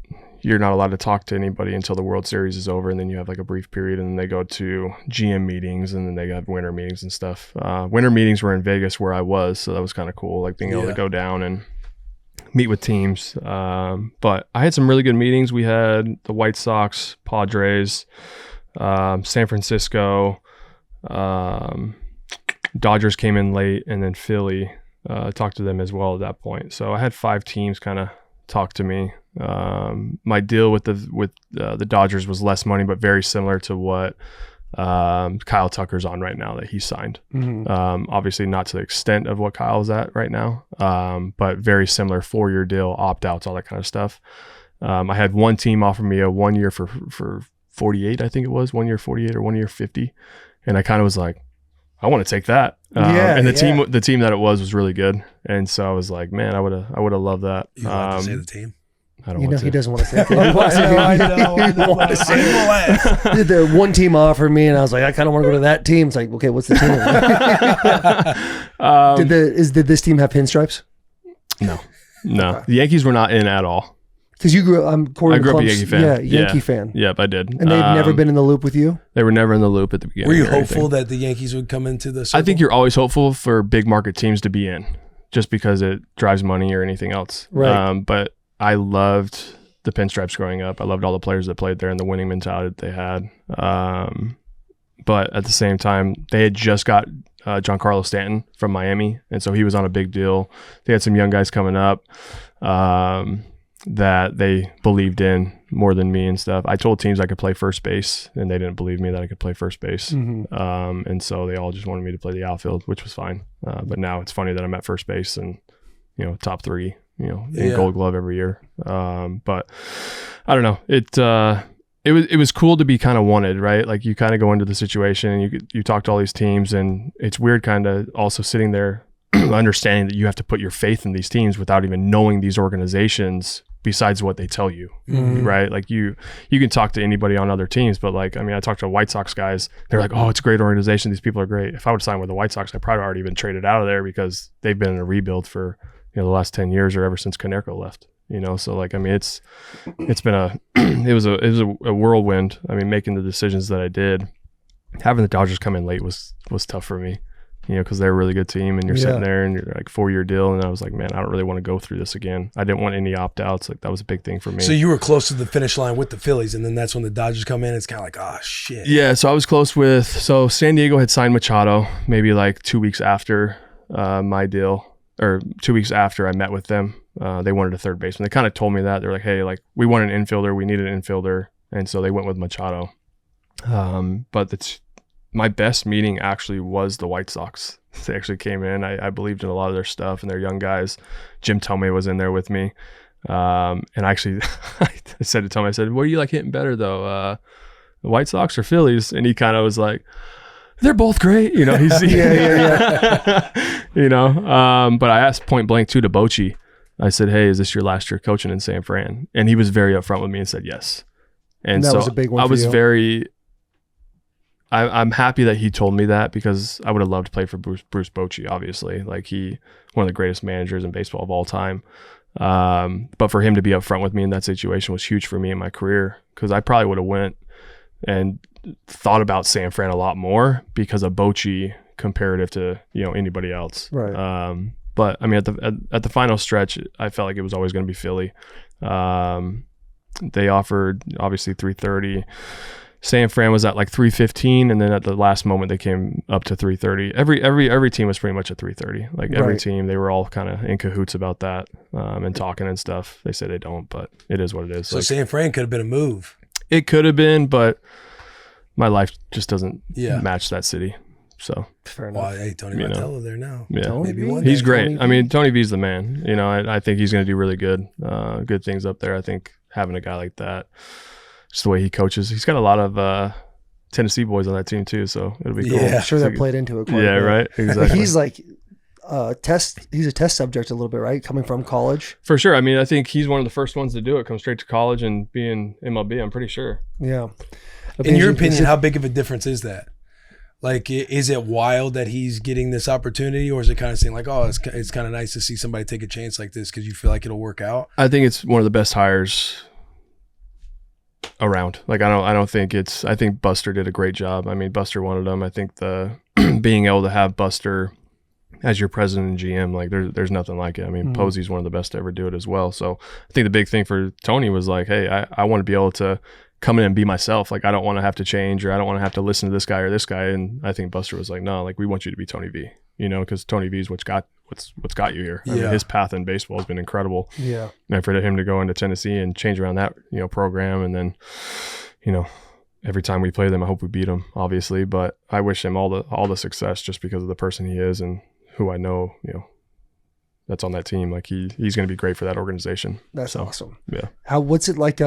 you're not allowed to talk to anybody until the World Series is over, and then you have like a brief period, and then they go to GM meetings, and then they have winter meetings and stuff. Winter meetings were in Vegas where I was, so that was kind of cool, like being able to go down and meet with teams. But I had some really good meetings. We had the White Sox, Padres, San Francisco, Dodgers came in late, and then Philly. Talked to them as well at that point. So I had 5 teams kind of talk to me. My deal with the Dodgers was less money, but very similar to what Kyle Tucker's on right now that he signed. Obviously not to the extent of what Kyle's at right now, but very similar 4-year deal, opt-outs, all that kind of stuff. I had one team offer me a 1 year for 48, I think it was 1 year 48 or 1 year 50, and I kind of was like, I want to take that. And the team that it was really good, and so I was like, man, I would have loved that. You want to say the team? I don't want to. He doesn't want to say the team. I know. Want to say it. The one team offered me, and I was like, I kind of want to go to that team. It's like, okay, what's the team? Did this team have pinstripes? No. The Yankees were not in at all. Because you grew up, I grew up a Yankee fan. Yeah, Yankee fan. Yep, I did. And they've never been in the loop with you? They were never in the loop at the beginning. Were you or anything. hopeful that the Yankees would come into the circle? I think you're always hopeful for big market teams to be in, just because it drives money or anything else. Right. But I loved the Pinstripes growing up. I loved all the players that played there and the winning mentality that they had. But at the same time, they had just got Giancarlo Stanton from Miami, and so he was on a big deal. They had some young guys coming up that they believed in more than me and stuff. I told teams I could play first base, and they didn't believe me that I could play first base. And so they all just wanted me to play the outfield, which was fine. But now it's funny that I'm at first base and, top 3, in Gold Glove every year. But I don't know. It was cool to be kind of wanted, right? Like you kind of go into the situation and you talk to all these teams, and it's weird kind of also sitting there understanding that you have to put your faith in these teams without even knowing these organizations besides what they tell you, right? Like you can talk to anybody on other teams, but I talked to White Sox guys. They're like, oh, it's a great organization. These people are great. If I would sign with the White Sox, I probably already been traded out of there because they've been in a rebuild for the last 10 years or ever since Konerko left. So it's been it was a whirlwind. Making the decisions that I did, having the Dodgers come in late was tough for me, because they're a really good team, and you're sitting there and you're like 4-year deal, and I was like, man, I don't really want to go through this again. I didn't want any opt outs. Like that was a big thing for me. So you were close to the finish line with the Phillies, and then that's when the Dodgers come in. It's kind of like, oh shit. Yeah. So I was close with. So San Diego had signed Machado maybe like 2 weeks after my deal, or 2 weeks after I met with them. They wanted a third baseman. They kind of told me that. They're like, hey, we want an infielder. We need an infielder. And so they went with Machado. But my best meeting actually was the White Sox. They actually came in. I believed in a lot of their stuff and their young guys. Jim Tomei was in there with me. And actually, I said to Tomei, I said, what are you hitting better though? The White Sox or Phillies? And he kind of was like, they're both great. He's yeah. But I asked point blank too to Bochy. I said, hey, is this your last year coaching in San Fran? And he was very upfront with me and said yes. And that so was a big one I for was you. I'm happy that he told me that, because I would have loved to play for Bruce Bochy, obviously. One of the greatest managers in baseball of all time. But for him to be upfront with me in that situation was huge for me in my career, because I probably would have went and thought about San Fran a lot more because of Bochy comparative to anybody else. Right. But at the final stretch, I felt like it was always going to be Philly. They offered obviously $330. San Fran was at $315, and then at the last moment they came up to $330. Every team was pretty much at $330. Every team, they were all kind of in cahoots about that and talking and stuff. They say they don't, but it is what it is. So San Fran could have been a move. It could have been, but my life just doesn't match that city. So fair enough. Well, hey, Tony Martello there now. Yeah, maybe one he's day. great. Tony V's the man. I think he's going to do really good things up there. I think having a guy like that, just the way he coaches, he's got a lot of Tennessee boys on that team too. So it'll be cool. I'm sure that played into it. Quite a bit. Right. Exactly. He's he's a test subject a little bit, right? Coming from college. For sure. I think he's one of the first ones to do it. Come straight to college and be in MLB. I'm pretty sure. Yeah. In your opinion, how big of a difference is that? Is it wild that he's getting this opportunity, or is it kind of saying it's kind of nice to see somebody take a chance like this because you feel like it'll work out? I think it's one of the best hires around. I don't think I think Buster did a great job. Buster wanted him. I think the being able to have Buster as your president and GM, there's nothing like it. Posey's one of the best to ever do it as well. So I think the big thing for Tony was hey, I want to be able to come in and be myself. I don't want to have to change, or I don't want to have to listen to this guy or this guy. And I think Buster was no, we want you to be Tony V, because Tony V is what's got you here. His path in baseball has been incredible. Yeah. And for him to go into Tennessee and change around that, program. And then, every time we play them, I hope we beat them, obviously, but I wish him all the success just because of the person he is and who I know, that's on that team. He's going to be great for that organization. That's awesome. Yeah. What's it like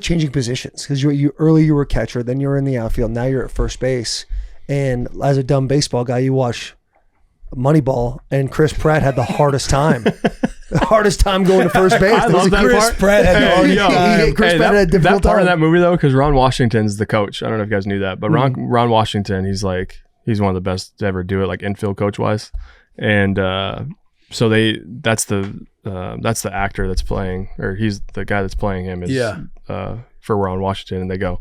changing positions? Because earlier you were catcher, then you were in the outfield, now you're at first base. And as a dumb baseball guy, you watch Moneyball, and Chris Pratt had the hardest time. Going to first base. I love that Chris part. Pratt had Chris Pratt had a difficult that part time. of that movie though, because Ron Washington's the coach. I don't know if you guys knew that, but Ron Washington, he's one of the best to ever do it, infield coach wise. And so that's the that's the actor that's playing, or he's the guy that's playing him. Is, for We're on Washington, and they go,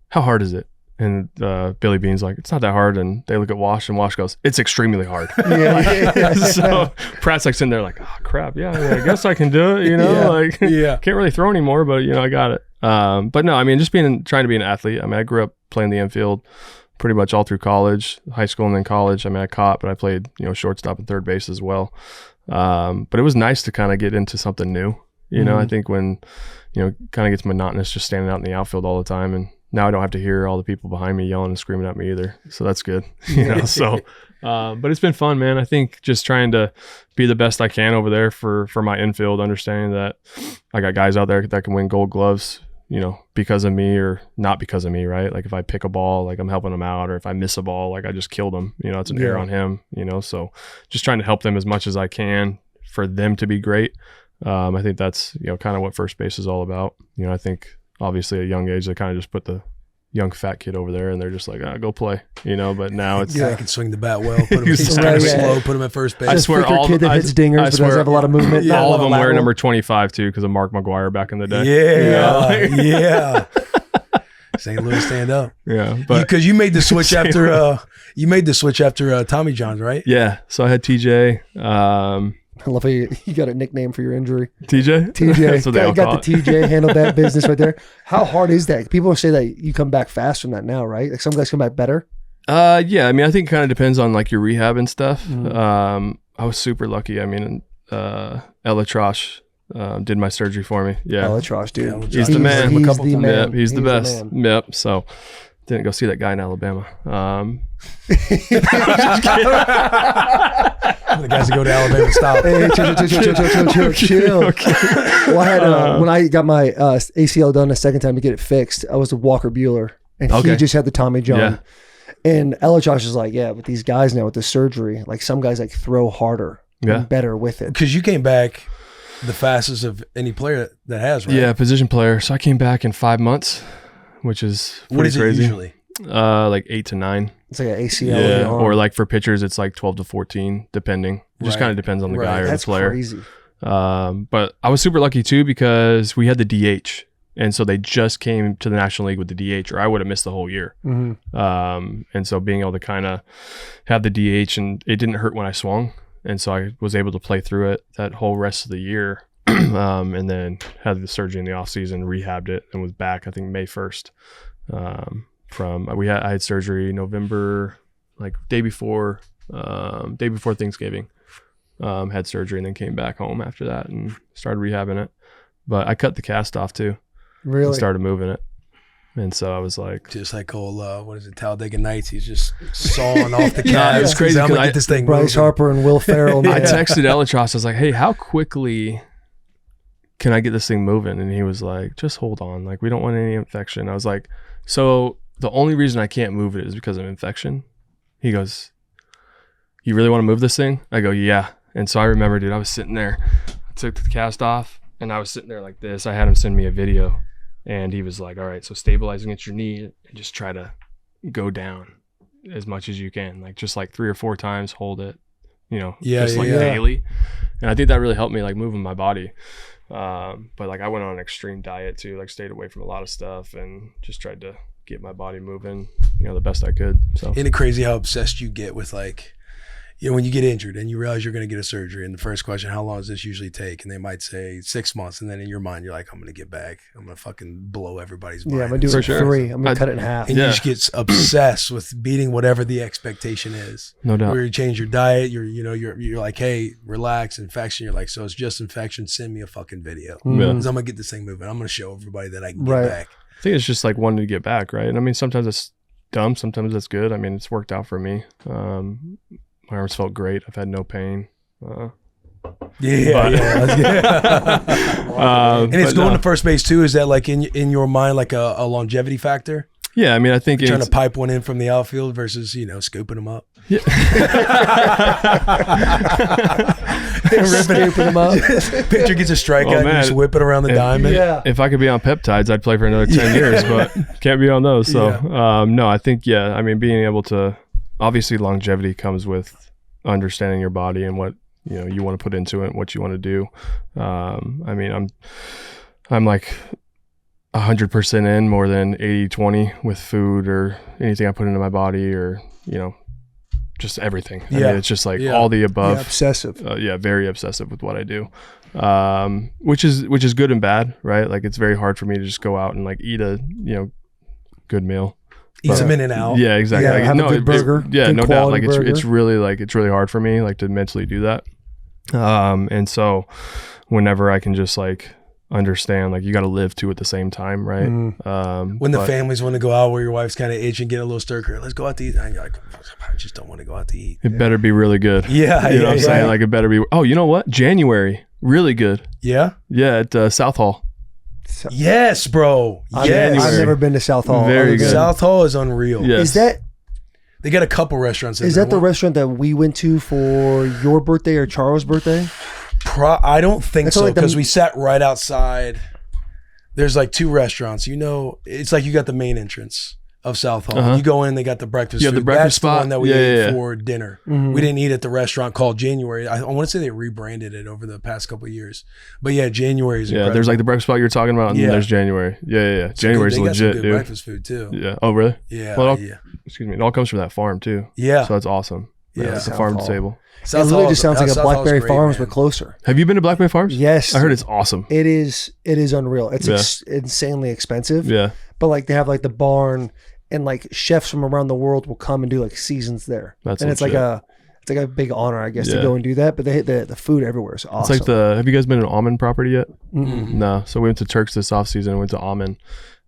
"How hard is it?" And Billy Bean's like, "It's not that hard." And they look at Wash, and Wash goes, "It's extremely hard." So Pratt's like sitting there like, "Oh crap, yeah, I guess I can do it." Can't really throw anymore, but I got it. But no, I mean, just trying to be an athlete. I mean, I grew up playing the infield pretty much all through college, high school, and then college. I mean, I caught, but I played, shortstop and third base as well. But it was nice to kind of get into something new. I think when, kind of gets monotonous just standing out in the outfield all the time. And now I don't have to hear all the people behind me yelling and screaming at me either. So that's good, but it's been fun, man. I think just trying to be the best I can over there for my infield, understanding that I got guys out there that can win Gold Gloves, because of me or not because of me, right? Like if I pick a ball, like I'm helping them out, or if I miss a ball, like I just killed them, it's an error on him, so just trying to help them as much as I can for them to be great. I think that's, kind of what first base is all about. I think obviously at a young age, they kind of just put the young fat kid over there and they're just like, go play, but now it's I can swing the bat well, put him slow, put him at first base. I swear all kid that hits dingers, but doesn't have a lot of movement. All of them wear number 25 too, because of Mark McGuire back in the day. St. Louis stand up. Yeah, but because you made the switch after Tommy John's, right? Yeah, so I had TJ. I love how you got a nickname for your injury. TJ? TJ. got the TJ, handled that business right there. How hard is that? People say that you come back faster than that now, right? Like some guys come back better. Yeah, I mean, I think it kind of depends on like your rehab and stuff. I was super lucky. I mean, Ella Trosh did my surgery for me. Yeah. Ella Trosh, dude. He's the man. He's the man. Yep, he's the best. Yep. So didn't go see that guy in Alabama. The guys that go to Alabama stop. Hey, chill. Okay. Well, I had when I got my ACL done the second time to get it fixed, I was with Walker Bueller, and he just had the Tommy John. Yeah. And Ella Josh is like, yeah, with these guys now with the surgery, like some guys like throw harder and better with it. Because you came back the fastest of any player that has, right? Yeah, position player. So I came back in 5 months, which is pretty what is crazy. It usually? Like 8 to 9. It's like an ACL. Yeah, or like for pitchers, it's like 12 to 14, depending. It just kind of depends on the guy or That's the player. Crazy. But I was super lucky too because we had the DH, and so they just came to the National League with the DH, or I would have missed the whole year. Mm-hmm. And so being able to kind of have the DH, and it didn't hurt when I swung, and so I was able to play through it that whole rest of the year. And then had the surgery in the off season, rehabbed it, and was back I think May 1st. I had surgery November, like day before Thanksgiving. Had surgery and then came back home after that and started rehabbing it. But I cut the cast off too. Really? And started moving it. And so I was like, just like old Talladega Nights. He's just sawing off the cast. It was crazy. I'm gonna get this thing Bryce Harper and Will Ferrell. I texted Elitros. I was like, hey, how quickly can I get this thing moving? And he was like, just hold on. Like, we don't want any infection. I was like, so the only reason I can't move it is because of infection. He goes, you really want to move this thing? I go, yeah. And so I remember, dude, I was sitting there. I took the cast off and I was sitting there like this. I had him send me a video and he was like, all right, so stabilizing at your knee and just try to go down as much as you can. Like just like 3 or 4 times, hold it, daily. And I think that really helped me like moving my body. But like I went on an extreme diet too, like stayed away from a lot of stuff and just tried to get my body moving, the best I could. So isn't it crazy how obsessed you get with like, when you get injured and you realize you're going to get a surgery and the first question, how long does this usually take? And they might say 6 months. And then in your mind, you're like, I'm going to get back. I'm going to fucking blow everybody's mind. Yeah, I'm going to do it for 3. I'm going to cut it in half. And you just get obsessed with beating whatever the expectation is. No doubt. Where you change your diet, you're like, hey, relax, infection. You're like, so it's just infection. Send me a fucking video. Because I'm going to get this thing moving. I'm going to show everybody that I can get back. I think it's just like wanting to get back, right? And I mean, sometimes it's dumb. Sometimes it's good. I mean, it's worked out for me. My arms felt great. I've had no pain. And it's going to first base too. Is that like in your mind like a longevity factor? Yeah, I mean, I think trying to pipe one in from the outfield versus scooping them up. Yeah. Ripping them up. Pitcher gets a strikeout and you just whip it around the diamond. Yeah. If I could be on peptides, I'd play for another 10 years, but can't be on those. So no, I think I mean, being able to. Obviously, longevity comes with understanding your body and what you want to put into it, what you want to do. I mean, I'm like 100% in, more than 80-20 with food or anything I put into my body, or just everything. I mean, it's just like all the above. Yeah, obsessive. Very obsessive with what I do, which is good and bad, right? Like, it's very hard for me to just go out and like eat a good meal. Eat some in and out. Yeah, exactly. Yeah, Like, have a good burger. Yeah, good no doubt. Like, burger. it's really hard for me, like, to mentally do that. And so whenever I can just like understand, like, you got to live two at the same time, right? When the families want to go out, where your wife's kind of itching, get a little stir crazy, let's go out to eat. And you're like, I just don't want to go out to eat. It better be really good. Yeah, you know what I'm saying? Like, it better be. Oh, you know what? January, really good. Yeah. Yeah, at South Hall. Yes, bro. Yes. I've never been to South Hall. Very good. South Hall is unreal. Yes. Is that They got a couple restaurants. Is that the restaurant that we went to for your birthday or Charles' birthday? I don't think That's so, like because we sat right outside. There's like two restaurants. It's like you got the main entrance of South Hall. You go in, they got the breakfast You food. have the breakfast That's spot? the one that we Yeah, ate yeah. for dinner. Mhm. We didn't eat at the restaurant called January. I want to say they rebranded it over the past couple of years. But yeah, January is incredible. There's like the breakfast spot you're talking about, and Yeah. then there's January. Yeah. January's They got some legit, good dude. breakfast food too. Yeah. Oh, really? Yeah, Well, yeah. Excuse me. It all comes from that farm too. Yeah. So that's awesome. Yeah. It's a South farm to Hall. table. It literally just sounds like a South Hall's Blackberry great, Farms, man. but closer. Have you been to Blackberry Farms? Yes. I heard it's awesome. It is unreal. It's Yeah. insanely expensive. Yeah. But like they have like the barn, and like chefs from around the world will come and do like seasons there. That's and it's like legit. a big honor, I guess, to Yeah. go and do that. But they hit the food everywhere is awesome. It's like have you guys been to Almond property yet? Mm-mm. No. So we went to Turks this off season and went to Almond,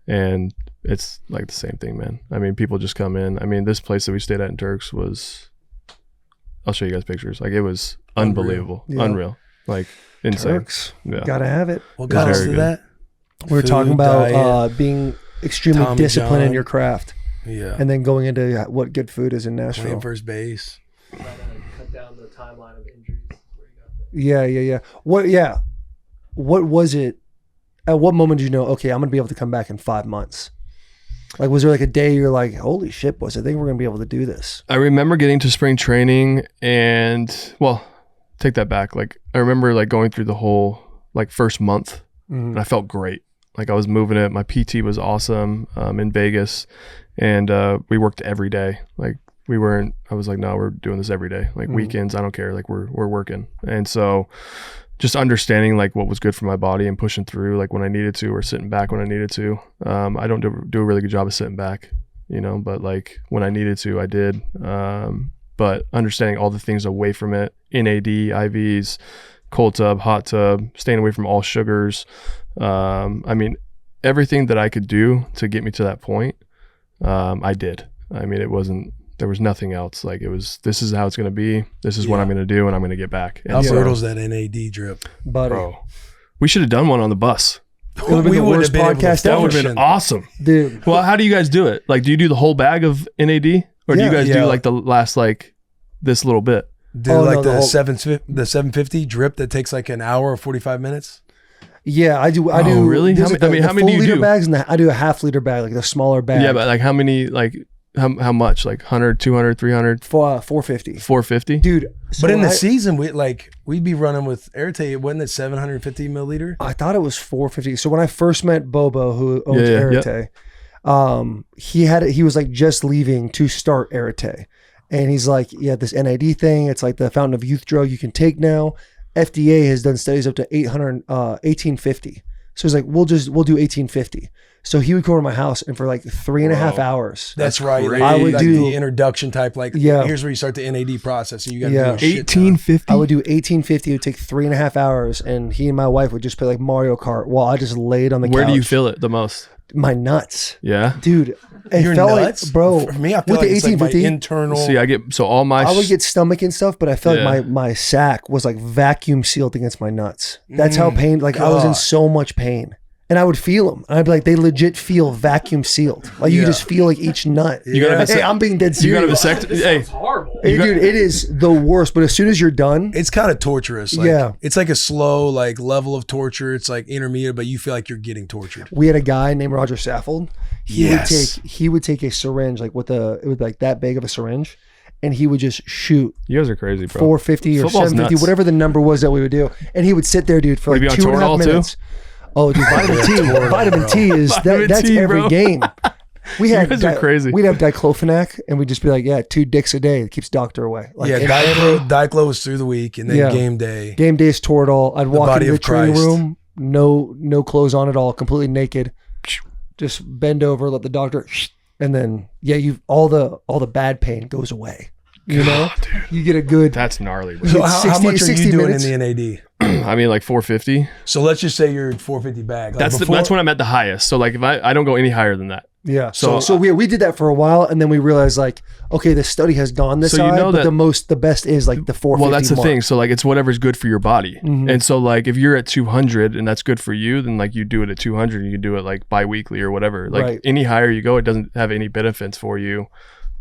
and it's like the same thing, man. I mean, people just come in. I mean, this place that we stayed at in Turks I'll show you guys pictures. Like, it was unbelievable. Yeah. Unreal. Like, insane. Turks. Yeah. Gotta have it. What got us Very to good. that? We were talking Food, about diet. being extremely Tommy disciplined in John. your craft, Yeah. and then going into what good food is in Nashville. Playing first base. Cut down the timeline of injuries. Where you got there. Yeah. What was it? At what moment did you know, okay, I'm gonna be able to come back in 5 months? Like, was there like a day you're like, holy shit, boys, I think we're gonna be able to do this? I remember getting to spring training and, well, take that back. Like, I remember like going through the whole like first month, Mhm. and I felt great. Like, I was moving it. My PT was awesome in Vegas, and we worked every day. Like, I was like, no, we're doing this every day. Like, weekends, I don't care. Like, we're working. And so just understanding like what was good for my body and pushing through like when I needed to, or sitting back when I needed to. I don't do a really good job of sitting back, but like when I needed to, I did. But understanding all the things away from it, NAD, IVs, cold tub, hot tub, staying away from all sugars. I mean, everything that I could do to get me to that point, I did. I mean, there was nothing else. Like, this is how it's going to be. This is what I'm going to do, and I'm going to get back. And How so, brutal is that NAD drip? Buddy, bro, we should have done one on the bus. it would have been the wouldn't worst have been able to podcast That ever. would have been awesome. Dude. Well, how do you guys do it? Like, do you do the whole bag of NAD, or do you Yeah. guys Yeah. do like the last like this little bit? Do Oh, like no, the the whole- 750 drip that takes like an hour or 45 minutes? Yeah, I do. Oh, really? there's How many- how many full do you liter do? bags, and I do a half liter bag, like the smaller bag. Yeah, but like how many? Like how much? Like 100, 200, 300, 450. 450? Dude, so But in the I- season, we'd be running with Airtake. Wasn't it 750 milliliter? I thought it was 450. So when I first met Bobo, who owns Yeah, yeah, Arete, he was like just leaving to start Arete. And he's like, yeah, this NAD thing, it's like the fountain of youth drug you can take now. FDA has done studies up to 1850. So he's like, we'll do 1850. So he would come over to my house, and for like 3.5 hours. That's right. crazy. I would like do- the introduction type. Like, Yeah. here's where you start the NAD process, and you got to Yeah. do a shit ton. 1850. I would do 1850. It would take 3.5 hours, and he and my wife would just play like Mario Kart while I just laid on the Where couch. do you feel it the most? My nuts, Yeah. dude. It Your felt nuts? like, bro. For me, I feel with like the it's like my 1850, internal. See, all my I would get stomach and stuff, but I felt Yeah. like my sack was like vacuum sealed against my nuts. That's how pain. Like I was in God. so much pain, and I would feel them. I'd be like, they legit feel vacuum sealed. Like you Yeah. just feel like each nut. You gotta Hey, I'm being dead you got to serious. vasect. Hey, Horrible. Hey, dude, it is the worst. But as soon as you're done, It's kind of torturous. Like, Yeah. It's like a slow like level of torture. It's like intermediate, but you feel like you're getting tortured. we had a guy named Roger Saffold. Yes. He would take a syringe like it would be like that big of a syringe, and he would just shoot You guys are crazy, bro. 450 or Football's 750, nuts. whatever the number was that we would do. And he would sit there, dude, for Would he like be on 2.5 Toradol, too? minutes. Oh, dude, vitamin T. Vitamin T is Vitamin that's T, every bro. game. We had guys are crazy. We'd have diclofenac, and we'd just be like, yeah, 2 dicks a day. It keeps doctor away. Like, Yeah, Diclo was through the week, and then Yeah. game day. game day is Toradol. I'd walk body into the of training Christ. room, no clothes on at all, completely naked. Just bend over, let the doctor, and then you all the bad pain goes away. You know, you get a good. That's gnarly, bro. So It's how 60 much are 60 you doing minutes. in the NAD? I mean, like 450. So let's just say you're 450 bag. Like That's when I'm at the highest. So like if I don't go any higher than that. Yeah. So- So we did that for a while, and then we realized like, okay, the study has gone this So you side, know but that- the best is like the 450. Well, that's the mark. thing. So like it's whatever's good for your body. Mhm. And so like if you're at 200 and that's good for you, then like you do it at 200 and you do it like bi-weekly or whatever. Like Right. any higher you go, it doesn't have any benefits for you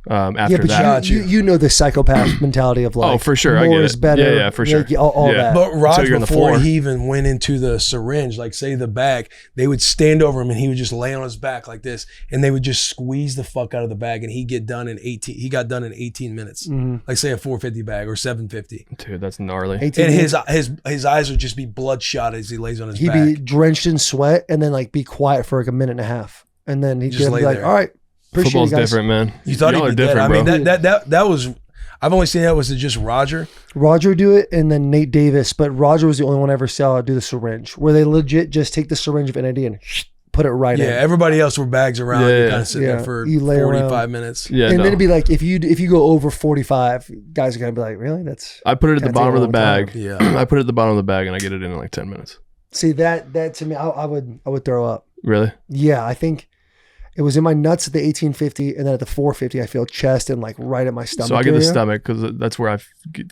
after Yeah, but that. Got you know the psychopath mentality of like, Oh, for sure. I more get is it. better. Yeah, for sure. Like, all Yeah. that. But Raj, Until you're in the before floor. he even went into the syringe, like say the bag, they would stand over him and he would just lay on his back like this, and they would just squeeze the fuck out of the bag, and he'd get done in 18. He got done in 18 minutes, Mhm. like say a 450 bag or 750, Dude, that's gnarly. 18 and minutes. his eyes would just be bloodshot as he lays on his He'd back. be drenched in sweat and then like be quiet for like a minute and a half, and then he'd Just get up and lay be like, there. "All right, appreciate Football's you guys." different, man. You thought Y'all he'd are be dead. different, I mean, bro. that was. I've only seen that was just Roger. Roger do it, and then Nate Davis, but Roger was the only one I ever saw do the syringe, where they legit just take the syringe of NAD and put it right Yeah, in. everybody else were bags around. Yeah, you yeah. kind of sit Yeah. there for You lay 45 around. minutes. Yeah, And no. then it'd be like if you go over 45, guys are gonna be like, "Really? That's I put it at the Gotta bottom take of a the long bag. Yeah. I put it at the bottom of the bag and I get it in like 10 minutes. see that to me, I would throw up. Really? Yeah, I think it was in my nuts at the 1850, and then at the 450, I feel chest and like right at my stomach. So I get the area. stomach because that's where I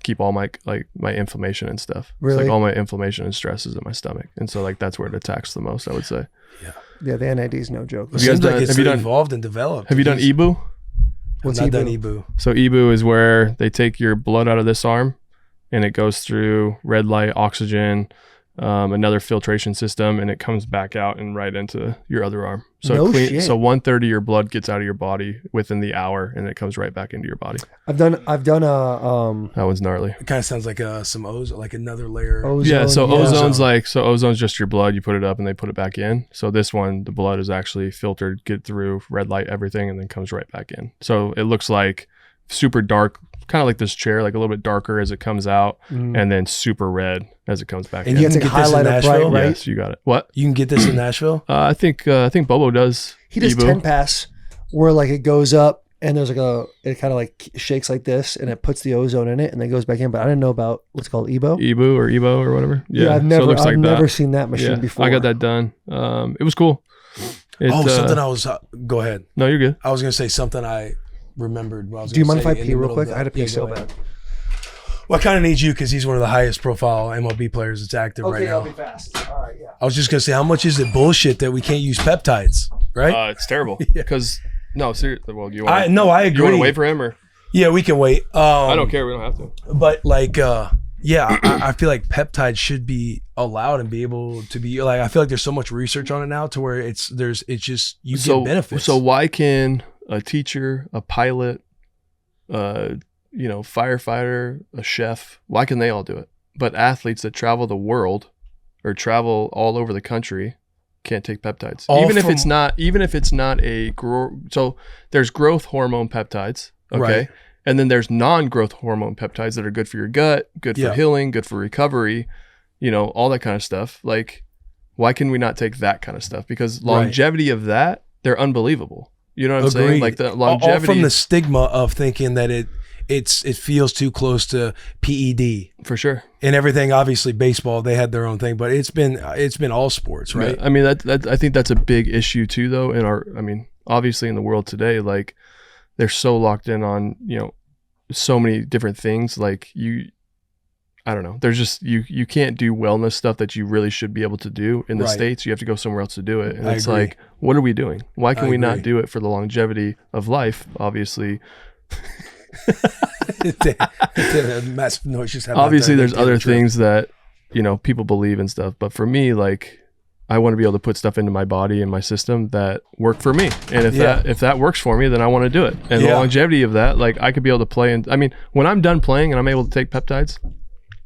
keep all my my inflammation and stuff. It's Really? like all my inflammation and stress is in my stomach, and so like that's where it attacks the most. I would say. Yeah, the NAD is no joke. It Have you guys seems like done- it's have you done- evolved and developed. Have you done EBU? What's I've not done Ebu? Ebu. So EBU is where they take your blood out of this arm, and it goes through red light, oxygen, another filtration system, and it comes back out and right into your other arm. So No it shit. So 1/3 of your blood gets out of your body within the hour, and it comes right back into your body. I've done a That one's gnarly. It kind of sounds like some ozone, like another layer. ozone. Yeah, so yeah. ozone's ozone's just your blood. You put it up and they put it back in. So this one, the blood is actually filtered, get through red light, everything, and then comes right back in. So it looks like super dark, kind of like this chair, like a little bit darker as it comes out, and then super red as it comes back And in. Yeah, you it's can like get this in highlighter bright, Nashville. right? Yes, you got it. What? You can get this in Nashville. I think Bobo does. He does Ebu. 10 pass where like it goes up and there's like it kind of like shakes like this and it puts the ozone in it and then goes back in. But I didn't know about what's called Ebo. Ebu or Ebo or whatever. Yeah, I've so it never looks like never that. seen that machine Yeah, before. I got that done. It was cool. Something I was. Go ahead. No, you're good. I was gonna say something I remembered. What I was Do you gonna mind if I say in pee the real middle of quick? that. I had to pee Yeah, so go ahead. bad. Well, I kind of need you because he's one of the highest profile MLB players that's active right now. fast. All right, yeah. I was just gonna say, how much is it bullshit that we can't use peptides, right? It's terrible Yeah. because no, seriously. Well, you I want? no, I You want agree. to wait for him or? Yeah, we can wait. I don't care. We don't have to. But like, yeah, I feel like peptides should be allowed and be able to be like. I feel like there's so much research on it now to where it's just you get benefits. So why can a teacher, a pilot, firefighter, a chef, why can they all do it? But athletes that travel the world or travel all over the country can't take peptides. Even if it's not so there's growth hormone peptides, okay? Right. And then there's non-growth hormone peptides that are good for your gut, good for Yeah. healing, good for recovery, all that kind of stuff. Like, why can we not take that kind of stuff? Because longevity of that, they're unbelievable. You know what I'm saying? Agreed. Like the all longevity from the stigma of thinking that it feels too close to PED for sure. and everything. Obviously, baseball they had their own thing, but it's been all sports, right? Yeah, I mean that I think that's a big issue too, though. Obviously in the world today, like they're so locked in on so many different things. Like I don't know. There's just you can't do wellness stuff that you really should be able to do in the Right. States. You have to go somewhere else to do it. And I it's agree. like, what are we doing? Why can I we not agree. do it for the longevity of life? Obviously, Massive noise just happened out obviously there. there's other things that people believe and stuff. But for me, like I want to be able to put stuff into my body and my system that work for me. And if that works for me, then I want to do it. And the longevity of that, like I could be able to play. And I mean, when I'm done playing and I'm able to take peptides,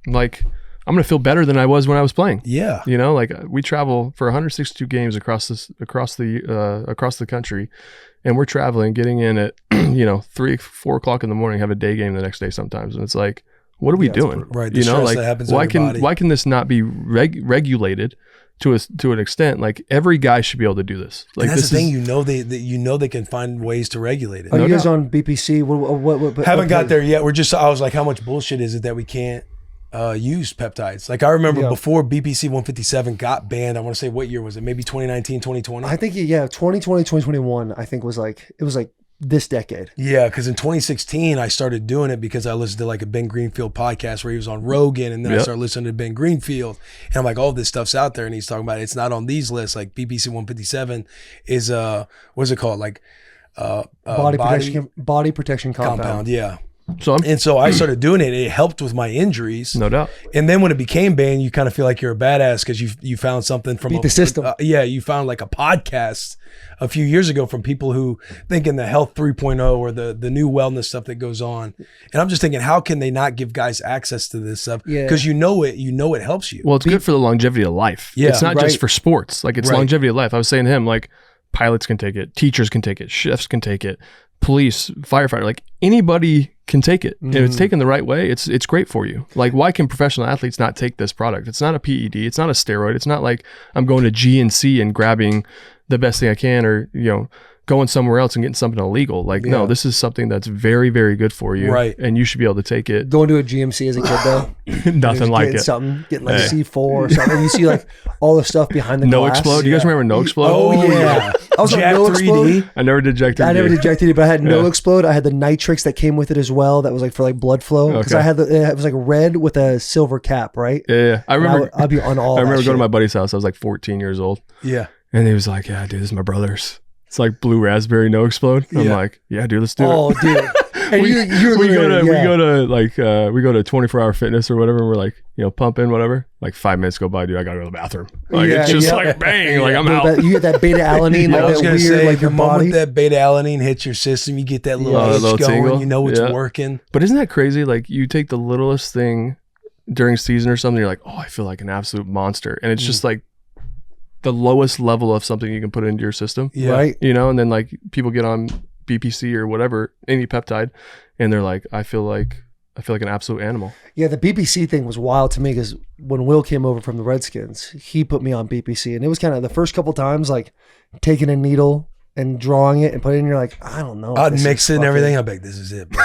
like I'm going to feel better than I was when I was playing. Yeah. You know, like we travel for 162 games across the country, and we're traveling, getting in at, 3-4 o'clock in the morning, have a day game the next day sometimes. And it's like, what are we doing? Right. The stress that happens why in your body. why can this not be regulated to an extent? Like every guy should be able to do this. Like and that's the thing, they can find ways to regulate it. Are you guys on BPC? What Haven't got there yet. I was like, how much bullshit is it that we can't use peptides? Like I remember before BPC 157 got banned, I want to say, what year was it? Maybe 2019, 2020? I think 2020, 2021, I think it was like this decade. Yeah, because in 2016 I started doing it because I listened to like a Ben Greenfield podcast where he was on Rogan, and then I started listening to Ben Greenfield, and I'm like, all this stuff's out there, and he's talking about it's not on these lists. Like BPC 157 is what's it called? Like body protection compound. Yeah. So I started doing it. It helped with my injuries, no doubt. And then when it became banned, you kind of feel like you're a badass because you found something from the system. You found like a podcast a few years ago from people who think in the health 3.0 or the new wellness stuff that goes on. And I'm just thinking, how can they not give guys access to this stuff? Because it helps you. Well, it's good for the longevity of life. Yeah, it's not just for sports. Like it's longevity of life. I was saying to him, like pilots can take it, teachers can take it, chefs can take it, police, firefighter, like anybody can take it. If it's taken the right way, it's great for you. Like, why can professional athletes not take this product? It's not a PED. It's not a steroid. It's not like I'm going to GNC and grabbing the best thing I can, or, going somewhere else and getting something illegal. Like, no, this is something that's very, very good for you. Right. And you should be able to take it. Going to a GMC as a kid though. Nothing like it. Getting like C4 or something. You see like all the stuff behind the glass. Explode. You guys remember No Explode? Oh yeah. I was on Jack No 3D. Explode. I never did Jack 3D. I never did Jack 3D, but I had No Explode. I had the nitrix that came with it as well. That was like for like blood flow. Because I had it was like red with a silver cap, right? Yeah. I remember. I'd be on all. I remember going to my buddy's house. I was like 14 years old. Yeah. And he was like, "Yeah, dude, this is my brother's. It's like blue raspberry No Explode." I'm like, "Yeah, dude, let's do it." Oh, dude. And we go to 24-hour fitness or whatever, and we're like, pumping whatever. Like 5 minutes go by, dude, I gotta go to the bathroom. Like it's just like bang, like I'm out. You get that beta alanine, like that weird, like your the body. moment that beta alanine hits your system, you get that little itch going. Tingle. You know it's working. But isn't that crazy? Like you take the littlest thing during season or something, you're like, oh, I feel like an absolute monster, and it's just like the lowest level of something you can put into your system. Yeah. Right. And then like people get on BPC or whatever, any peptide, and they're like, I feel like an absolute animal. Yeah, the BPC thing was wild to me because when Will came over from the Redskins, he put me on BPC, and it was kind of the first couple times like taking a needle and drawing it and putting it in, you're like, I don't know. I'd mix it and everything. I'm like, this is it, bro.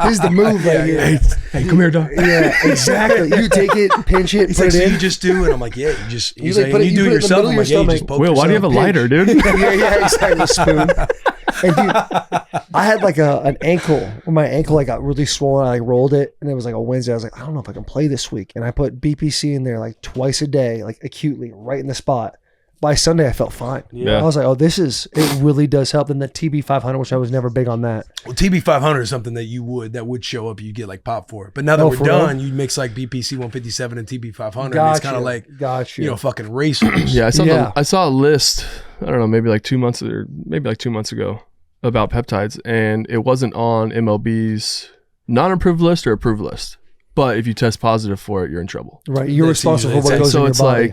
This is the move right here. Hey, come here, dog. Yeah, exactly. You take it, pinch it, He's put like, it so in. you just do it. I'm like, yeah, You like, put it- you do you it put it in the yourself. middle I'm of like, your yeah, you stomach. just poke Will, why do you have a yourself. lighter, dude? yeah, exactly. Spoon. And dude, I had like an ankle where my ankle like got really swollen. I like rolled it, and it was like a Wednesday. I was like, I don't know if I can play this week. And I put BPC in there like twice a day, like acutely, right in the spot. By Sunday, I felt fine. Yeah. I was like, oh, it really does help. And the TB 500, which I was never big on that. Well, TB 500 is something that would show up. You get like pop for it. But now that we're done, you mix like BPC 157 and TB 500. And it's kind of like, fucking racers. Yeah, I saw a list, I don't know, maybe like 2 months ago about peptides, and it wasn't on MLB's non-approved list or approved list. But if you test positive for it, you're in trouble. Right. You're responsible for what goes in your body.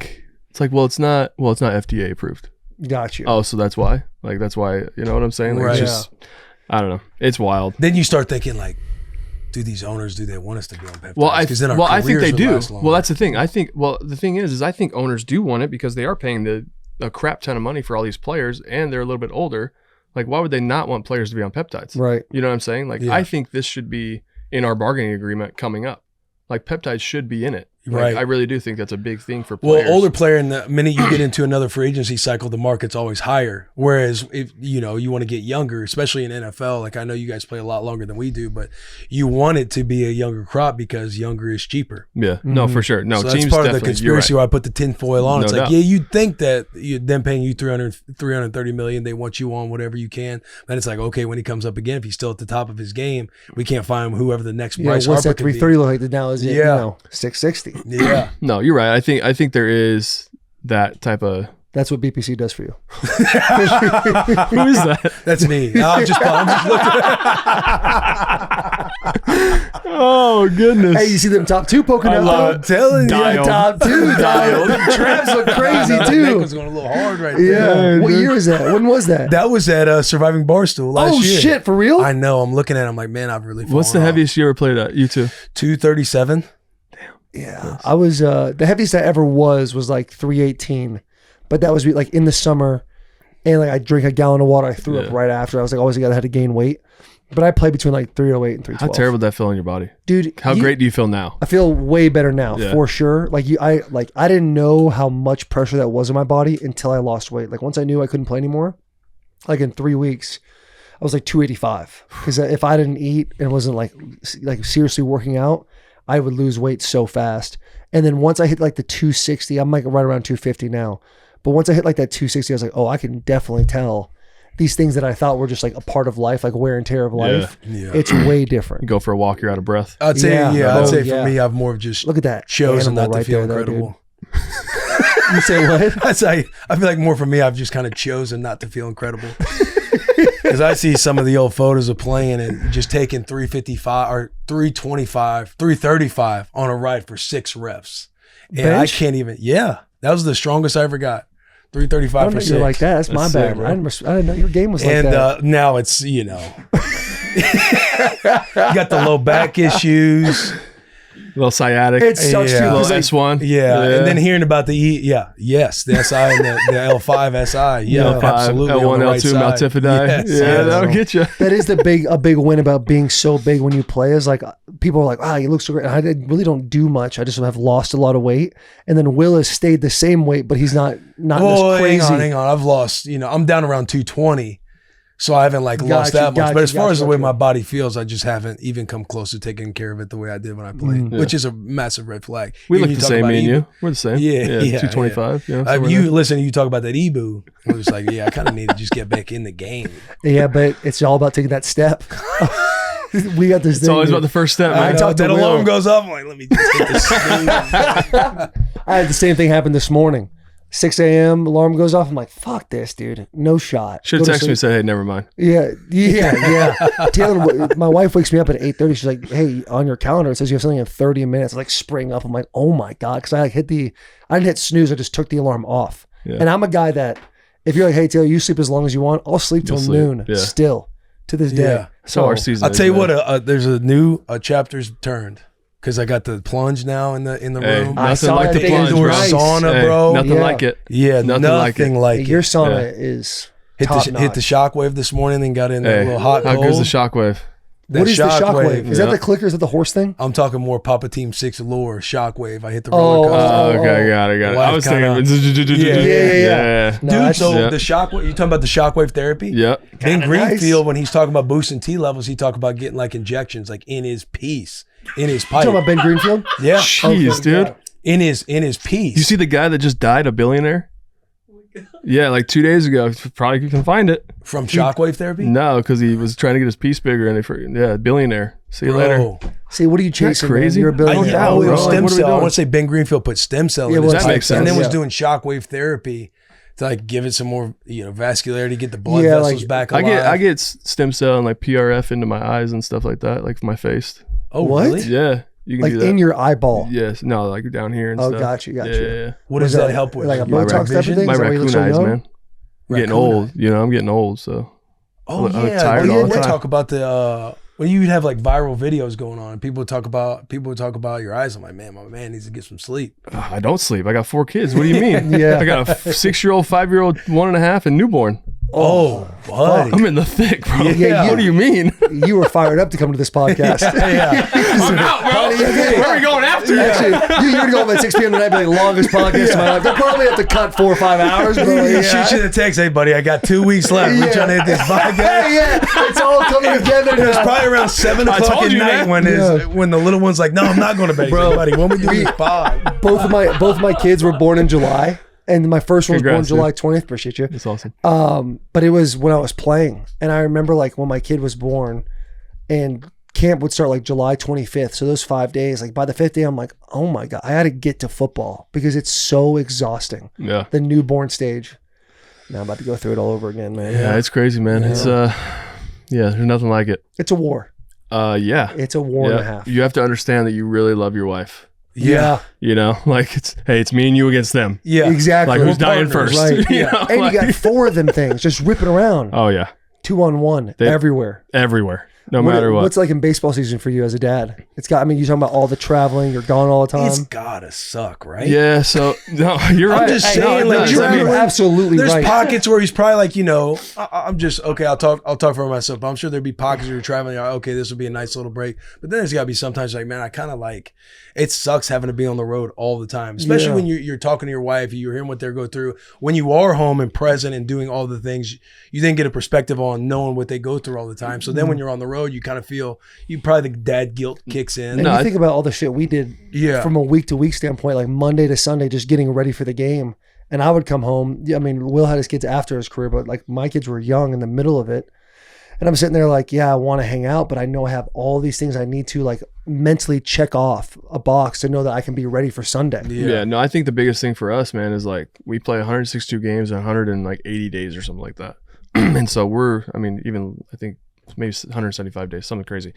It's like, well, it's not FDA approved. Got you. Oh, so that's why? Like, that's why, you know what I'm saying? Like, Right. it's just, I don't know. It's wild. Then you start thinking like, do these owners, do they want us to be on peptides? Well, I think they would do. last longer. Well, that's the thing. The thing is I think owners do want it because they are paying a crap ton of money for all these players, and they're a little bit older. Like, why would they not want players to be on peptides? Right. You know what I'm saying? Like, Yeah. I think this should be in our bargaining agreement coming up. Like, peptides should be in it. Like, Right. I really do think that's a big thing for players. Well, older player, in the minute you get into another free agency cycle, the market's always higher. Whereas if you want to get younger, especially in NFL, like I know you guys play a lot longer than we do, but you want it to be a younger crop because younger is cheaper. Yeah. No, for sure. No, So that's teams part of the definitely- conspiracy where I put the tinfoil on. No It's like, doubt. yeah, you'd think that them paying you 330 million, they want you on whatever you can. Then it's like, okay, when he comes up again, if he's still at the top of his game, we can't find whoever the next Yeah, Bryce what's Harper that could be. 330 look like? Now is it, Yeah. 660? healthy. Yeah. No, you're right. I think there is that type of. That's what BPC does for you. Who is that? That's me. I'm just looking. Oh goodness. Hey, you see them top two poking out? I'm telling you. Yeah, top two. Dialed. Traps look crazy That too. was going a little hard right Yeah. there. What year is that? When was that? That was at Surviving Barstool last year. Shit, for real? I know. I'm looking at it. I'm like, man, I've really fallen What's the off. heaviest you ever played at? You two? 237. Yeah, I was the heaviest I ever was like 318, but that was like in the summer, and like I drank a gallon of water. I threw up right after. I was like, always gotta have to gain weight, but I played between like 308 and 312. How terrible did that feel in your body? Dude! How great do you feel now? I feel way better now, Yeah. for sure. Like I didn't know how much pressure that was in my body until I lost weight. Like once I knew I couldn't play anymore, like in 3 weeks, I was like 285. Because if I didn't eat and wasn't like seriously working out, I would lose weight so fast. And then once I hit like the 260, I'm like right around 250 now. But once I hit like that 260, I was like, oh, I can definitely tell these things that I thought were just like a part of life, like wear and tear of life. Yeah. It's way You different. go for a walk, you're out of breath. I'd say, Yeah. I'd say Yeah. for me, I've more of just Look at that. chosen animal not to right feel there, though, incredible. You say what? I'd say, I feel like more for me, I've just kind of chosen not to feel incredible. Because I see some of the old photos of playing and just taking 355 or 325, 335 on a ride for 6 reps. And Bench? I can't even, that was the strongest I ever got. I 335 don't for know 6. you're like that. That's my That's bad. sick, bro. I didn't know your game was like And that. now it's, you got the low back issues. A little sciatic. It sucks yeah. too. a little 'Cause, like, S1. Yeah. And then hearing about the the SI and the L5 SI. Yeah, L5, absolutely. on L1, the right L2, side. maltifidine. Yes, yeah, yes. that'll get you. that is a big win about being so big when you play is like people are like, wow, you look so great. And I really don't do much. I just have lost a lot of weight. And then Will has stayed the same weight, but he's not Well, this crazy. hang on. I've lost, I'm down around 220. So I haven't lost Gotcha, that much. gotcha, But as far as the way gotcha. my body feels, I just haven't even come close to taking care of it the way I did when I played, which is a massive red flag. We Even look you the talk same, about me and Ibu. you. We're the same. Yeah, 225. Yeah. You talk about that Ibu. I was like, I kind of need to just get back in the game. Yeah, but it's all about taking that step. We got this It's thing. always dude. about the first step, I man. talked to That Will. alarm goes off. I'm like, let me just hit this snooze. I had the same thing happen this morning. 6 a.m. alarm goes off. I'm like, fuck this, dude. No shot. Should Go to have texted me and sleep. said, hey, never mind. Yeah. Taylor, my wife wakes me up at 8:30. She's like, hey, on your calendar, it says you have something in 30 minutes. I like spring up. I'm like, oh my God. Because I didn't hit snooze. I just took the alarm off. Yeah. And I'm a guy that if you're like, hey, Taylor, you sleep as long as you want, I'll sleep till You'll sleep. noon Yeah. still to this day. Yeah. So our season. I'll is, tell you man. what, there's a new chapter's turned because I got the plunge now in the Hey, room. I nothing saw like that the thing. plunge, Indoor bro. Nice. sauna, Hey, bro. Nothing Yeah. like it. Yeah, Nothing nothing, like like Your it. sauna is Hit top the notch. shockwave this morning, then got in Hey, a little hot how cold. good's the shockwave? What is the shockwave? Is that yeah. the clicker? Is that the horse thing? I'm talking more Papa Team 6 Allure shockwave. I hit the Oh, roller coaster. Okay, got it. Life I was kinda- thinking. Yeah. No, Dude, that's- so Yeah. the shockwave, you talking about the shockwave therapy? Yep. Ben Kinda Greenfield, nice. when he's talking about boosting T levels, he talk about getting like injections, like in his piece, in his You pipe. talking about Ben Greenfield? Yeah, Jeez, dude. in his piece. You see the guy that just died, a billionaire? Yeah, like 2 days ago. Probably can find it. from shockwave therapy? No, because he was trying to get his piece bigger, and billionaire. See you later. Bro, See, what are you chasing? crazy? Man? You're a I billionaire. doubt, know it bro. was Like, stem what are we cell. I doing? want to say Ben Greenfield put stem cell Yeah, in well, his that pipe, makes and then sense, was yeah. doing shockwave therapy to like give it some more, vascularity, get the blood Yeah, vessels like, back I alive. get stem cell and like PRF into my eyes and stuff like that, like for my face. Oh, What? really? Yeah, you can Like do that. in your eyeball. Yes, no, like down here and Oh, stuff. gotcha. Yeah. What does that help with? Like a My Botox type of vision? thing? My Is that why you raccoon look so eyes, young? man. I'm getting Raccoon old. eyes. I'm getting old. So Oh I'm yeah, tired all the we time. talk about the when you have like viral videos going on, and people would talk about your eyes. I'm like, man, my man needs to get some sleep. I don't sleep. I got 4 kids. What do you mean? Yeah. I got a 6-year-old, 5-year-old, 1.5, and newborn. Oh, buddy. I'm in the thick, bro. Yeah, What do you mean? You were fired up to come to this podcast. I'm out, bro. Where are we going after? Actually, you're gonna go home at 6 p.m. tonight and be like, longest podcast of my life. They'll probably have to cut 4 or 5 hours, but Yeah. Shoot you the text, hey buddy, I got 2 weeks left. We're trying to hit this podcast. Yeah, it's all coming together It's now. probably around 7 I o'clock told at you, night man. when the little one's like, no, I'm not going to bed. Bro, buddy, when we do this pod. Both of my kids were born in July, and my first one was born Congrats, July 20th. Appreciate you. That's awesome. But it was when I was playing, and I remember like when my kid was born, and camp would start like July 25th. So those 5 days, like by the 5th day, I'm like, oh my God, I had to get to football because it's so exhausting. Yeah. The newborn stage. Now I'm about to go through it all over again, man. Yeah, it's crazy, man. It's there's nothing like it. It's a war. Yeah. It's a war and a half. You have to understand that you really love your wife. Yeah. You know, like it's me and you against them. Yeah. Exactly. Like who's dying first? Right. You know, And like- you got 4 of them things just ripping around. Oh yeah. 2-on-1 everywhere. Everywhere. No matter what. What's like in baseball season for you as a dad? It's got, I mean, you're talking about all the traveling, you're gone all the time. It's gotta suck, right? Yeah, so no, you're right. I'm just Hey, saying, no, it like, does. you're, I mean, you're absolutely There's right. pockets where he's probably like, you know, I'm just okay. I'll talk for myself. But I'm sure there'd be pockets where you're traveling. You're like, okay, this will be a nice little break. But then there's got to be sometimes like, man, I kind of like. It sucks having to be on the road all the time, especially when you're talking to your wife. You're hearing what they're going through. When you are home and present and doing all the things, you then get a perspective on knowing what they go through all the time. So then when you're on the road, you kind of feel probably the dad guilt kicks in. And you think about all the shit we did from a week to week standpoint, like Monday to Sunday, just getting ready for the game. And I would come home. I mean, Will had his kids after his career, but like my kids were young in the middle of it. And I'm sitting there like, yeah, I want to hang out, but I know I have all these things I need to like mentally check off a box to know that I can be ready for Sunday. Yeah, no, I think the biggest thing for us, man, is like we play 162 games in 180 days or something like that. And so I think maybe 175 days, something crazy.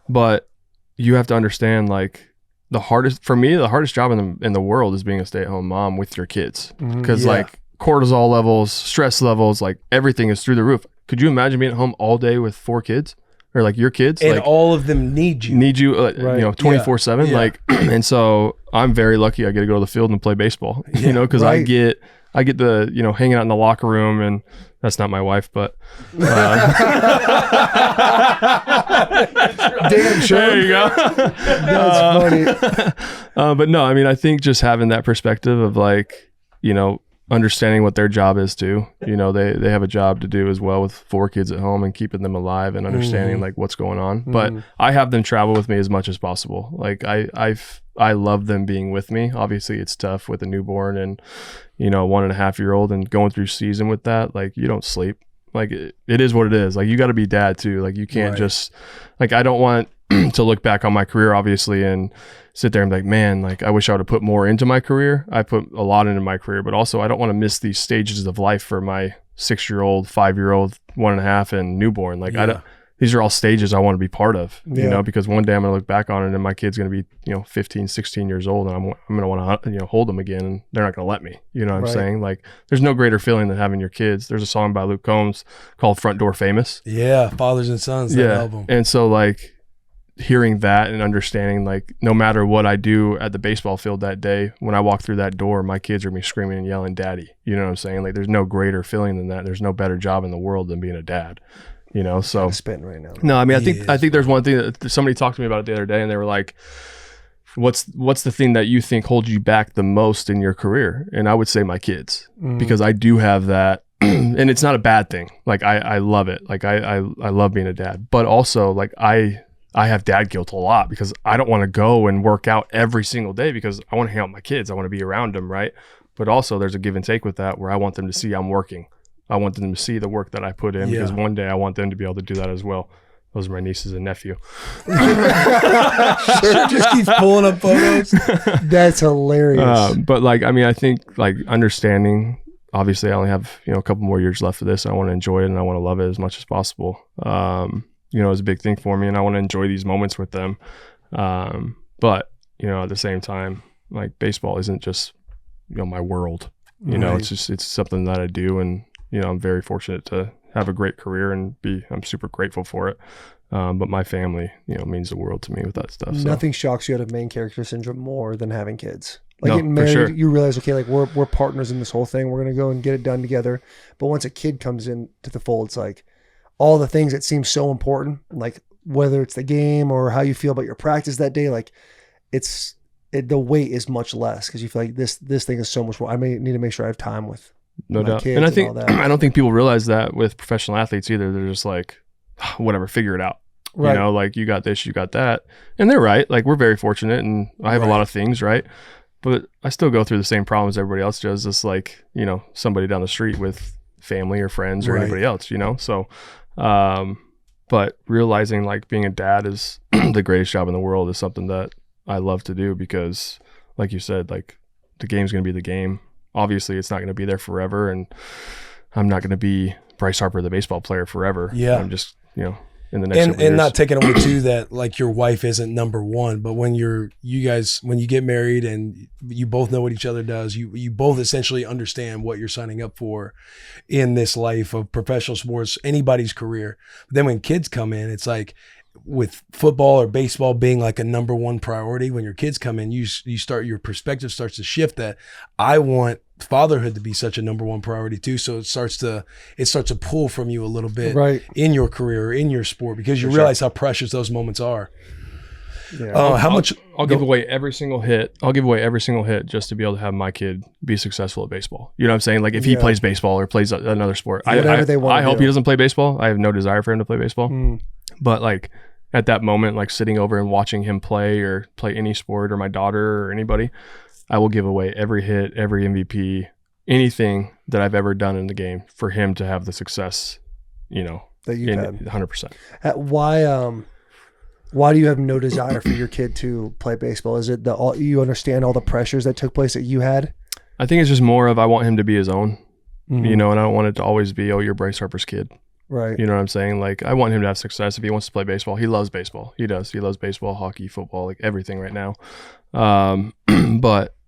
But you have to understand, like, the hardest job in the world is being a stay-at-home mom with your kids. Because like cortisol levels, stress levels, like everything is through the roof. Could you imagine being at home all day with 4 kids or like your kids? And like, all of them need you. 24/7. Yeah. Like, and so I'm very lucky. I get to go to the field and play baseball, you know, cause I get the, you know, hanging out in the locker room, and that's not my wife, but Damn sure. there you go. That's funny. But no, I mean, I think just having that perspective of like, you know, understanding what their job is too. You know, they have a job to do as well with 4 kids at home and keeping them alive and understanding like what's going on. But I have them travel with me as much as possible. Like I love them being with me. Obviously it's tough with a newborn and, you know, 1.5-year-old and going through season with that. Like you don't sleep. Like it is what it is. Like you got to be dad too. Like you can't just like, I don't want to look back on my career obviously and sit there and be like, man, like I wish I would have put more into my career. I put a lot into my career, but also I don't want to miss these stages of life for my 6-year-old, 5-year-old, 1.5 and newborn. Like these are all stages I want to be part of, you know, because one day I'm going to look back on it and my kid's going to be, you know, 15, 16 years old and I'm going to want to, you know, hold them again and they're not going to let me, you know what I'm saying? Like there's no greater feeling than having your kids. There's a song by Luke Combs called Front Door Famous. Yeah. Fathers and Sons, that album. And so like hearing that and understanding like no matter what I do at the baseball field that day, when I walk through that door, my kids are going to be screaming and yelling, "Daddy." You know what I'm saying? Like there's no greater feeling than that. There's no better job in the world than being a dad. You know, so I'm spitting right now. no, I mean, I think there's one thing that somebody talked to me about it the other day, and they were like, "What's the thing that you think holds you back the most in your career?" And I would say my kids, because I do have that, and it's not a bad thing. Like I love it. Like I love being a dad, but also like I have dad guilt a lot because I don't want to go and work out every single day because I want to hang out with my kids. I want to be around them, right? But also there's a give and take with that where I want them to see I'm working. I want them to see the work that I put in because one day I want them to be able to do that as well. Those are my nieces and nephew. Just keeps pulling up photos. That's hilarious. But like, I mean, I think like understanding, obviously I only have, you know, a couple more years left of this. I want to enjoy it and I want to love it as much as possible. You know, it's a big thing for me and I want to enjoy these moments with them. But, you know, at the same time, like baseball isn't just, you know, my world, you know, it's something that I do. And, you know, I'm very fortunate to have a great career and I'm super grateful for it. But my family, you know, means the world to me with that stuff. So. Nothing shocks you out of main character syndrome more than having kids. Like No, getting for married, sure. you realize, okay, like we're partners in this whole thing. We're going to go and get it done together. But once a kid comes into the fold, it's like all the things that seem so important, like whether it's the game or how you feel about your practice that day, like the weight is much less because you feel like this thing is so much more. I may need to make sure I have time with No my doubt. kids And I and think, all that. I don't think people realize that with professional athletes either. They're just like, whatever, figure it out. Right. You know, like you got this, you got that. And they're right. Like we're very fortunate and I have a lot of things, right? But I still go through the same problems everybody else does. Just like, you know, somebody down the street with family or friends or anybody else, you know? So, but but realizing like being a dad is the greatest job in the world is something that I love to do because, like you said, like the game's going to be the game. Obviously, it's not going to be there forever, and I'm not going to be Bryce Harper, the baseball player, forever. Yeah. I'm just, you know, in the next couple and years. not taking away too that like your wife isn't number one, but when you get married and you both know what each other does, you both essentially understand what you're signing up for in this life of professional sports, anybody's career. But then when kids come in, it's like with football or baseball being like a number one priority, when your kids come in, your perspective starts to shift that I want fatherhood to be such a number one priority too. So it starts to pull from you a little bit in your career or in your sport because you realize how precious those moments are. Yeah. I'll give away every single hit. I'll give away every single hit just to be able to have my kid be successful at baseball. You know what I'm saying? Like if he plays baseball or plays another sport, I hope he doesn't play baseball. I have no desire for him to play baseball. But like at that moment, like sitting over and watching him play or play any sport or my daughter or anybody, I will give away every hit, every MVP, anything that I've ever done in the game for him to have the success, you know, that you've had. 100%. Why do you have no desire for your kid to play baseball? Is it you understand all the pressures that took place that you had? I think it's just more of I want him to be his own, you know, and I don't want it to always be, oh, you're Bryce Harper's kid. Right. You know what I'm saying? Like I want him to have success. If he wants to play baseball, he loves baseball. He does. He loves baseball, hockey, football, like everything right now.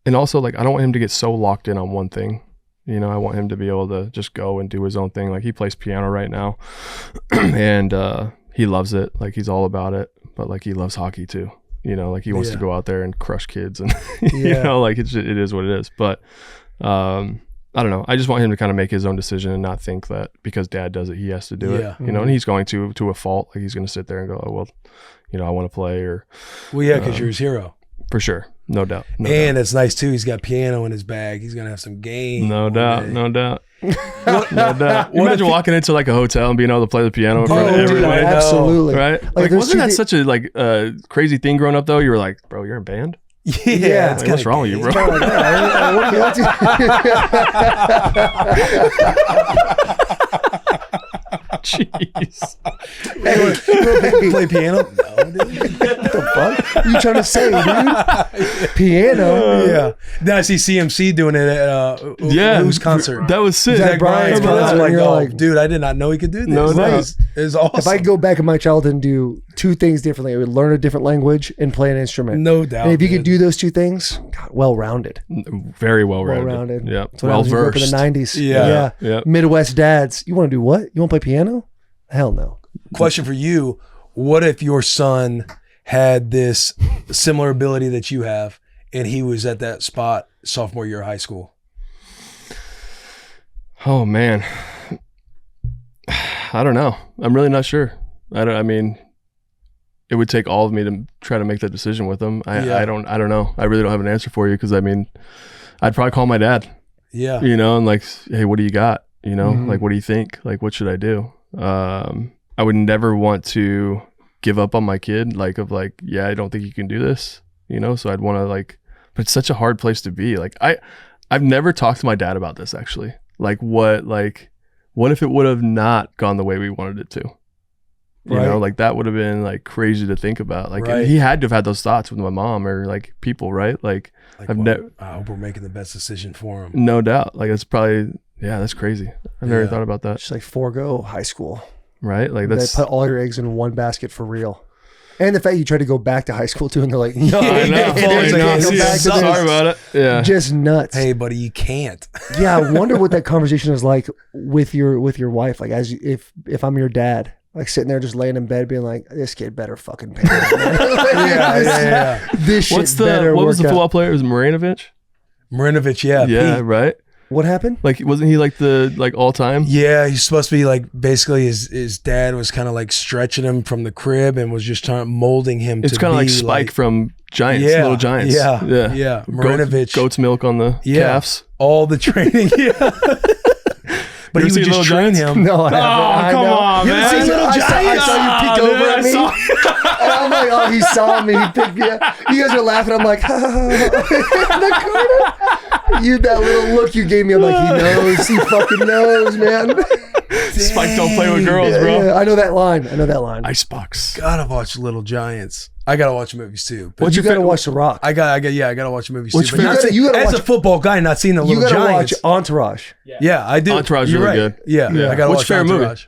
And also like I don't want him to get so locked in on one thing. You know, I want him to be able to just go and do his own thing. Like he plays piano right now and he loves it. Like he's all about it, but like he loves hockey too. You know, like he wants to go out there and crush kids and you know, like it is what it is. But I don't know. I just want him to kind of make his own decision and not think that because dad does it, he has to do it. You know, and he's going to a fault. Like he's going to sit there and go, oh, well, you know, I want to play or. Well, yeah, because you're his hero. For sure. No doubt. And it's nice too. He's got piano in his bag. He's going to have some game. No doubt. No doubt. Imagine walking into like a hotel and being able to play the piano in front of everybody. Absolutely. Right? Like wasn't that such a crazy thing growing up though? You were like, bro, you're in band? Yeah. Like, what's wrong with you, bro? Jeez. Hey, play piano? No, dude. What the fuck? What are you trying to say, dude? Piano? Yeah. Then I see CMC doing it at whose concert? That was sick. Zach Bryan's concert. Like, You're like, dude, I did not know he could do this. No doubt. It's awesome. If I could go back in my childhood and do two things differently, I would learn a different language and play an instrument. No doubt. And if you could do those two things, God, well-rounded. Very well-rounded. Yeah. Well-versed. In the 90s. Yeah. Midwest dads. You want to do what? You want to play piano? Hell no. Question for you. What if your son had this similar ability that you have and he was at that spot sophomore year of high school? Oh, man. I don't know. I'm really not sure. I mean, it would take all of me to try to make that decision with him. I don't know. I really don't have an answer for you because I mean, I'd probably call my dad. Yeah. You know, and like, hey, what do you got? You know, like, what do you think? Like, what should I do? I would never want to give up on my kid. Like, yeah, I don't think you can do this. You know, so I'd want to like, but it's such a hard place to be. Like, I've never talked to my dad about this actually. Like, what if it would have not gone the way we wanted it to? You know, like that would have been like crazy to think about. Like he had to have had those thoughts with my mom or like people, right? Like I've never. I hope we're making the best decision for him. No doubt. Like it's probably that's crazy. I've never thought about that. Just like forego high school, right? Like that's they put all your eggs in one basket for real. And the fact you tried to go back to high school too, and they're like, no, I know. Sorry about it. Yeah, just nuts. Hey, buddy, you can't. Yeah, I wonder what that conversation is like with your wife. Like, as if I'm your dad. Like sitting there just laying in bed being like, this kid better fucking pay me. Yeah. This shit better what was the work football out. player? It was Marinovic? Marinovic, yeah. Yeah, Pete. right? What happened? Like, wasn't he like the all time? Yeah, he's supposed to be like, basically his dad was kind of like stretching him from the crib and was just molding him to be. It's kind of like Spike from Giants, Little Giants. Yeah. Marinovic. Goat's milk on the calves. All the training, But he would just train him. No, I haven't. Come on, man. I saw you peek over at me. And I'm like, oh, he saw me. He picked me up. You guys are laughing. I'm like, in the corner. That little look you gave me. I'm like, he knows. He fucking knows, man. Spike don't play with girls, Yeah, bro. yeah, I know that line. Icebox. Gotta watch Little Giants. I gotta watch movies too. But But you gotta watch The Rock. I gotta watch movies too. What's But your not favorite- you gotta as watch- a football guy, not seeing the You Little gotta Giants. watch Entourage. Yeah, I do. Entourage is You're really right. good. Yeah, Yeah. I gotta What's watch your favorite movie? Entourage.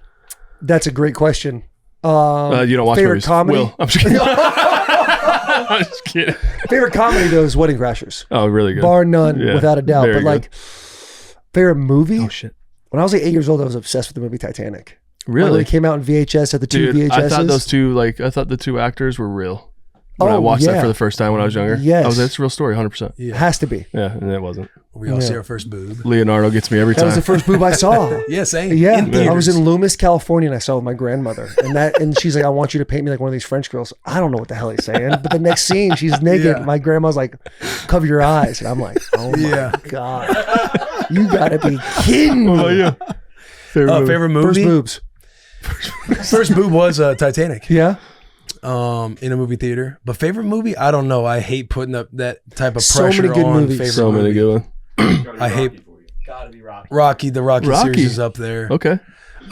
That's a great question. You don't watch favorite movies. comedy? Will. I'm just kidding. I'm just kidding. Favorite comedy though is Wedding Crashers, Oh, really good. bar none, Yeah, without a doubt. very But like, favorite movie? Oh shit. When I was like 8 years old, I was obsessed with the movie Titanic. Like, when Really? it came out in VHS at the two Dude, VHSs. I thought the two actors were real. When I Oh, watched yeah. that for the first time when I was younger. Yes. I was that's a real story, 100%. Yeah, Has to be. Yeah, and it wasn't. we all Yeah. see our first boob. Leonardo gets me every That time. was the first boob I saw. Yeah, same. Yeah, In I was theaters. in Loomis, California, and I saw it with my grandmother, and she's like, "I want you to paint me like one of these French girls." I don't know what the hell he's saying, but the next scene, she's naked. Yeah. My grandma's like, "Cover your eyes," and I'm like, "Oh my Yeah. god, you gotta be kidding What about me!" you? Favorite movie? Favorite First movie? boobs, First boob was Titanic. yeah. In a movie theater. But favorite movie? I don't know. I hate putting up that type of So pressure many good on movies. favorite So many movie. good ones. I hate Gotta be Rocky. Rocky. The Rocky Rocky. series is up there. Okay.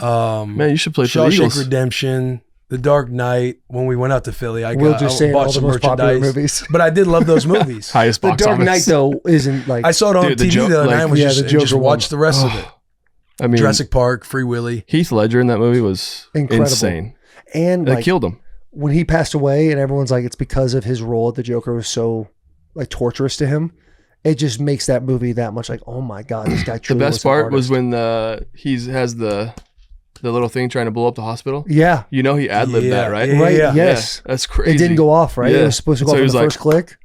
Man, you should play for the Shawshank Eagles. Redemption, The Dark Knight. When we went out to Philly, I We'll got just I say all bought the some most popular merchandise. movies. But I did love those movies. Highest The box Dark office. Knight though isn't like I saw it on Dude, the TV joke- the other night. like- Was Yeah, just, the and just Joker watched the rest of it. I mean, Jurassic Park, Free Willy. Heath Ledger in that movie was Incredible. insane. and They like killed him. when he passed away, and everyone's like, it's because of his role. The Joker was so like torturous to him. It just makes that movie that much like, oh my god, this guy The truly best was an part was artist. when he has the little thing trying to blow up the hospital. Yeah, You know he ad-libbed Yeah, that, right? yeah, right. yeah. Yes, That's crazy. it didn't go off, right? It Yeah. was supposed to go So off he in was the like- first click.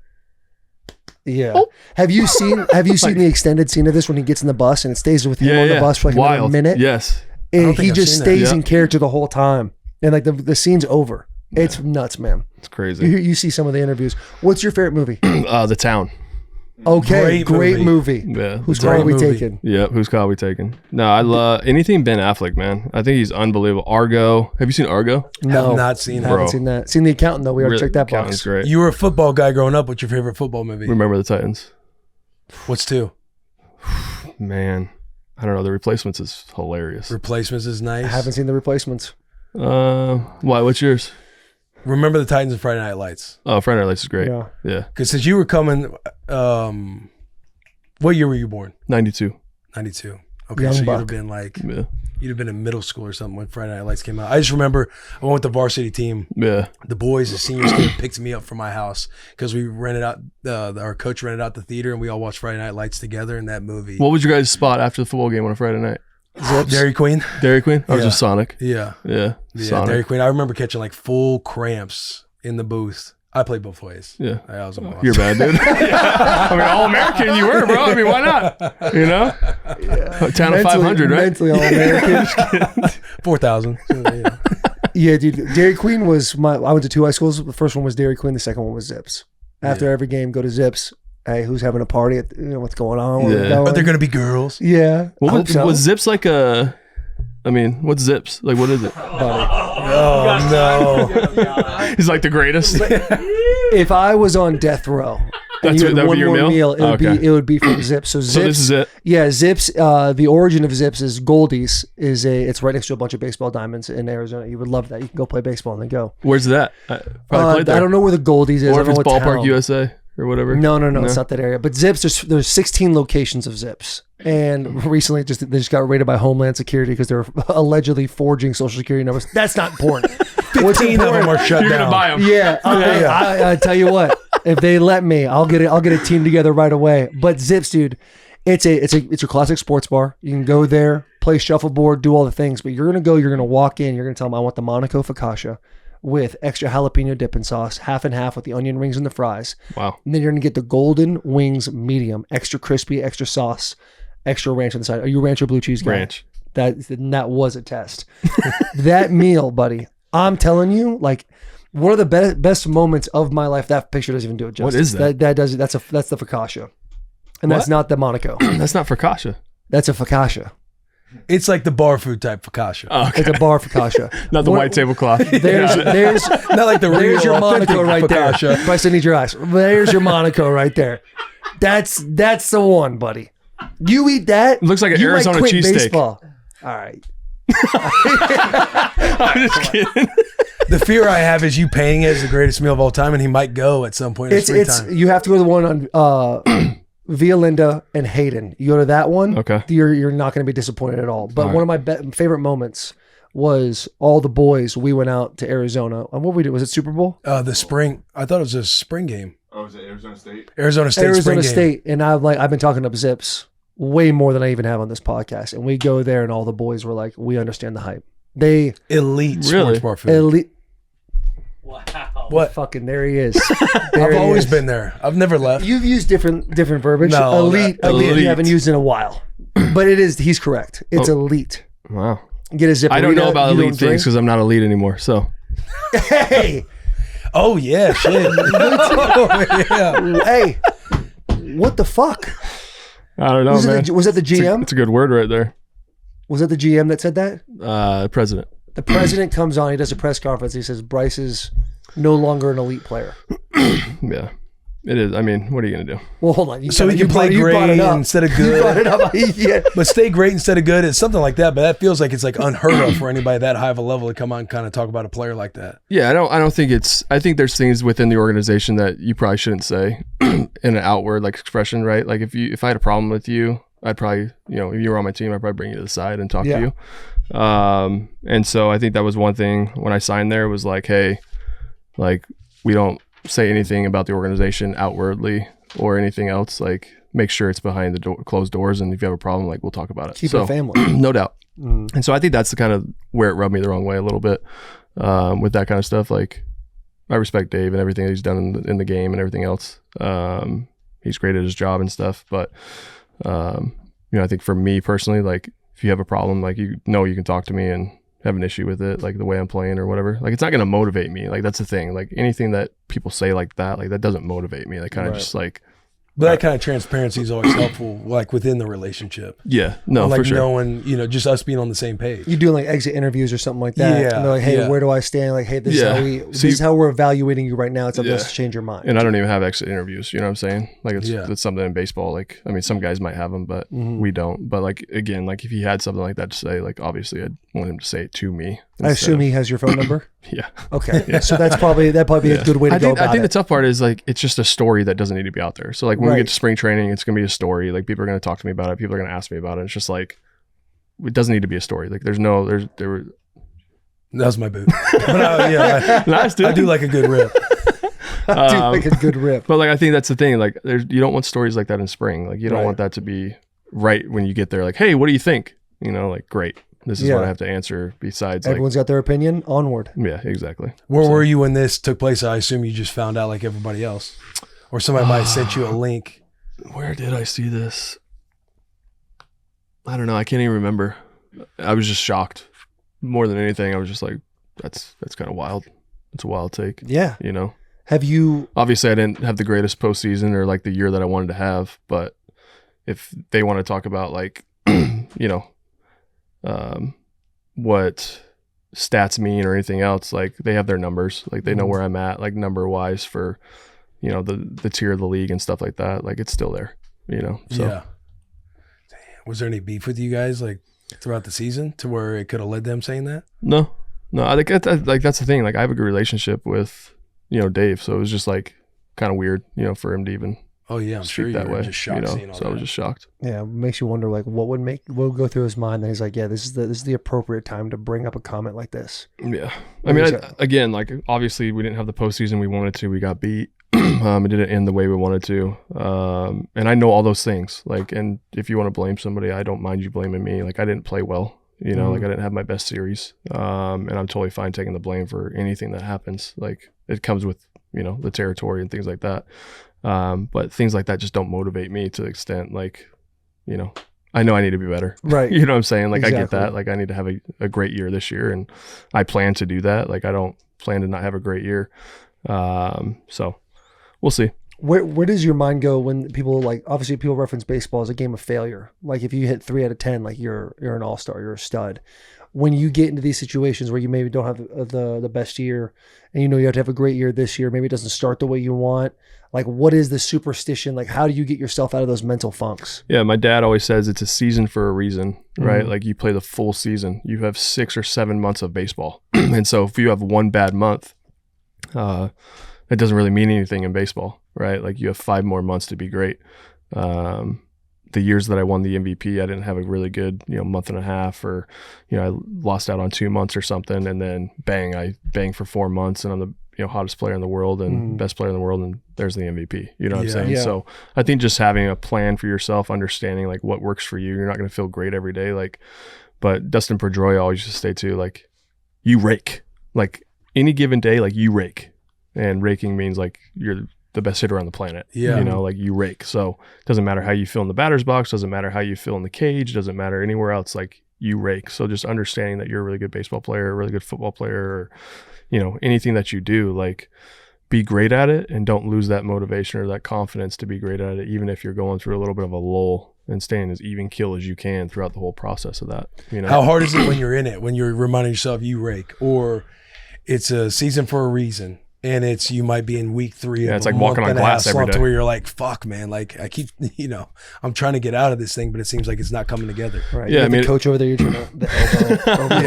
Yeah. Have you seen the extended scene of this when he gets in the bus and it stays with him Yeah, on yeah. the bus for like another Wild. minute? Yes. And don't think he I've just seen that. stays Yeah. in character the whole time, and like the scene's over. It's nuts, man. It's crazy. You see some of the interviews. What's your favorite movie? The Town. Okay, great movie. Yeah. Whose Great car are we movie. taking? Yep. Whose call are we taking? No, I love anything Ben Affleck, man. I think he's unbelievable. Argo. Have you seen Argo? No, Have not seen it. haven't Bro. seen that. Seen The Accountant though. We already checked that Accountant's box. great. You were a football guy growing up. What's your favorite football movie? Remember the Titans? What's two? Man, I don't know. The Replacements is hilarious. Replacements is nice. I haven't seen The Replacements. Why? What's yours? Remember the Titans and Friday Night Lights. Oh, Friday Night Lights is great. Yeah. Yeah. Because since you were coming, what year were you born? 92. 92. Okay, Young so you'd buck. have been like, Yeah. you'd have been in middle school or something when Friday Night Lights came out. I just remember I went with the varsity team. Yeah. The boys, the seniors came and picked me up from my house because we rented out, our coach rented out the theater and we all watched Friday Night Lights together in that movie. What was your guys' spot after the football game on a Friday night? Dairy Queen? Dairy Queen? Or Yeah. just Sonic? Yeah. Yeah. Yeah, Sonic. Dairy Queen. I remember catching like full cramps in the booth. I played both ways. Yeah. I was a boss. You're bad, dude. I mean, all American you were, bro. I mean, why not? You know? Town of 500, right? Mentally all American. 4,000. Yeah. Yeah, dude. Dairy Queen was I went to two high schools. The first one was Dairy Queen. The second one was Zips. After every game, go to Zips. Hey, who's having a party? What's going on? Where we Yeah. going? Are there going to be girls? Yeah. What I hope was, so. was Zips like a... I mean, what's Zips? Like, what is it? Oh, no. He's like the greatest. If I was on death row, and That's you what- had that would one be your more meal? meal, Okay. it would be from Zips. So Zips. So this is it. Yeah, Zips. The origin of Zips is Goldie's. It's right next to a bunch of baseball diamonds in Arizona. You would love that. You can go play baseball and then go. Where's that? I probably played there. I don't know where the Goldie's is. Or I if don't it's know what Ballpark town. USA or whatever. No, it's not that area. But Zips, there's 16 locations of Zips, and recently they just got raided by Homeland Security because they're allegedly forging Social Security numbers. That's not important. What's 15 of them are shut You're down. going to buy them. Yeah, I tell you what. If they let me, I'll get a team together right away. But Zips, dude, it's a classic sports bar. You can go there, play shuffleboard, do all the things. But you're gonna walk in. You're gonna tell them I want the Monaco focaccia with extra jalapeno dipping sauce, half and half with the onion rings and the fries. Wow. And then you're gonna get the golden wings medium, extra crispy, extra sauce, extra ranch on the side. Are you a ranch or blue cheese guy? Ranch. That was a test. That meal, buddy. I'm telling you, like one of the best moments of my life. That picture doesn't even do it justice. What is that? That does it. That's the focaccia, and that's What? not the Monaco. That's not focaccia. That's a focaccia. It's like the bar food type focaccia. Oh, okay. It's a bar focaccia. Not the What- white tablecloth. There's Not like the real there's your authentic Monaco right there. focaccia. Bryce, I need your eyes. There's your Monaco right there. That's the one, buddy. You eat that. Looks like an you might Arizona quit cheesesteak. baseball. All right. I'm just kidding. The fear I have is you painting it as the greatest meal of all time, and he might go at some point in his free time. You have to go to the one on Via Linda and Hayden. You go to that one. Okay. You're not going to be disappointed at all. But All one of my favorite moments was all the boys. We went out to Arizona. And what we did, was it Super Bowl? The spring. I thought it was a spring game. Oh, is it Arizona State? Arizona State. Arizona spring State. And I've been talking up Zips way more than I even have on this podcast. And we go there, and all the boys were like, "We understand the hype." They elite Really? sports bar food. elite. Wow. What? Fucking there he is. There I've he always is. been there. I've never left. You've used different verbiage. No, elite. elite. You haven't used in a while, but it is. He's correct. It's Oh. elite. Wow. Get a zipper. I don't know about elite things because I'm not elite anymore. So Hey, Oh yeah, shit. Oh, yeah. hey, what the fuck? I don't know, Was man. that the GM? It's a good word right there. Was that the GM that said that? President. The president comes on. He does a press conference. He says Bryce is no longer an elite player. Yeah, it is. I mean, what are you gonna do? Well, hold on. So he can play you brought great it up. instead of You brought good. it up. Yeah. But stay great instead of good. It's something like that. But that feels like it's like unheard of for anybody that high of a level to come on and kind of talk about a player like that. Yeah, I don't think it's. I think there's things within the organization that you probably shouldn't say in an outward like expression, right? Like if I had a problem with you, I'd probably, if you were on my team, I'd probably bring you to the side and talk to you. And so I think that was one thing when I signed there was like, hey, like we don't say anything about the organization outwardly or anything else. Like make sure it's behind the closed doors, and if you have a problem, like we'll talk about it. Keep it family. No doubt. And so I think that's the kind of where it rubbed me the wrong way a little bit with that kind of stuff. Like I respect Dave and everything that he's done in the game and everything else. He's great at his job and stuff, but I think for me personally, like if you have a problem, like you can talk to me and have an issue with it, like the way I'm playing or whatever. Like it's not going to motivate me. Like that's the thing. Like anything that people say like that doesn't motivate me. Like kind of just like. But that kind of transparency is always helpful, like within the relationship. Yeah, no, like for sure. knowing, just us being on the same page. You doing like exit interviews or something like that. Yeah, And they're like, hey, yeah. where do I stand? Like, hey, this is Yeah. this is how we're evaluating you right now. It's up to us to change your mind. And I don't even have exit interviews. You know what I'm saying? Like it's something in baseball. Like I mean, some guys might have them, but we don't. But like again, like if he had something like that to say, like obviously I'd want him to say it to me. I assume he has your phone number. Yeah. Okay, so that'd probably be a good way to go about I think it. the tough part is like it's just a story that doesn't need to be out there. So like when we Right. get to spring training, it's gonna be a story. Like people are gonna talk to me about it. People are gonna ask me about it. It's just like it doesn't need to be a story. Like there were That was my boot. But nice, dude. I do like a good rip. Dude, like a good rip. But like I think that's the thing. Like you don't want stories like that in spring. Like you don't Right. want that to be right when you get there. Like hey, what do you think? Like great. This is Yeah. what I have to answer. Besides, Everyone's got their opinion. Onward. yeah, exactly. Where were you when this took place? I assume you just found out like everybody else. Or somebody might have sent you a link. Where did I see this? I don't know. I can't even remember. I was just shocked. More than anything, I was just like, that's kind of wild. It's a wild take. Yeah. Have you? Obviously, I didn't have the greatest postseason or like the year that I wanted to have. But if they want to talk about like, what stats mean or anything else, like they have their numbers. Like they know where I'm at, like number wise for, the tier of the league and stuff like that. Like it's still there, So. Yeah. Damn. Was there any beef with you guys like throughout the season to where it could have led them saying that? No. I think that's the thing. Like I have a good relationship with, Dave. So it was just like kind of weird, for him to even Oh yeah, I'm sure speak you that were way. just shocked seeing all So I that. was just shocked. Yeah, it makes you wonder like what would go through his mind. Then he's like, yeah, this is the appropriate time to bring up a comment like this. Yeah. I mean, again, like obviously we didn't have the postseason we wanted to. We got beat. It didn't end the way we wanted to. And I know all those things. Like, and if you want to blame somebody, I don't mind you blaming me. Like I didn't play well. Like I didn't have my best series. And I'm totally fine taking the blame for anything that happens. Like it comes with, the territory and things like that. But things like that just don't motivate me to the extent like, I know I need to be better. Right. You know what I'm saying? Like I get Exactly. that. Like I need to have a great year this year, and I plan to do that. Like I don't plan to not have a great year. So we'll see. Where does your mind go when people like obviously people reference baseball as a game of failure? Like if you hit 3 out of 10, like you're an all-star, you're a stud. When you get into these situations where you maybe don't have the best year, and you have to have a great year this year, maybe it doesn't start the way you want. Like, what is the superstition? Like, how do you get yourself out of those mental funks? Yeah, my dad always says it's a season for a reason, right? Like you play the full season. You have 6 or 7 months of baseball. And so if you have one bad month, it doesn't really mean anything in baseball, right? Like you have 5 more months to be great. The years that I won the MVP, I didn't have a really good, month and a half, or, I lost out on 2 months or something. And then bang, I banged for 4 months and I'm the, hottest player in the world and best player in the world. And there's the MVP, you know what I'm saying? Yeah. So I think just having a plan for yourself, understanding like what works for you, you're not going to feel great every day. But Dustin Pedroia always used to say too, like you rake, like any given day, like you rake, and raking means like you're the best hitter on the planet. Yeah. Like you rake. So it doesn't matter how you feel in the batter's box, doesn't matter how you feel in the cage, doesn't matter anywhere else, like you rake. So just understanding that you're a really good baseball player, a really good football player, or, anything that you do, like be great at it and don't lose that motivation or that confidence to be great at it, even if you're going through a little bit of a lull, and staying as even keel as you can throughout the whole process of that. How hard is it when you're in it, when you're reminding yourself you rake, or it's a season for a reason? And you might be in week 3 of it's a like walking month on and a half glass every slump day. where you're like, fuck, man, like I keep, I'm trying to get out of this thing, but it seems like it's not coming together. Right. Yeah, You got the coach over there, you're trying to the elbow.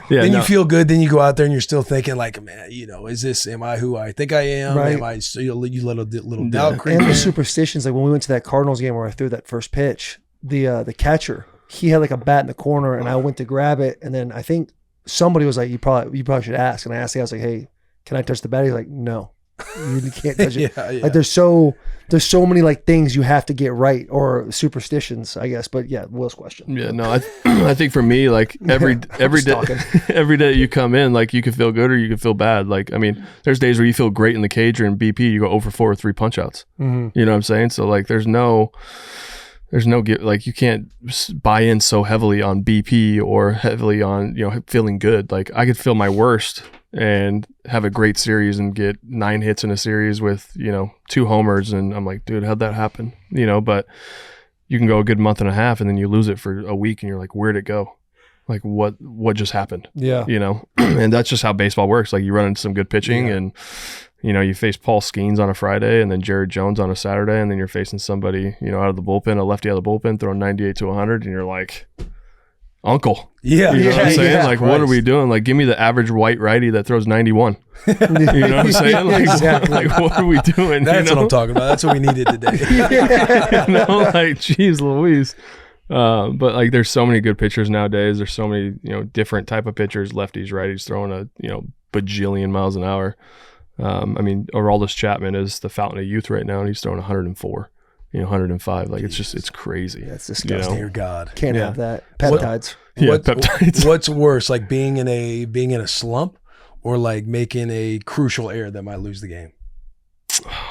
Yeah. Then you feel good. Then you go out there and you're still thinking like, man, am I who I think I am? Right. Am I, you let a little doubt creep And in. the superstitions, like when we went to that Cardinals game where I threw that first pitch, the catcher, he had like a bat in the corner and I went to grab it. And then I think somebody was like, you probably should ask. And I asked the guy, I was like, hey, can I touch the bat? He's like, no, you can't touch it. Yeah. Like there's so many like things you have to get right, or superstitions, I guess. But yeah, Will's question. Yeah, no, I think for me, like every day, every day you come in, like you can feel good or you can feel bad. Like, I mean, there's days where you feel great in the cage or in BP, you go 0 for 4 with 3 punch outs. Mm-hmm. You know what I'm saying? So like, there's no like you can't buy in so heavily on BP or heavily on, feeling good. Like I could feel my worst and have a great series and get 9 hits in a series with, 2 homers. And I'm like, dude, how'd that happen? But you can go a good month and a half and then you lose it for a week and you're like, where'd it go? Like what just happened? Yeah. And that's just how baseball works. Like you run into some good pitching and, you face Paul Skeens on a Friday and then Jared Jones on a Saturday, and then you're facing somebody, out of the bullpen, a lefty out of the bullpen, throwing 98 to 100, and you're like, uncle. Yeah. You know what I'm saying? Yeah, like, what are we doing? Like, give me the average white righty that throws 91. You know what I'm saying? Like, Exactly. what are we doing? That's what I'm talking about. That's what we needed today. Like, geez Louise. But like, there's so many good pitchers nowadays. There's so many, different type of pitchers, lefties, righties, throwing a, bajillion miles an hour. I mean, Aroldis Chapman is the fountain of youth right now, and he's throwing 105. Like it's crazy. That's disgusting. Dear God. Can't have that. Peptides. Peptides. What's worse, like being in a slump, or like making a crucial error that might lose the game?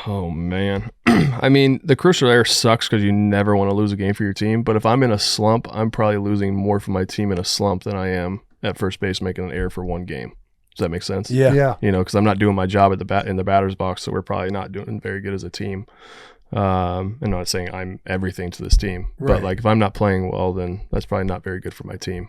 Oh man. I mean, the crucial error sucks because you never want to lose a game for your team. But if I'm in a slump, I'm probably losing more for my team in a slump than I am at first base making an error for one game. Does that make sense? Yeah. Because I'm not doing my job in the batter's box, so we're probably not doing very good as a team. And I'm not saying I'm everything to this team, but like if I'm not playing well, then that's probably not very good for my team.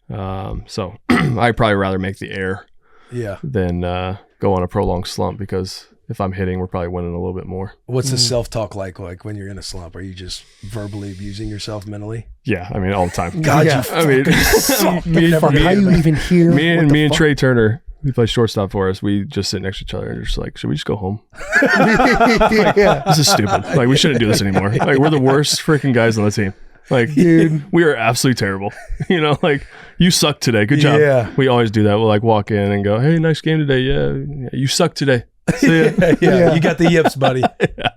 So I'd probably rather make the error than go on a prolonged slump, because if I'm hitting, we're probably winning a little bit more. What's the self-talk like when you're in a slump? Are you just verbally abusing yourself mentally? Yeah, I mean, all the time. God, Yeah. I mean, How you even hear? me and Trey Turner, who plays shortstop for us, we just sit next to each other and just like, should we just go home? Yeah. This is stupid. Like, we shouldn't do this anymore. Like, we're the worst freaking guys on the team. Like, Dude. we are absolutely terrible. Like, you suck today. Good job. Yeah. We always do that. We'll like walk in and go, hey, nice game today. Yeah, you suck today. See ya. Yeah. You got the yips, buddy.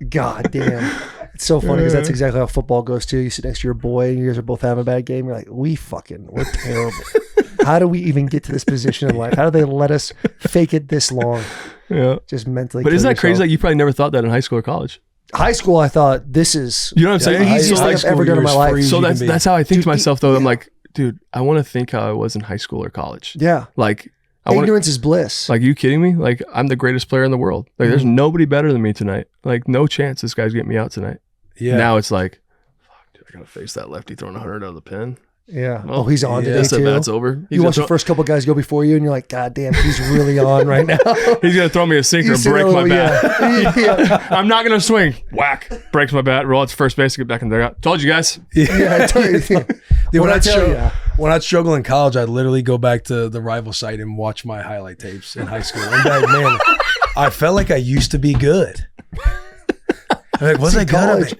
God damn. It's so funny because that's exactly how football goes too. You sit next to your boy and you guys are both having a bad game. You're like, we're terrible. How do we even get to this position in life? How do they let us fake it this long? Yeah. Just mentally. But kill isn't that crazy? yourself. Like, you probably never thought that in high school or college. High school, I thought this is You know what I'm saying? the easiest So, thing like, I've ever done in my life. So that's how I think to myself though. yeah. I'm like, dude, I want to think how I was in high school or college. Yeah. Like, I want Ignorance is bliss. like, you kidding me? Like, I'm the greatest player in the world. Like, there's nobody better than me tonight. Like, no chance this guy's getting me out tonight. Yeah. Now it's like, fuck, dude, I gotta face that lefty throwing 100 out of the pen. Yeah. Oh, he's on today That's too. That's over. You watch the first couple guys go before you, and you're like, God damn, he's really on right now. He's gonna throw me a sinker and break my bat. Yeah. I'm not gonna swing. Whack. Breaks my bat. Roll out to first base. Get back in there. Told you guys. Yeah, I tell you. Dude, when I'd struggle in college, I'd literally go back to the rival site and watch my highlight tapes in high school. And like, man, I felt like I used to be good. I'm like, was I good?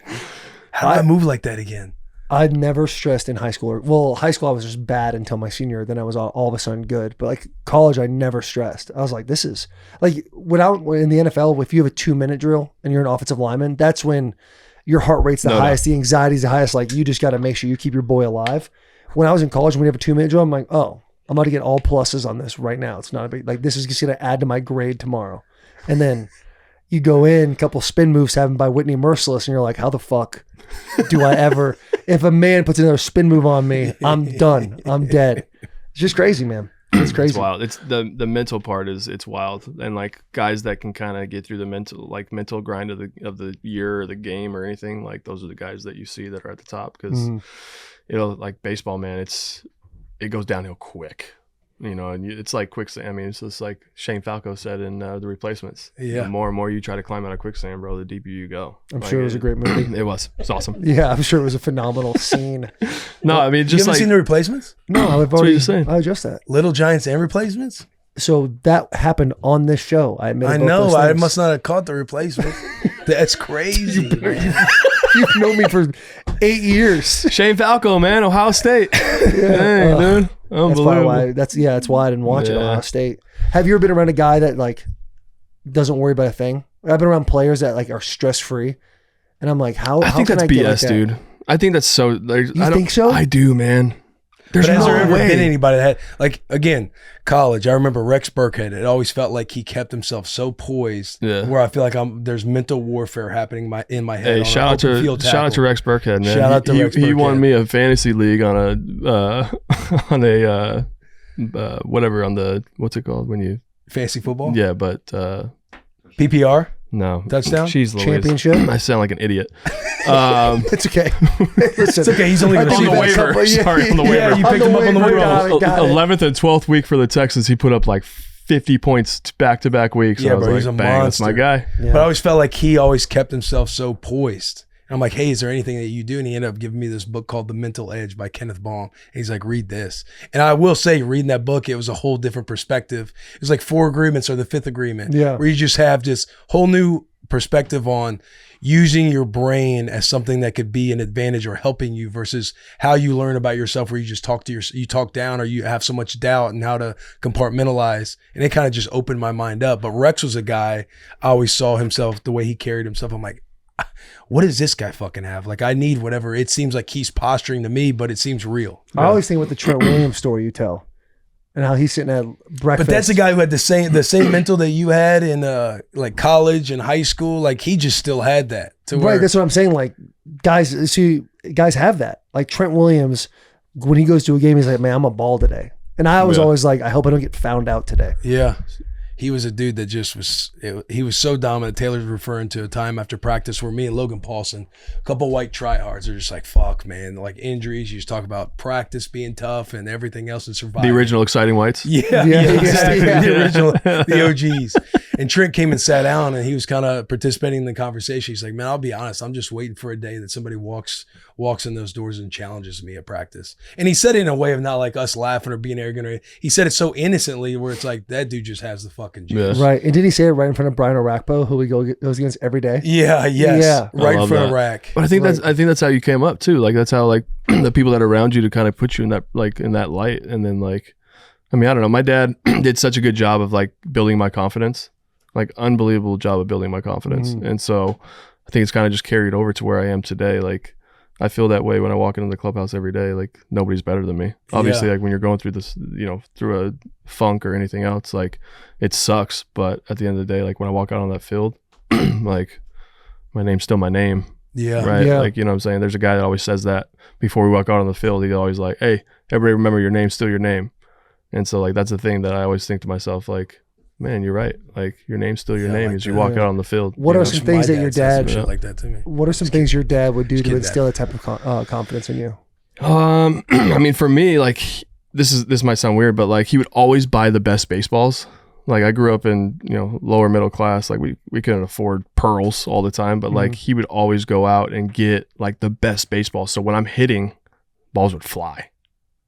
How do I move like that again? I'd never stressed in high school. Well, high school I was just bad until my senior year. Then I was all of a sudden good. But like college, I never stressed. I was like, this is like in the NFL, if you have a 2-minute drill and you're an offensive lineman, that's when your heart rate's the highest, the anxiety's the highest. Like you just got to make sure you keep your boy alive. When I was in college, when we have a 2-minute drill, I'm like, oh, I'm about to get all pluses on this right now. It's not a big, like this is just going to add to my grade tomorrow. And then you go in, a couple spin moves having by Whitney Merciless, and you're like, how the fuck do I ever, if a man puts another spin move on me, I'm done. I'm dead. It's just crazy, man. It's crazy. It's wild. It's the mental part it's wild. And like guys that can kind of get through the mental grind of the year or the game or anything, like those are the guys that you see that are at the top. Because like baseball, man, it goes downhill quick. And it's like quicksand. I mean, it's just like Shane Falco said in The Replacements. Yeah. The more and more you try to climb out of quicksand, bro, the deeper you go. I'm sure it was a great movie. It was. It's awesome. Yeah, I'm sure it was a phenomenal scene. No, I mean, just you haven't seen The Replacements? No, I've already. I adjust that. Little Giants and Replacements? So that happened on this show. I know. I must not have caught The Replacements. That's crazy. You've known me for 8 years. Shane Falco, man, Ohio State. Dang, dude. Unbelievable. That's why I didn't watch it. Ohio State. Have you ever been around a guy that like doesn't worry about a thing? I've been around players that like are stress free, and I'm like, I think that's BS, dude. I think that's so. Like, you think so? I do, man. But has there ever been anybody that had, like, again, college? I remember Rex Burkhead. It always felt like he kept himself so poised, where I feel like there's mental warfare happening in my head. Hey, shout out to Rex Burkhead, man. Shout out to Rex Burkhead. He won me a fantasy league on a whatever, on the, what's it called when you fantasy football? Yeah, but PPR. No. Touchdown? Championship? I sound like an idiot. It's okay. It's okay. He's only on the waiver. Sorry, on the waiver. Yeah, you picked him up on the waiver. 11th and 12th week for the Texans, he put up like 50 points back-to-back weeks. Yeah, bro, he's a monster. That's my guy. Yeah. But I always felt like he always kept himself so poised. And I'm like, hey, is there anything that you do? And he ended up giving me this book called The Mental Edge by Kenneth Baum. And he's like, read this. And I will say, reading that book, it was a whole different perspective. It was like 4 agreements or the 5th agreement. Yeah. Where you just have this whole new perspective on using your brain as something that could be an advantage or helping you versus how you learn about yourself, where you just you talk down, or you have so much doubt and how to compartmentalize. And it kind of just opened my mind up. But Rex was a guy, I always saw himself, the way he carried himself. I'm like, what does this guy fucking have? Like, I need whatever. It seems like he's posturing to me, but it seems real. I always think with the Trent Williams story you tell, and how he's sitting at breakfast. But that's a guy who had the same mental that you had in like college and high school. Like, he just still had that. Right, that's what I'm saying. Like, guys have that. Like Trent Williams, when he goes to a game, he's like, man, I'm a ball today. And I was always like, I hope I don't get found out today. Yeah. He was a dude that just was, he was so dominant. Taylor's referring to a time after practice where me and Logan Paulson, a couple white tryhards, are just like, fuck, man. Like, injuries. You just talk about practice being tough and everything else and surviving. The original Exciting Whites. Yeah, exactly. The original, the OGs. And Trent came and sat down, and he was kind of participating in the conversation. He's like, man, I'll be honest. I'm just waiting for a day that somebody walks in those doors and challenges me at practice. And he said it in a way of not like us laughing or being arrogant. He said it so innocently where it's like, that dude just has the fucking juice. Right. And did he say it right in front of Brian Orakpo, who he goes against every day? Yeah. Yes. Yeah. Right in front of Rack. But I think that's how you came up too. Like, that's how, like, the people that are around you to kind of put you in that, like, in that light. And then, like, I mean, I don't know. My dad did such a good job of, like, building my confidence. Like, unbelievable job of building my confidence. And so I think it's kind of just carried over to where I am today. Like, I feel that way when I walk into the clubhouse every day. Like, nobody's better than me. Obviously, like, when you're going through this, through a funk or anything else, like, it sucks. But at the end of the day, like, when I walk out on that field, like, my name's still my name. Yeah. Right. Yeah. Like, you know what I'm saying? There's a guy that always says that before we walk out on the field. He's always like, hey, everybody remember your name's still your name. And so, like, that's the thing that I always think to myself, like, man, you're right. Like, your name's still your name as you walk out on the field. What are some things that your dad shit like that to me? What are some things your dad would do to instill that type of confidence in you? I mean, for me, like this might sound weird, but like he would always buy the best baseballs. Like I grew up in, lower middle class. Like we couldn't afford pearls all the time, but like he would always go out and get like the best baseballs. So when I'm hitting, balls would fly.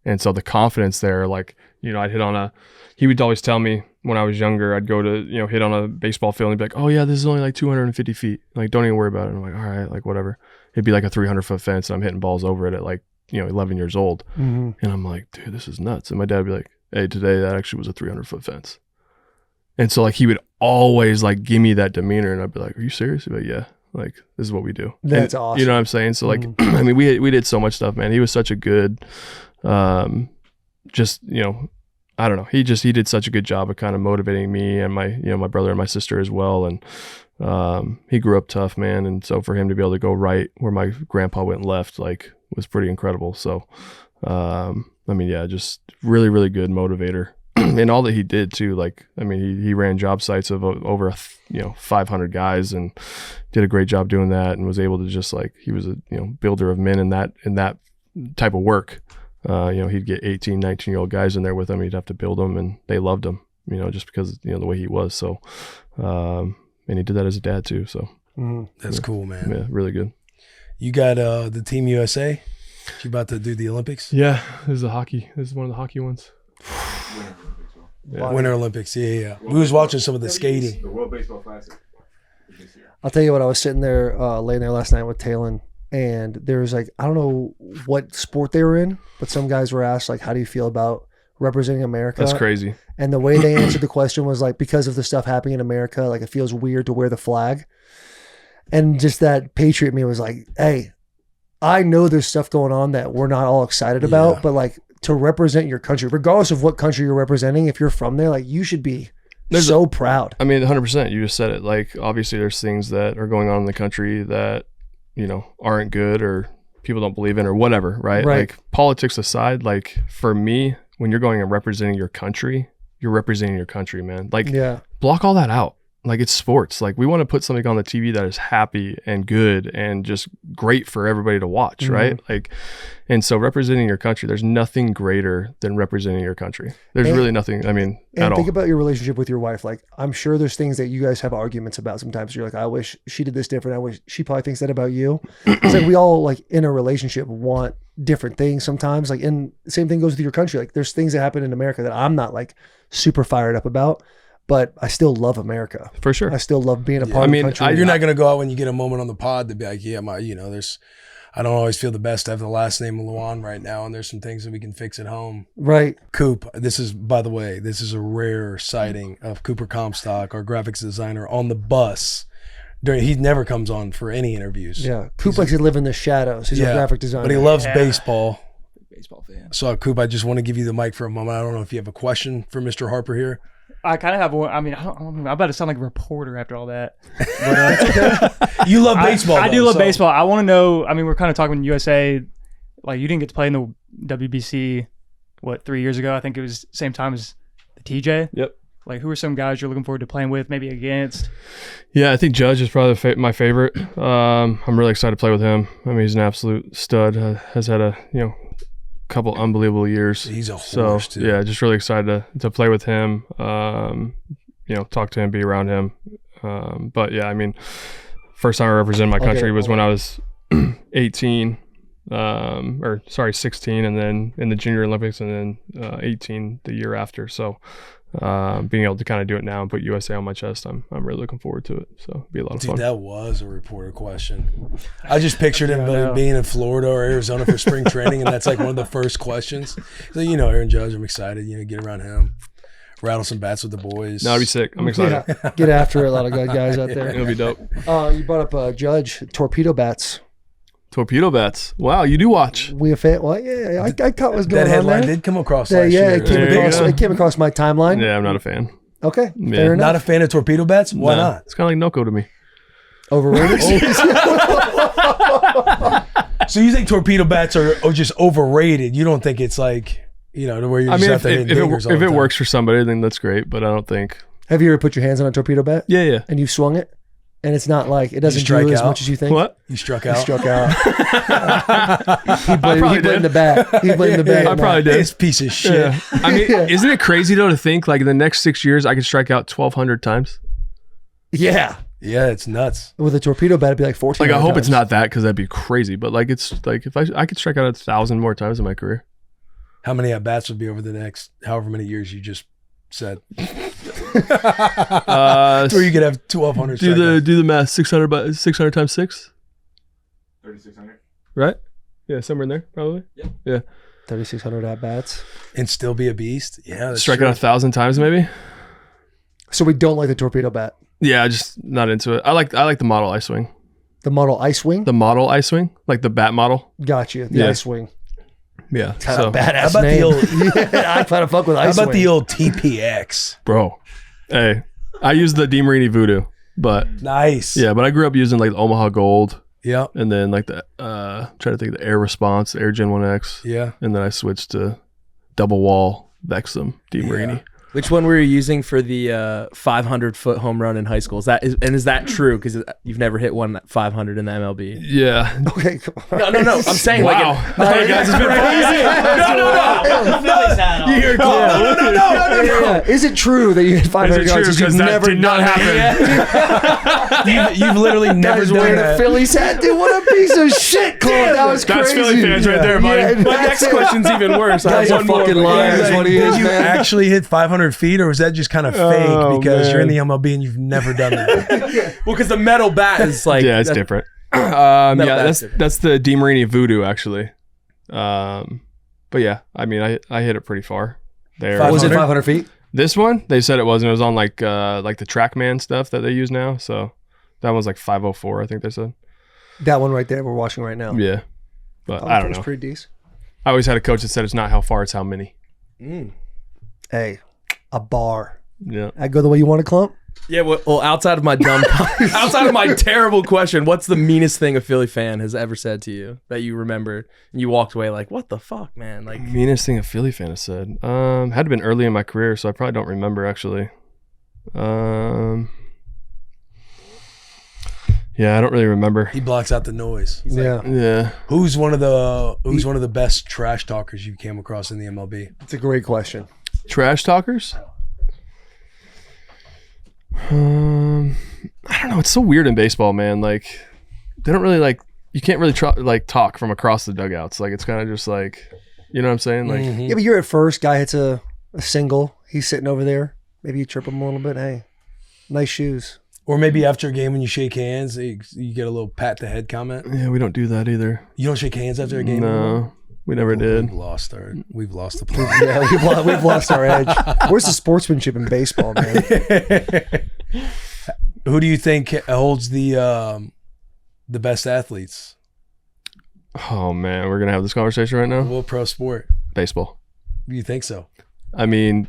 And so the confidence there, like, I'd hit on he would always tell me when I was younger, I'd go to, hit on a baseball field and be like, oh yeah, this is only like 250 feet. Like, don't even worry about it. And I'm like, all right, like whatever. It'd be like a 300-foot fence and I'm hitting balls over it at like, 11 years old. And I'm like, dude, this is nuts. And my dad would be like, hey, today that actually was a 300-foot fence. And so like he would always like give me that demeanor and I'd be like, are you serious? He'd be like, yeah, like this is what we do. That's awesome. You know what I'm saying? So like, I mean, we did so much stuff, man. He was such a good, I don't know. He did such a good job of kind of motivating me and my, my brother and my sister as well. And he grew up tough, man. And so for him to be able to go right where my grandpa went left, like was pretty incredible. So, I mean, yeah, just really, really good motivator. And all that he did too, like, I mean, he ran job sites of over 500 guys and did a great job doing that and was able to just like, he was a, builder of men in that type of work. He'd get 18, 19-year-old guys in there with him. He'd have to build them and they loved him, just because, the way he was. So, and he did that as a dad too. So That's cool, man. Yeah, really good. You got the Team USA. You about to do the Olympics? Yeah, this is one of the hockey ones. Winter Olympics, yeah. We was watching some of the skating. The World Baseball Classic. I'll tell you what, I was sitting there laying there last night with Talon, and there was like, I don't know what sport they were in, but some guys were asked like, how do you feel about representing America? That's crazy. And the way they answered the question was like, because of the stuff happening in America, like it feels weird to wear the flag. And just that patriot me was like, hey, I know there's stuff going on that we're not all excited about, but like to represent your country, regardless of what country you're representing, if you're from there, like you should be so proud. I mean, 100%. You just said it. Like, obviously, there's things that are going on in the country that, aren't good or people don't believe in or whatever, right? Like, politics aside, like, for me, when you're going and representing your country, you're representing your country, man. Like, block all that out. Like, it's sports. Like, we want to put something on the TV that is happy and good and just great for everybody to watch, right? Like, and so representing your country, there's nothing greater than representing your country. There's really nothing, I mean, at all. Think about your relationship with your wife. Like, I'm sure there's things that you guys have arguments about sometimes. You're like, I wish she did this different. I wish she probably thinks that about you. It's like we all, like, in a relationship want different things sometimes. Like, and the same thing goes with your country. Like, there's things that happen in America that I'm not, like, super fired up about. But I still love America. For sure. I still love being a part of the country. You're not going to go out when you get a moment on the pod to be like, yeah, I don't always feel the best. I have the last name of Lewan right now, and there's some things that we can fix at home. Right. Coop, by the way, this is a rare sighting of Cooper Comstock, our graphics designer, on the bus. He never comes on for any interviews. Yeah. Coop likes to live in the shadows. He's a graphic designer. But he loves baseball. Baseball fan. So, Coop, I just want to give you the mic for a moment. I don't know if you have a question for Mr. Harper here. I kind of have one. I mean, I'm about to sound like a reporter after all that. But, you love baseball. I do love baseball. I want to know. I mean, we're kind of talking USA. Like, you didn't get to play in the WBC, 3 years ago? I think it was same time as the TJ. Yep. Like, who are some guys you're looking forward to playing with, maybe against? Yeah, I think Judge is probably my favorite. I'm really excited to play with him. I mean, he's an absolute stud. Has had a couple unbelievable years. He's a horse too. Yeah, just really excited to play with him. Talk to him, be around him. But yeah, I mean, first time I represented my country was when I was 16, and then in the Junior Olympics, and then 18 the year after. So being able to kind of do it now and put USA on my chest, I'm really looking forward to it. So it'll be a lot of fun. That was a reporter question. I just pictured him being in Florida or Arizona for spring training, and that's like one of the first questions. So, Aaron Judge, I'm excited, get around him, rattle some bats with the boys. No, I'll be sick. I'm excited. Yeah. Get after it. A lot of good guys out there. It'll be dope. You brought up Judge, torpedo bats. Torpedo bats. Wow, you do watch. We a fan? Well, yeah, I caught what's going on. That headline there. did come across last year. It came across my timeline. Yeah, I'm not a fan. Okay, Yeah. fair enough. Not a fan of torpedo bats? Why not? It's kind of like Noco to me. Overrated. So you think torpedo bats are just overrated? You don't think it's like, to where you're just out there hitting dingers all the if it time? works for somebody, then that's great. But I don't think. Have you ever put your hands on a torpedo bat? Yeah. And you swung it? and it's not like it doesn't strike do as out? much as you think. What? You struck He out. struck out. he blamed did. the bat. He blamed the bat. I probably did. This piece of shit. Yeah. I mean, isn't it crazy though to think like in the next 6 years I could strike out 1,200 times? Yeah. Yeah, it's nuts. With a torpedo bat, it'd be like 14. Like I hope it's not that because that'd be crazy. But like it's like if I could strike out 1,000 more times in my career. How many at bats would be over the next however many years you just said? Where you could have 1,200. Do the math. 600 times 6. 3,600. Right? Yeah, somewhere in there probably. Yeah. 3,600 at bats. and still be a beast. Yeah, that's Strike true. out 1,000 times maybe. So we don't like the torpedo bat. Yeah, just not into it. I like the model ice swing. The model ice wing. The model ice swing, like the bat model. Got you. The Yeah. ice wing. Yeah. Kind So, of badass How about name. the old? Yeah, I kind of fuck with How ice about wing. the old TPX? bro, hey, I use the DeMarini Voodoo, but Nice. yeah, but I grew up using like Omaha Gold, Yep. and then like the trying to think of the Air Response, the Air Gen 1X, Yeah. and then I switched to double wall Vexum DeMarini. Which one were you using for the 500-foot home run in high school? Is that true? Because you've never hit one at 500 in the MLB. Yeah. Okay, come on. No. I'm saying Wow. like guys, it's been Yeah. Is it true that you hit 500 Is it true? yards? You've Because that never did not done happen. You've literally never Guys done wearing a that. Phillies hat, dude. What a piece of shit, Cole. That was That's crazy. Philly fans right there, buddy. Yeah, My that's next it. question's even worse. I Guys have are one more. fucking liars. Like, What he did is, you man. actually hit 500 feet, or was that just kind of fake Oh, because you're in man. the MLB and you've never done that? Well, because the metal bat is like Yeah, it's different. No, Yeah, that's that's the DeMarini Voodoo actually. But yeah, I mean, I hit it pretty far. There. Was it 500? 500 feet? This one, they said it wasn't. It was on like the TrackMan stuff that they use now. So that one's like 504, I think they said. That one right there we're watching right now. Yeah, but I don't It's know. pretty decent. I always had a coach that said it's not how far, it's how many. Hey, a bar. Yeah. I go the way you want to clump? Yeah, well, outside of my outside of my terrible question, what's the meanest thing a Philly fan has ever said to you that you remember and you walked away like, what the fuck, man? Like, Meanest thing a Philly fan has said. Had to have been early in my career, so I probably don't remember actually. Yeah, I don't really remember. He blocks out the noise. Yeah. Yeah. Who's one of the best trash talkers you came across in the MLB? It's a great question. Trash talkers? I don't know. It's so weird in baseball, man. Like, they don't really you can't really talk from across the dugouts. Like, it's kind of just like, you know what I'm saying? Like, Yeah, but you're at first. Guy hits a single. He's sitting over there. Maybe you trip him a little bit. Hey, nice shoes. Or maybe after a game when you shake hands, you get a little pat the head comment. yeah, we don't do that either. You don't shake hands after a game anymore? No, we never did. We've lost the plot. Yeah, we've lost our edge. Where's the sportsmanship in baseball, man? Who do you think holds the best athletes? Oh man, we're gonna have this conversation right now. What pro sport? Baseball. You think so? I mean,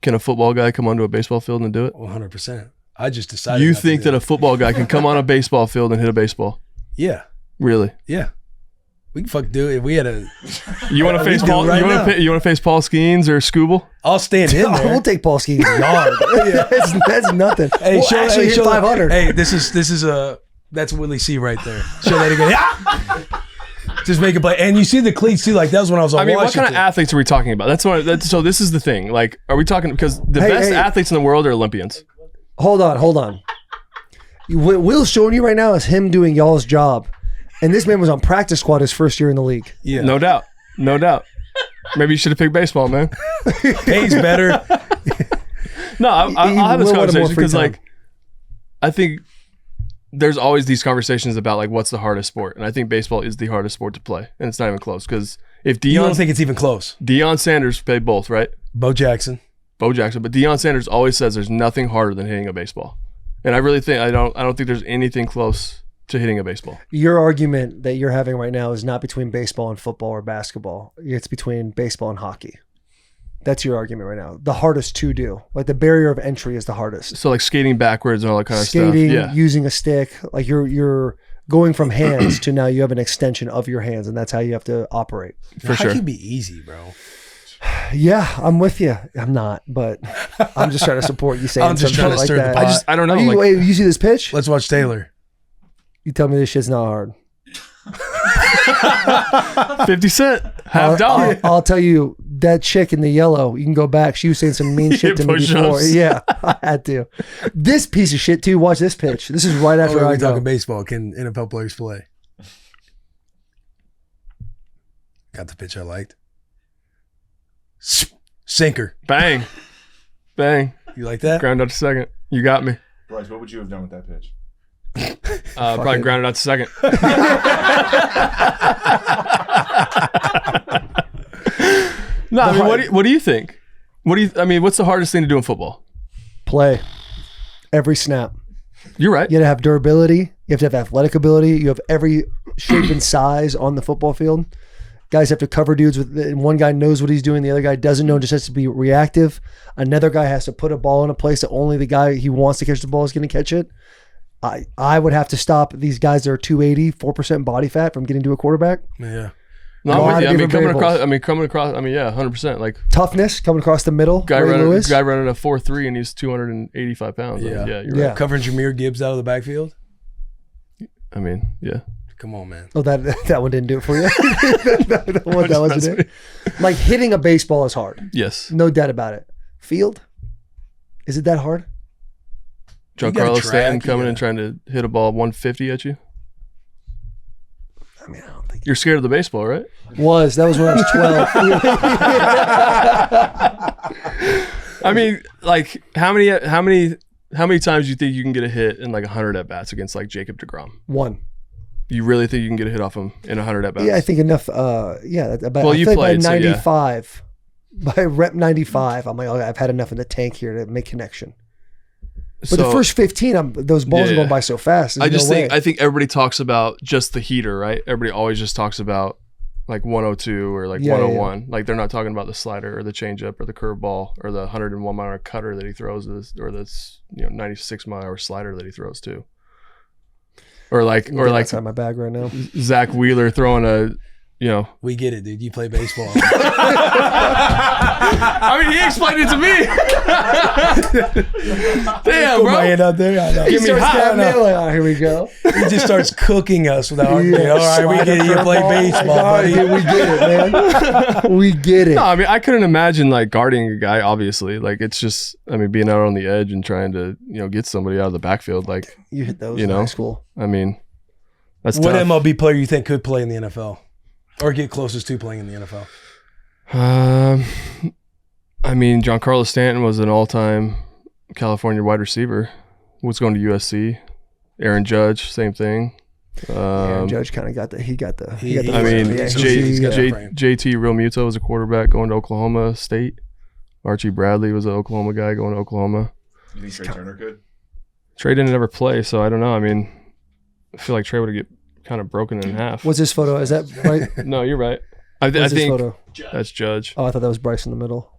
can a football guy come onto a baseball field and do it? 100%. I just decided. You not to think do that it. a football guy can come on a baseball field and hit a baseball? Yeah, Really? yeah. We can fuck do it. If we had a, You want to face we do Paul? right now. You want to face Paul Skeens or Scooble? I'll stand in there. We'll take Paul Skeens yard. that's nothing. Hey, we'll show, actually hit show 500. Hey, this is that's Willie C right there. Show that again. Yeah. Just make a play, and you see the cleats too. Like that was when I was on I mean, what Washington. kind of athletes are we talking about? So this is the thing. Like, are we talking because the Hey, best hey. athletes in the world are Olympians? Hold on. What Will's showing you right now is him doing y'all's job. And this man was on practice squad his first year in the league. Yeah, No doubt. Maybe you should have picked baseball, man. pays better. No, I'll have this will want more conversation free because, time. like, I think there's always these conversations about like what's the hardest sport, and I think baseball is the hardest sport to play, and it's not even close. Because if You don't Deion think it's even close? Sanders played both, right? Bo Jackson. Bo Jackson, but Deion Sanders always says there's nothing harder than hitting a baseball, and I really think I don't think there's anything close to hitting a baseball. Your argument that you're having right now is not between baseball and football or basketball. It's between baseball and hockey. That's your argument right now. The hardest to do. Like the barrier of entry is the hardest. So like skating backwards and all that kind of Skating, stuff. Yeah. using a stick, like you're going from hands to now you have an extension of your hands, and that's how you have to operate. For How sure. can be easy, bro? Yeah, I'm with you. I'm not, but I'm just trying to support you saying I'm just something trying to like stir the that. pot. I don't know. You, wait, you see this pitch? Let's watch Taylor. You tell me this shit's not hard. 50 Cent, half dollar. I'll tell you, that chick in the yellow, you can go back. She was saying some mean shit to me before. push-ups. Yeah, I had to. This piece of shit, too. Watch this pitch. This is right after We're I go. talking baseball. Can NFL players play? Got the pitch I liked. Sinker. Bang. Bang. You like that? Ground out to second. You got me. Bryce, what would you have done with that pitch? Probably grounded out to second. No, I mean, what do you think? What's the hardest thing to do in football? Play every snap. You're right. You have to have durability. You have to have athletic ability. You have every shape and size on the football field. Guys have to cover dudes with, and one guy knows what he's doing, the other guy doesn't know, just has to be reactive. Another guy has to put a ball in a place that only the guy he wants to catch the ball is going to catch it. I would have to stop these guys that are 280, 4% body fat from getting to a quarterback. Yeah. No, A lot I'm of with you. different coming across. Yeah, 100%. Like Toughness coming across the middle. guy Ray Lewis. running a 4.3 and he's 285 pounds. Yeah. Yeah, you're Yeah. right. Covering Jahmyr Gibbs out of the backfield? I mean, yeah. Come on, man. Oh, that one didn't do it for you. that wasn't it. Like hitting a baseball is hard. Yes. No doubt about it. Field? Is it that hard? gotta Giancarlo track, Stanton you coming and gotta- trying to hit a ball 150 at you. I mean, I don't think You're scared of the baseball, right? that was when I was 12. I mean, like how many times do you think you can get a hit in like 100 at bats against like Jacob deGrom? One. You really think you can get a hit off him in 100 at bats? Yeah, I think enough. About, Well, I you feel like played, so by yeah. 95, by rep 95, I'm like, okay, I've had enough in the tank here to make connection. But the first 15, those balls are Yeah. going by so fast. I There's just no think way. I think everybody talks about just the heater, right? Everybody always just talks about like 102 or like Yeah, 101. Like they're not talking about the slider or the changeup or the curveball or the 101 mile an hour cutter that he throws, or this 96 mile an hour slider that he throws too. Or like Get outside my bag right now. Zach Wheeler throwing a We get it, dude. You play baseball. I mean, he explained it to me. Damn, Put my bro. hand out there. I know. He Give me starts hot. tapping in, like, oh, here we go. He just starts cooking us without. All right, we get it. You play baseball, All right, buddy. we get it, man. We get it. No, I mean, I couldn't imagine like guarding a guy, obviously. Like, it's just, I mean, being out on the edge and trying to, get somebody out of the backfield. Like, You hit those you in know. high school. I mean, that's What tough. MLB player you think could play in the NFL or get closest to playing in the NFL? I mean, Giancarlo Stanton was an all-time California wide receiver. Was going to USC. Aaron Judge, same thing. Aaron Judge kind of got the. He got the. He got the. I mean, yeah, he's got yeah. a frame. JT Realmuto was a quarterback going to Oklahoma State. Archie Bradley was an Oklahoma guy going to Oklahoma. You think Trey Turner could? Trey didn't ever play, so I don't know. I mean, I feel like Trey would get kind of broken in half. What's this photo? Is that right? No, you're right. I What's this think photo? that's Judge. Oh, I thought that was Bryce in the middle.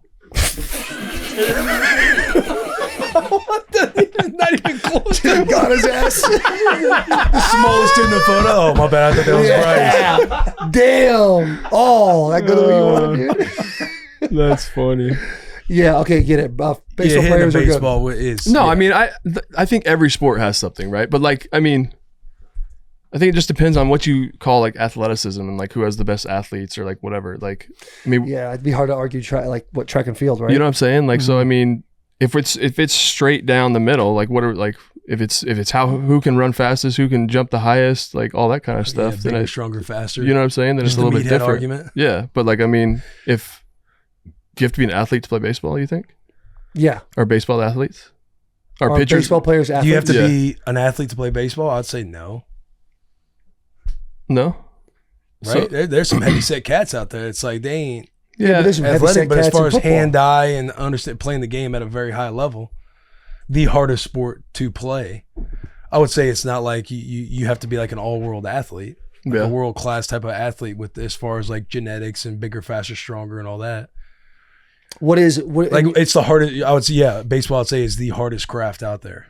Not even close. Got his ass. The smallest in the photo. Oh, my bad. I thought that was Bryce. Yeah. Damn. Oh, that go the way you want it, dude. That's funny. Yeah. Okay. Get it. Baseball Hitting players a are good. baseball is. No, yeah. I mean, I think every sport has something, right? But like, I mean, I think it just depends on what you call like athleticism and like who has the best athletes or like whatever. Like, I mean, Yeah, it'd be hard to argue track and field, right? you know what I'm saying? Like, so I mean, if it's straight down the middle, like what are like if it's who can run fastest, who can jump the highest, like all that kind of stuff. Yeah, then bigger, it, stronger, faster. you know what I'm saying? Then it's Just a the little bit meathead different. argument. Yeah, but like I mean, do you have to be an athlete to play baseball? You think? Yeah. Are baseball athletes? Are Are pitchers? baseball players athletes? Do you have to Yeah. be an athlete to play baseball? I'd say no. No. Right? So, There's some heavy set cats out there. It's like they ain't Yeah, but there's some heavy-set athletic, but as cats far in as football. hand-eye and understand playing the game at a very high level, the hardest sport to play. I would say it's not like you have to be like an all-world athlete, like Yeah. a world-class type of athlete with as far as like genetics and bigger, faster, stronger, and all that. What Like it's the hardest. I would say, yeah, baseball. I'd say is the hardest craft out there.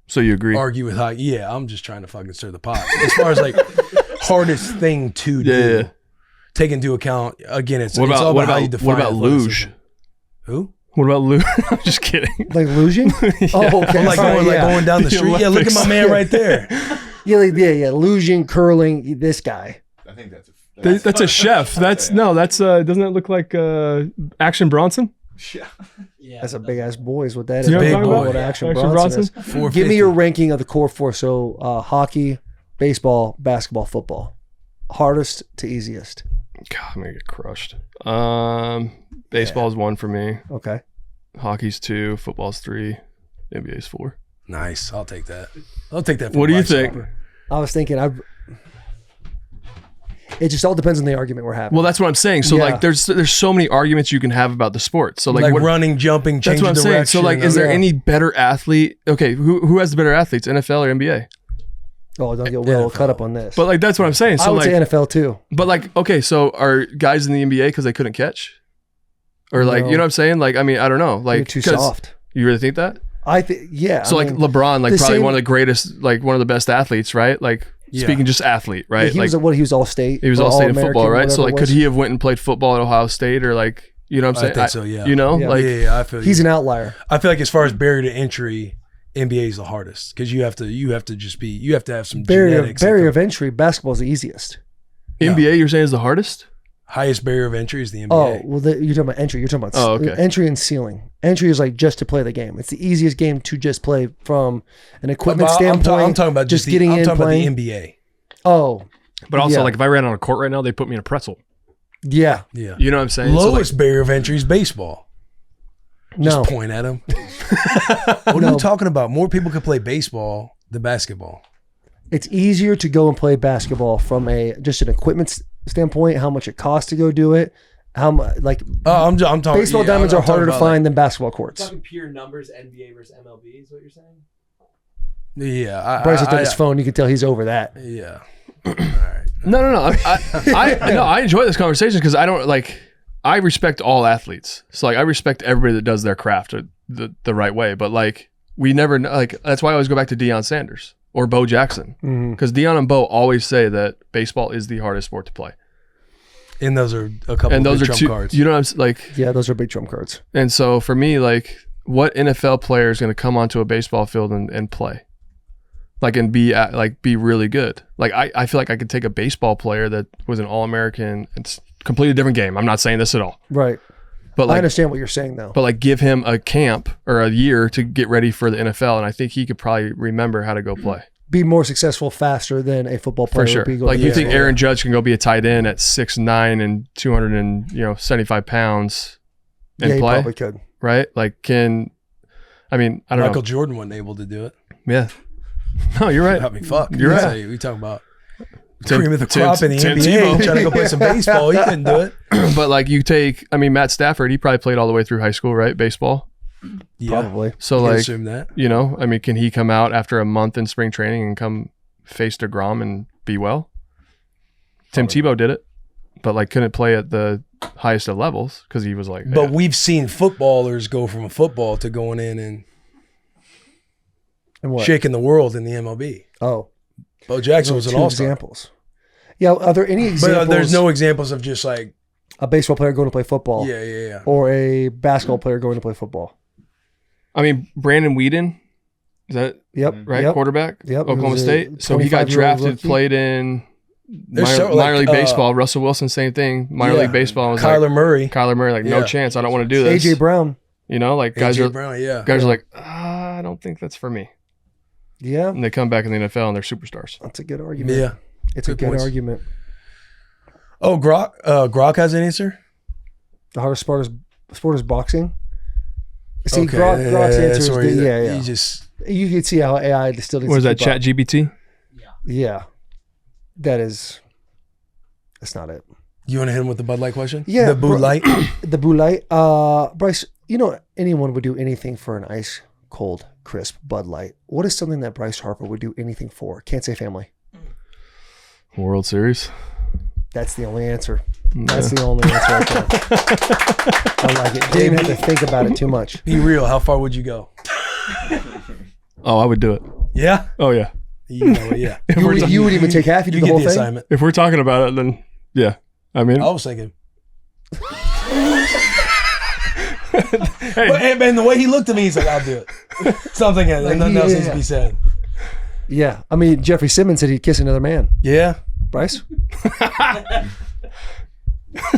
so you agree? Argue with hockey. Yeah, I'm just trying to fucking stir the pot. As far as like hardest thing to do. Yeah. take into account, again, it's What all about about how you define what about luge? athleticism. Who? What about luge? I'm just kidding. Like luging? Oh, okay. Like going down the street. Yeah, look at my man right there. Yeah, luging, curling. This guy. I think that's That's a chef. That's doesn't that look like Action Bronson? That's a big ass boys. What that You know is? what I'm Big talking boy. What about? Action Action Bronson is. 450. Give me your ranking of the core four. So hockey, baseball, basketball, football. Hardest to easiest. God, I'm gonna get crushed. Baseball's 1 for me. Okay. Hockey's 2. Football's 3. NBA's 4. Nice. I'll take that. I'll take that. What do you Bryce think? Harper. I was thinking it just all depends on the argument we're having. Well, that's what I'm saying. So Yeah. like, there's so many arguments you can have about the sport. So Like, what, running, jumping, that's changing what I'm saying. direction. So like, is there Yeah. any better athlete? Okay, who has the better athletes, NFL or NBA? Oh, don't get Will cut up on this. But like, that's what I'm saying. I So would like, say NFL too. but like, okay, so are guys in the NBA because they couldn't catch, or like, No. you know what I'm saying? Like, I mean, I don't know. Like, You're too 'cause- soft. You really think that? I think, yeah. So I like mean, LeBron, like the probably same- one of the greatest, like one of the best athletes, right? Like Yeah. speaking just athlete, right? he like was all state. he was or all state in All-American, football, right? So whatever like, it could was. he have went and played football at Ohio State or like, you know what I'm I saying? think so, yeah. You know, Yeah. like yeah, I feel you. He's an outlier. I feel like as far as barrier to entry, NBA is the hardest because you have to have some genetics. Barrier of entry. Basketball is the easiest. NBA, you're saying is the hardest? Highest barrier of entry is the NBA. Oh, well, you're talking about entry. You're talking about okay. entry and ceiling. Entry is like just to play the game. It's the easiest game to just play from an equipment I'm standpoint. I'm talking about just getting I'm in talking playing. about the NBA. Oh, But also, Yeah. like if I ran on a court right now, they put me in a pretzel. yeah. Yeah. You know what I'm saying? So, Lowest barrier of entry is baseball. Just No. point at him. What are No. you talking about? More people could play baseball than basketball. It's easier to go and play basketball from just an equipment standpoint. How much it costs to go do it. How much I'm talking. yeah, Baseball diamonds I'm are harder talking to about, find than basketball courts. Talking pure numbers, NBA versus MLB is what you're saying? Yeah, Bryce looked at his phone. You can tell he's over that. Yeah. All right. no. I enjoy this conversation because I don't like. I respect all athletes. So like I respect everybody that does their craft the right way. But like we never like that's why I always go back to Deion Sanders or Bo Jackson because Deion and Bo always say that baseball is the hardest sport to play. And those are a couple And of those good are trump two. cards. You know what I'm like. Yeah, those are big trump cards. And so for me, like, what NFL player is going to come onto a baseball field and play, like, and be really good? Like, I feel like I could take a baseball player that was an All-American. It's a completely different game. I'm not saying this at all, Right. but I like, understand what you're saying though. but like, give him a camp or a year to get ready for the NFL, and I think he could probably remember how to go play Be more successful faster than a football player for sure. would be. Like, you think Yeah. Aaron Judge can go be a tight end at 6'9" and 275 pounds and Yeah, he play? probably could. Right? Like, I don't Michael know. Jordan wasn't able to do it. Yeah. No, you're right. I mean, fuck. You're right. Say, we talking about cream of the crop in the Tim NBA. Tebow. Trying to go play some baseball. He couldn't do it. But like Matt Stafford, he probably played all the way through high school, right? Baseball. Yeah. Probably. So You can like, assume that. can he come out after a month in spring training and come face DeGrom and be well? Tim Tebow did it, but like couldn't play at the highest of levels because he was like. But we've seen footballers go from football to going in and And what? shaking the world in the MLB. Oh, Bo Jackson was those an two all-star. examples. Yeah. Are there any examples? But there's no examples of just like, a baseball player going to play football. yeah. Or a basketball player going to play football. I mean, Brandon Whedon, is that Yep. right? Yep. Quarterback, Yep. Oklahoma He was a State. So he got 25-year-old drafted, rookie. played in There's minor, several, like, minor league baseball. Russell Wilson, same thing. Minor Yeah. league baseball. Was Kyler Murray. like, Kyler Murray, like no Yeah. chance. I don't want to do this. AJ Brown. You know, like guys AJ are Brown, yeah. guys are like, I don't think that's for me. Yeah. And they come back in the NFL and they're superstars. That's a good argument. Yeah. It's a Good good points. argument. Oh, Grok has an answer? The hardest sport is boxing. See, Okay. Grok's answer is sorry, yeah. You just You can see how AI still needs What is to that? keep up. Chat GBT? Yeah. That's not it. you want to hit him with the Bud Light question? Yeah, The Bud Light. The Bud Light. Bryce, anyone would do anything for an ice cold, crisp Bud Light. What is something that Bryce Harper would do anything for? Can't say family. World Series. That's the only answer. That's the only answer I got. I like it. Didn't have to think about it too much. Be real. How far would you go? Oh, I would do it. Yeah. Oh yeah. You know, yeah. You would even take half. You do You the get whole the thing. assignment. If we're talking about it, then yeah. I mean, I was thinking. And the way he looked at me, he's like, "I'll do it." Something else. Like, Nothing else yeah. needs to be said. Yeah. I mean, Jeffrey Simmons said he'd kiss another man. Yeah. Bryce?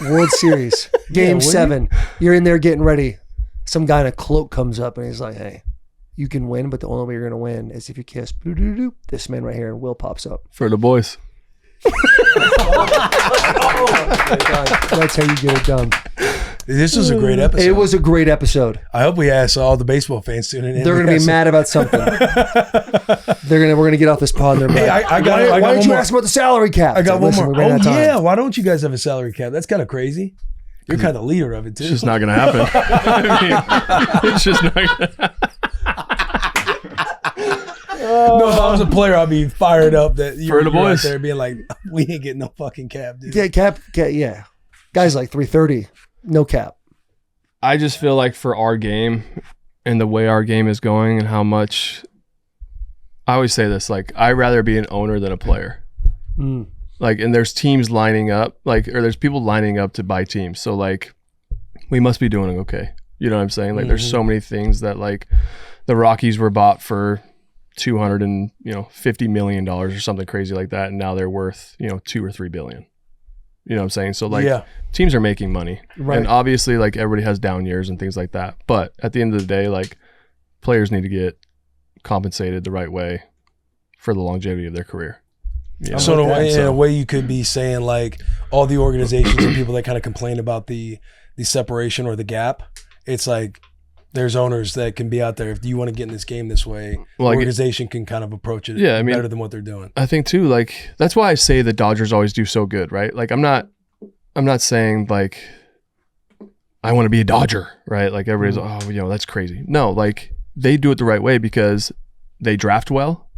World Series, Game would you? 7. You're in there getting ready. Some guy in a cloak comes up and he's like, "Hey, you can win, but the only way you're going to win is if you kiss this man right here." And Will pops up. for the boys. That's how you get it done. This was a great episode. It was a great episode. I hope we asked all the baseball fans tuning in. They're going to be mad about something. We're going to get off this pod. And they're Hey, mad. I got why one didn't you more. ask about the salary cap? I got It's one like, more. listen, we ran Oh out of time. yeah, why don't you guys have a salary cap? That's kind of crazy. You're kind of the leader of it too. It's just not going to happen. I mean, it's just not going to happen. No, if I was a player, I'd be fired up that you're the out boys. there being like, "We ain't getting no fucking cap, dude." Yeah, cap, yeah. Guys like 330, no cap. I just feel like for our game and the way our game is going and how much I always say this, like I'd rather be an owner than a player. Mm. Like, and there's teams lining up, like, or there's people lining up to buy teams. So like we must be doing okay. You know what I'm saying? Like there's so many things that like the Rockies were bought for $250 million or something crazy like that. And now they're worth, $2 or $3 billion. You know what I'm saying? So like teams are making money. Right. And obviously like everybody has down years and things like that. But at the end of the day, like players need to get compensated the right way for the longevity of their career. You know? So in a way, you could be saying like all the organizations and people that kind of complain about the separation or the gap. It's like there's owners that can be out there. If you want to get in this game this way, Like, organization can kind of approach it better than what they're doing. I think too, like that's why I say the Dodgers always do so good, right? Like I'm not saying like I want to be a Dodger, right? Like everybody's that's crazy. No, like they do it the right way because they draft well.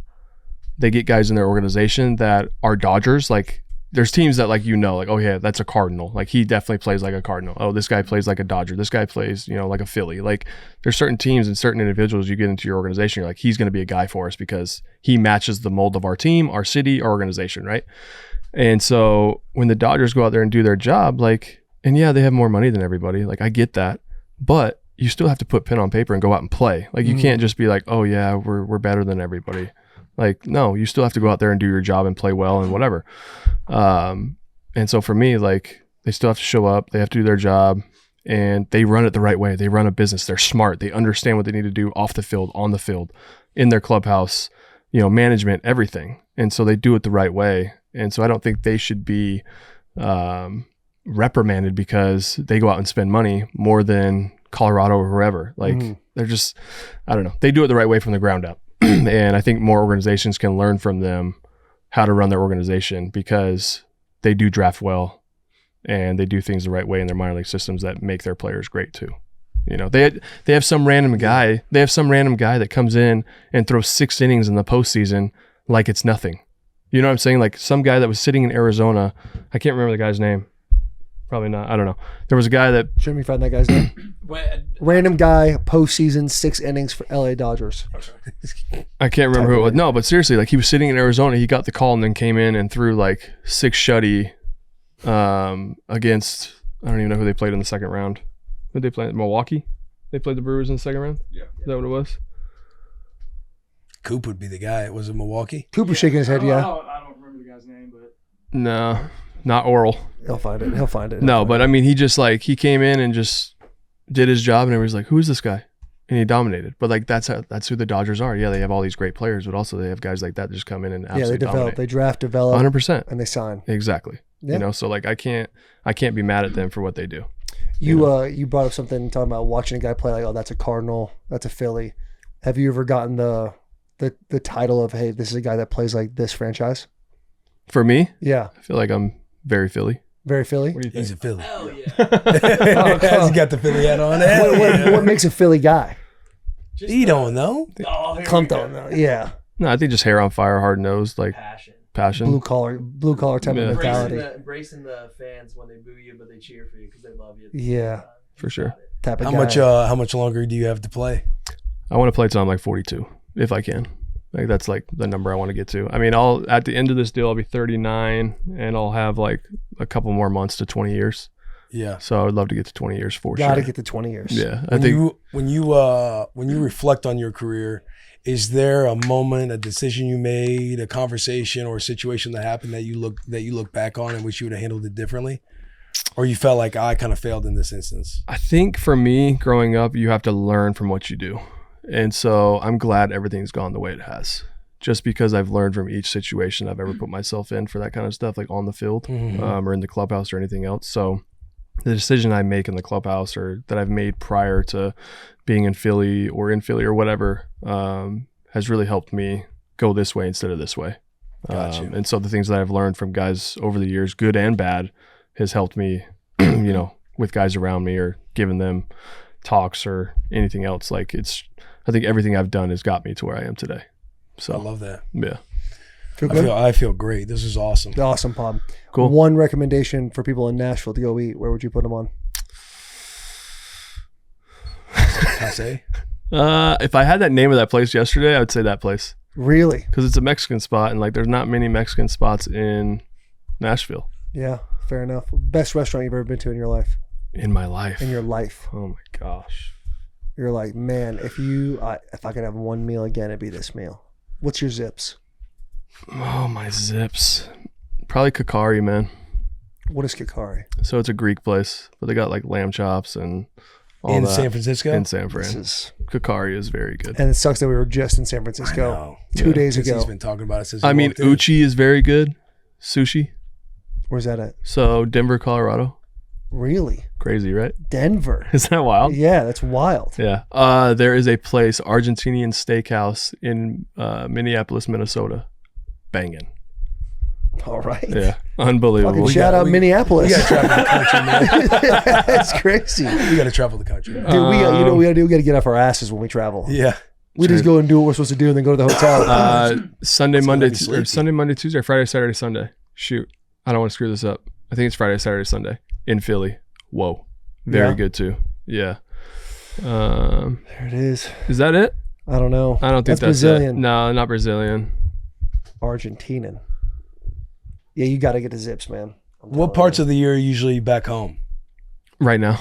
They get guys in their organization that are Dodgers. Like there's teams that like oh yeah, that's a Cardinal. Like he definitely plays like a Cardinal. Oh, this guy plays like a Dodger. This guy plays, like a Philly. Like there's certain teams and certain individuals you get into your organization, you're like, he's going to be a guy for us because he matches the mold of our team, our city, our organization, right? And so when the Dodgers go out there and do their job, like, and yeah, they have more money than everybody. Like I get that, but you still have to put pen on paper and go out and play. Like you can't just be like, oh yeah, we're better than everybody. Like, no, you still have to go out there and do your job and play well and whatever. And so for me, like they still have to show up, they have to do their job, and they run it the right way. They run a business. They're smart. They understand what they need to do off the field, on the field, in their clubhouse, management, everything. And so they do it the right way. And so I don't think they should be reprimanded because they go out and spend money more than Colorado or whoever. Like they're just, I don't know. They do it the right way from the ground up. And I think more organizations can learn from them how to run their organization because they do draft well and they do things the right way in their minor league systems that make their players great too. They have some random guy. They have some random guy that comes in and throws 6 innings in the postseason like it's nothing. You know what I'm saying? Like some guy that was sitting in Arizona. I can't remember the guy's name. Probably not. I don't know. There was a guy that. Should we find that guy's name? Random guy, postseason, 6 innings for LA Dodgers. I can't remember who it was. No, but seriously, like he was sitting in Arizona. He got the call and then came in and threw like 6 shutty against. I don't even know who they played in the second round. Who did they play? Milwaukee. They played the Brewers in the second round. Yeah, is that what it was? Coop would be the guy. Was it Milwaukee? Coop was shaking his head. Yeah. I don't remember the guy's name, but No, not Oral. He'll find it. No, but I mean, he just like he came in and just did his job, and everybody's like, "Who is this guy?" And he dominated. But like that's who the Dodgers are. Yeah, they have all these great players, but also they have guys like that just come in and absolutely they develop, dominate. they draft, develop, 100%, and they sign. Exactly. Yeah. So like I can't be mad at them for what they do. You brought up something talking about watching a guy play like, oh, that's a Cardinal, that's a Philly. Have you ever gotten the title of, hey, this is a guy that plays like this franchise? For me, yeah, I feel like I'm very Philly. Very Philly. What do you think? He's a Philly. Hell yeah. Has he got the Philly hat on? What makes a Philly guy? He don't know. Compton, though. Yeah. No, I think just hair on fire, hard nosed, like passion. Blue collar type of mentality. Embracing the fans when they boo you, but they cheer for you because they love you. Yeah. For sure. Type of guy. How much longer do you have to play? I want to play till I'm like 42, if I can. Like that's like the number I want to get to. I mean, at the end of this deal, I'll be 39 and I'll have like a couple more months to 20 years. Yeah. So I would love to get to 20 years for Gotta sure. get to 20 years. Yeah. When you reflect on your career, is there a moment, a decision you made, a conversation or a situation that happened that you look back on and wish you would have handled it differently? Or you felt like I kind of failed in this instance? I think for me growing up, you have to learn from what you do. And so I'm glad everything's gone the way it has, just because I've learned from each situation I've ever put myself in for that kind of stuff, like on the field or in the clubhouse or anything else. So the decision I make in the clubhouse or that I've made prior to being in Philly or whatever has really helped me go this way instead of this way. Gotcha. And so the things that I've learned from guys over the years, good and bad, has helped me, with guys around me or giving them talks or anything else. Like I think everything I've done has got me to where I am today. So I love that. Yeah. Feel good? I feel great. This is awesome. Awesome, Pod. Cool. One recommendation for people in Nashville to go eat. Where would you put them on? Can I say? If I had that name of that place yesterday, I would say that place Really? because it's a Mexican spot and like there's not many Mexican spots in Nashville. Yeah, fair enough. Best restaurant you've ever been to in your life? In my life. In your life. Oh my gosh. You're like, man, if I could have one meal again, it'd be this meal. What's your zips? Oh, my zips. Probably Kakari, man. What is Kakari? So it's a Greek place, but they got like lamb chops and all In that. San Francisco? In San Fran. Kakari is very good. And it sucks that we were just in San Francisco 2 days ago. He's been talking about it since I mean, walked in. Uchi is very good. Sushi. Where's that at? So Denver, Colorado. Really? Crazy, right? Denver. Is that wild? Yeah, that's wild. Yeah. There is a place, Argentinian Steakhouse in Minneapolis, Minnesota. Banging. All right. Yeah. Unbelievable. Fucking shout out Minneapolis. We got to travel the country, man. That's crazy. We got to travel the country. Dude, we gotta do? We gotta get off our asses when we travel. Yeah. We just go and do what we're supposed to do and then go to the hotel. Sunday, Monday, sleepy. Tuesday, Friday, Saturday, Sunday. Shoot. I don't want to screw this up. I think it's Friday, Saturday, Sunday in Philly. Whoa. Very good too. Yeah. There it is. Is that it? I don't know. I don't think that's Brazilian. it. No, not Brazilian. Argentinian. Yeah, you got to get the zips, man. What parts of the year are usually back home? Right now.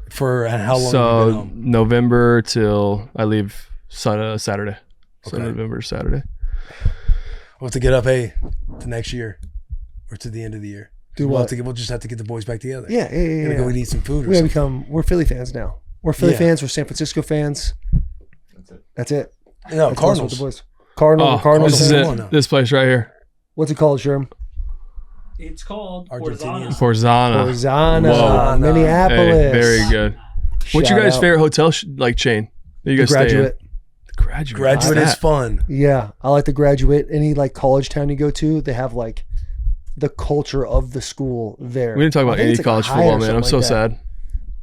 For how long have you been So home? November till I leave Saturday. So Okay. November to Saturday. We'll have to get up, to next year or to the end of the year. Do We'll, what? we'll just have to get the boys back together. Yeah. Gotta go and eat some food or We gotta something. we're Philly fans now. We're Philly Yeah. fans. We're San Francisco fans. That's it. No, That's Cardinals. Bussin' With The Boys. Cardinals. This is Come on it. now. This place right here. What's it called, Sherm? It's called Argentinian. Porzana. Porzana. Hosanna, Whoa. Minneapolis. Hey, very good. What's your Shout guys' out. favorite hotel chain that you guys stay in? Graduate. Graduate. Graduate What's is that? fun. Yeah, I like the Graduate. Any like college town you go to, they have like the culture of the school there. We didn't talk I about think any it's like college Hyatt football, or man. I'm something so like that. sad.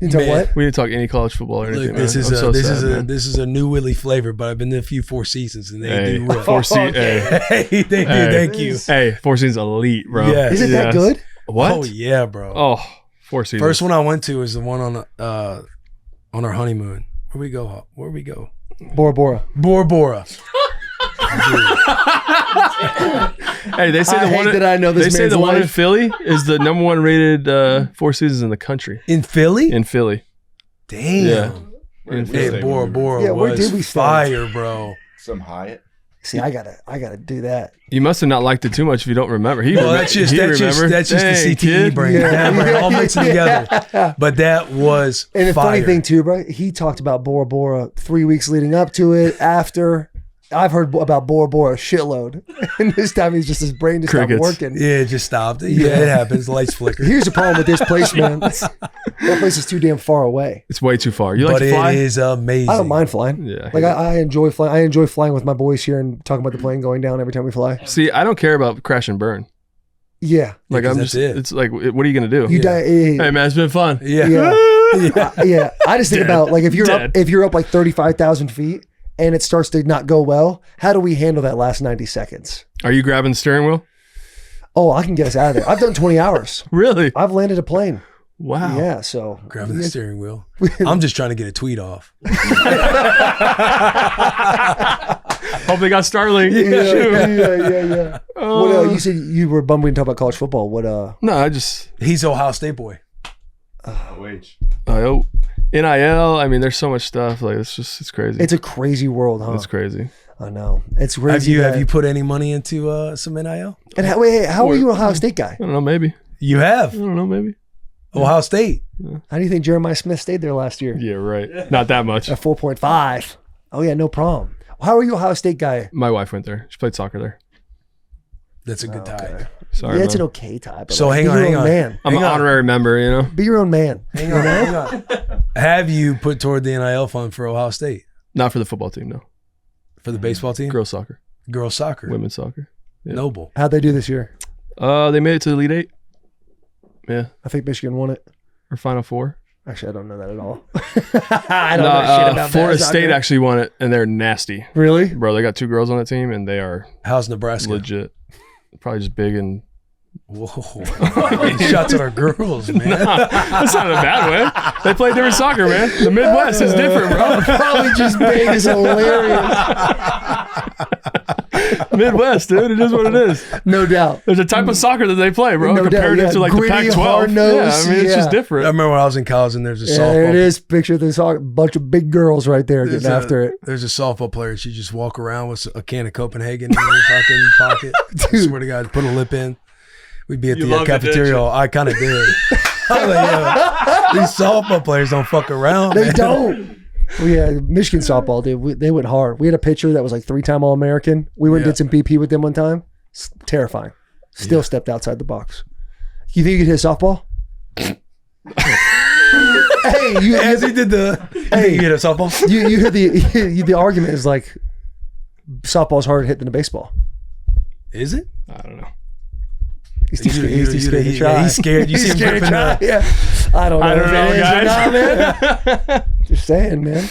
You know Man. what? We didn't talk any college football or anything. Look, this man. is I'm a so this sad, is a man. this is a new Willie flavor, but I've been there a few Four Seasons and they Hey, do rip. Four Seasons. Hey, Hey, they do. Hey. Thank you. hey, Four Seasons elite, bro. Yes. Is it that Yes. good? What? Oh yeah, bro. Oh, Four Seasons. First one I went to was the one on our honeymoon. Where we go? Bora Bora. Bora Bora. Hey, they say I the hate one. that I know this They say man's the one in life. Philly is the number one rated Four Seasons in the country. In Philly? In Philly. Damn. Yeah. In Hey, Philly. Bora Bora Yeah, where was did we stay? fire, bro. Some Hyatt. See, I gotta do that. You must have not liked it too much if you don't remember. He Well, remember. that's just he the remembered. CTE kid. brain. Yeah. That brain, all mixing together. Yeah. But that was And the fire. funny thing too, bro, he talked about Bora Bora 3 weeks leading up to it. After, I've heard about Bora Bora a shitload, and this time he's just his brain just Crickets. stopped working. Yeah, it just stopped. Yeah, it happens. The lights flicker. Here's the problem with this place, man. That place is too damn far away. It's way too far. You like But to fly? it is amazing. I don't mind flying. Yeah. Like I enjoy flying. I enjoy flying with my boys here and talking about the plane going down every time we fly. See, I don't care about crash and burn. Yeah, Like 'cause I'm that's just. it. It's like, what are you gonna do? you die. Hey man, it's been fun. Yeah. Yeah. Yeah, I just think Dead. about like if you're Dead. up like 35,000 feet and it starts to not go well, how do we handle that last 90 seconds? Are you grabbing the steering wheel? Oh, I can get us out of there. I've done 20 hours. Really? I've landed a plane. Wow. Yeah, so Grabbing the steering wheel. I'm just trying to get a tweet off. Hope they got Starlink. Yeah. What, you said you were bumbling to talk about college football. What? No, He's Ohio State boy. NIL. I mean, there's so much stuff. Like it's crazy. It's a crazy world, huh? It's crazy. I know. It's crazy. Have you put any money into some NIL? And how are you an Ohio State guy? I don't know. Maybe. You have I don't know. Maybe. Ohio State. How do you think Jeremiah Smith stayed there last year? Yeah, right. Not that much. At 4.5. Oh yeah, no problem. How are you Ohio State guy? My wife went there. She played soccer there. That's a good tie. Sorry, Yeah, it's man. an okay tie. But So like, hang be on, your hang own on. man. I'm an honorary member, you know. Be your own man. Hang on. Have you put toward the NIL fund for Ohio State? Not for the football team, no. For the baseball team? Girls soccer, Girls soccer. women's soccer. Yeah. Noble. How'd they do this year? They made it to the Elite Eight. Yeah, I think Michigan won it. or Final Four. Actually, I don't know that at all. I don't know shit about Florida that. State actually won it, and they're nasty, Really? bro. They got 2 girls on that team, and they are How's Nebraska? legit. Probably just big and. Whoa. Shots at our girls, man. That's not in a bad way. They play different soccer, man. The Midwest is different, bro. Probably just big is hilarious. Midwest, dude. It is what it is. No doubt. There's a type of soccer that they play, bro. No doubt, Comparative yeah. to like Gritty, the Pac-12. hard-nosed, Yeah, I mean, it's just yeah. different. I remember when I was in college and there's a Yeah, softball. there it is. Picture this bunch of big girls right there There's getting after it. There's a softball player. She just walk around with a can of Copenhagen in her fucking pocket. I swear to God, put a lip in. We'd be at You the loved it, didn't cafeteria. you? I kind of did. I was like, yeah, these softball players don't fuck around. They man. don't. Well, yeah, Michigan softball, dude. They went hard. We had a pitcher that was like 3-time All-American. We went and did some BP with them one time. It's terrifying. Still stepped outside the box. You think you could hit a softball? Hey, you As he did the. Hey, you hit a softball. you hear the argument is like softball's harder to hit than a baseball. Is it? I don't know. He's too scared. He's too scared to yeah, try. he's scared. You see him scared to gripping try. the. Yeah. I don't know. I don't if know, it is or guys. not, man. Just saying, man.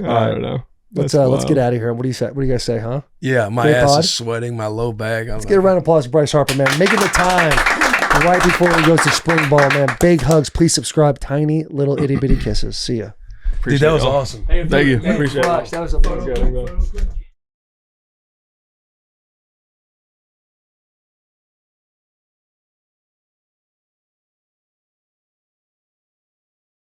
I don't know. Let's That's let's get wild. out of here. What do you say? What do you guys say, huh? Yeah, my Great ass pod. is sweating. My low bag. Let's get a round of applause for Bryce Harper, man. Making the time right before he goes to spring ball, man. Big hugs. Please subscribe. Tiny little itty bitty kisses. See ya. Dude, that was y'all. awesome. Thank you. Appreciate it. That was a fun. Let's go.